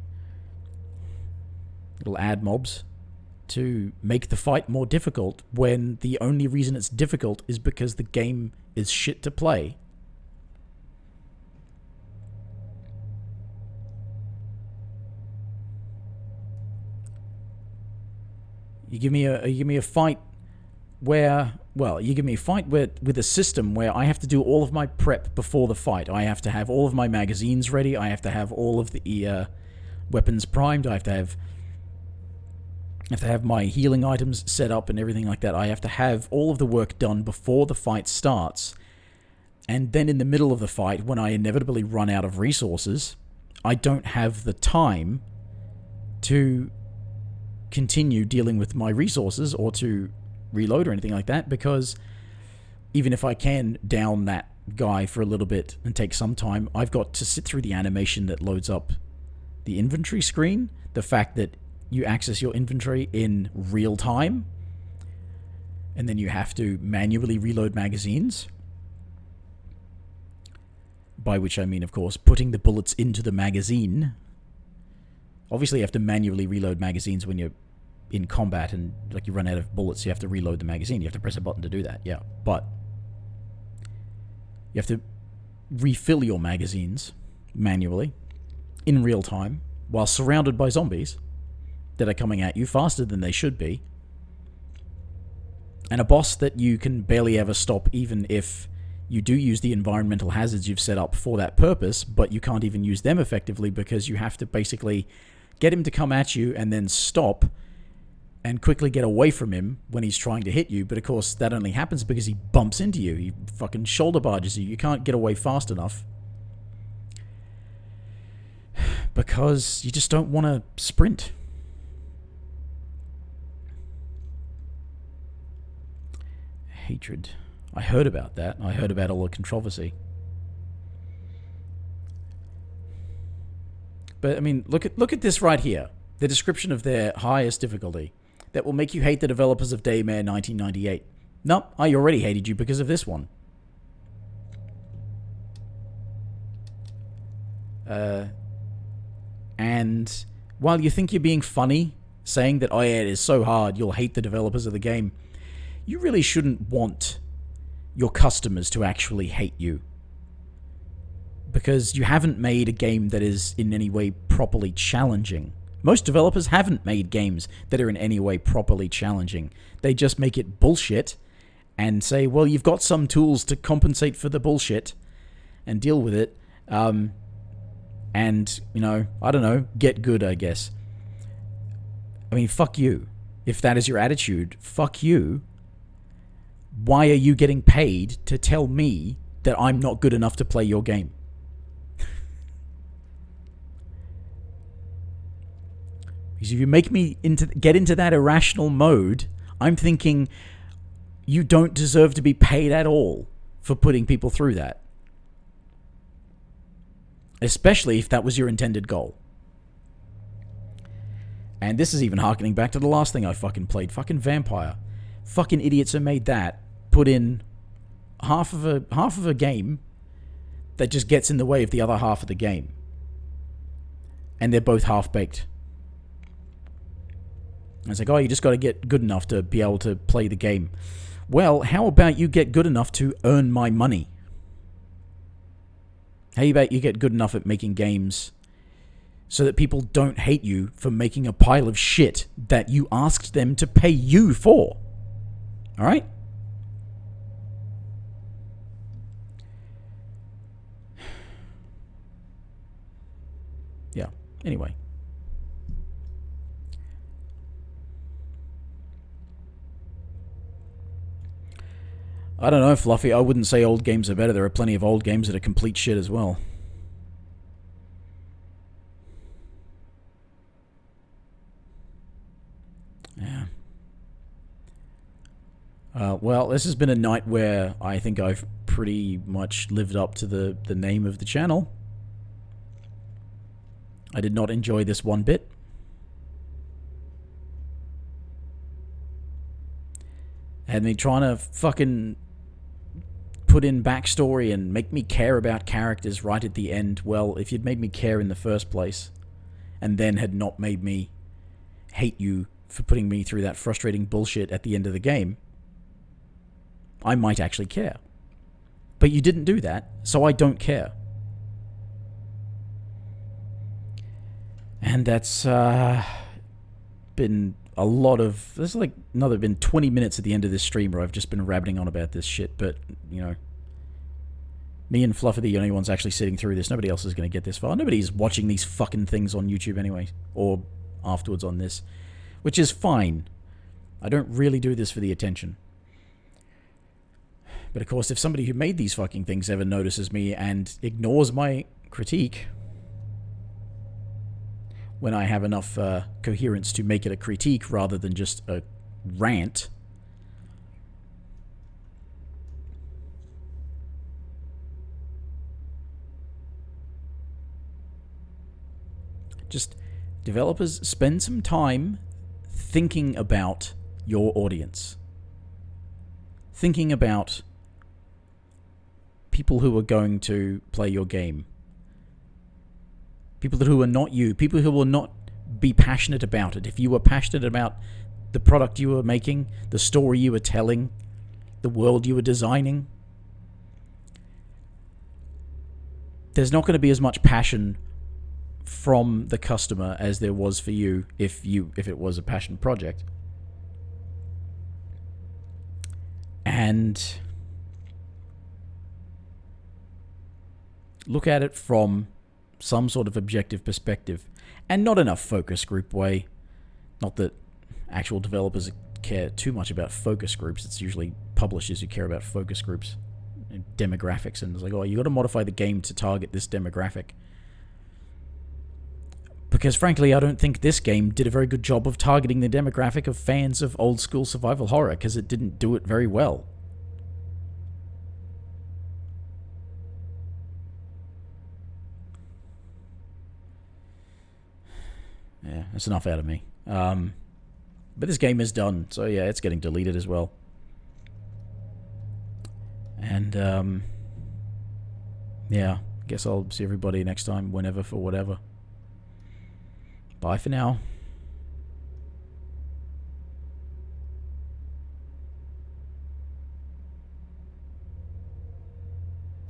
Little add mobs to make the fight more difficult, when the only reason it's difficult is because the game is shit to play. You give me a fight where, well, you give me a fight with a system where I have to do all of my prep before the fight. I have to have all of my magazines ready. I have to have all of the weapons primed. I have to have my healing items set up and everything like that. I have to have all of the work done before the fight starts. And then in the middle of the fight, when I inevitably run out of resources, I don't have the time to continue dealing with my resources or to reload or anything like that, because even if I can down that guy for a little bit and take some time, I've got to sit through the animation that loads up the inventory screen, the fact that you access your inventory in real time, and then you have to manually reload magazines, by which I mean, of course, putting the bullets into the magazine. Obviously, you have to manually reload magazines when you're in combat and like you run out of bullets, you have to reload the magazine. You have to press a button to do that, yeah. But you have to refill your magazines manually in real time while surrounded by zombies that are coming at you faster than they should be. And a boss that you can barely ever stop, even if you do use the environmental hazards you've set up for that purpose, but you can't even use them effectively because you have to basically get him to come at you and then stop and quickly get away from him when he's trying to hit you. But of course, that only happens because he bumps into you. He fucking shoulder barges you. You can't get away fast enough because you just don't want to sprint. Hatred. I heard about that. I heard about all the controversy. But I mean, look at this right here. The description of their highest difficulty. That will make you hate the developers of Daymare 1998. Nope, I already hated you because of this one. And while you think you're being funny, saying that, oh yeah, it is so hard, you'll hate the developers of the game, you really shouldn't want your customers to actually hate you. because you haven't made a game that is in any way properly challenging. Most developers haven't made games that are in any way properly challenging. They just make it bullshit and say, well, you've got some tools to compensate for the bullshit and deal with it. And, you know, I don't know, get good, I guess. I mean, fuck you. If that is your attitude, fuck you. Why are you getting paid to tell me that I'm not good enough to play your game? Because if you make me get into that irrational mode, I'm thinking you don't deserve to be paid at all for putting people through that. Especially if that was your intended goal. And this is even harkening back to the last thing I fucking played. Fucking Vampire. Fucking idiots who made that put in half of a game that just gets in the way of the other half of the game. And they're both half-baked. And it's like, oh, you just got to get good enough to be able to play the game. Well, how about you get good enough to earn my money? How about you get good enough at making games so that people don't hate you for making a pile of shit that you asked them to pay you for? All right? Yeah. Anyway. I don't know, Fluffy. I wouldn't say old games are better. There are plenty of old games that are complete shit as well. Yeah. Well, this has been a night where I think I've pretty much lived up to the name of the channel. I did not enjoy this one bit. Had me trying to fucking put in backstory and make me care about characters right at the end. Well, if you'd made me care in the first place, and then had not made me hate you for putting me through that frustrating bullshit at the end of the game, I might actually care. But you didn't do that, so I don't care. And that's been a lot of... There's like been 20 minutes at the end of this stream where I've just been rabbiting on about this shit, but, you know, me and Fluff are the only ones actually sitting through this. Nobody else is going to get this far. Nobody's watching these fucking things on YouTube anyway, or afterwards on this, which is fine. I don't really do this for the attention. But of course, if somebody who made these fucking things ever notices me and ignores my critique when I have enough coherence to make it a critique rather than just a rant, just developers, spend some time thinking about your audience. Thinking about people who are going to play your game. People who are not you. People who will not be passionate about it. If you were passionate about the product you were making, the story you were telling, the world you were designing, there's not going to be as much passion from the customer as there was for you if it was a passion project. And look at it from some sort of objective perspective, and not in a focus group way. Not that actual developers care too much about focus groups. It's usually publishers who care about focus groups and demographics, and it's like, oh, you got to modify the game to target this demographic. Because frankly, I don't think this game did a very good job of targeting the demographic of fans of old school survival horror, because it didn't do it very well. Yeah, that's enough out of me. But this game is done, so yeah, it's getting deleted as well. And, yeah, guess I'll see everybody next time, whenever, for whatever. Bye for now.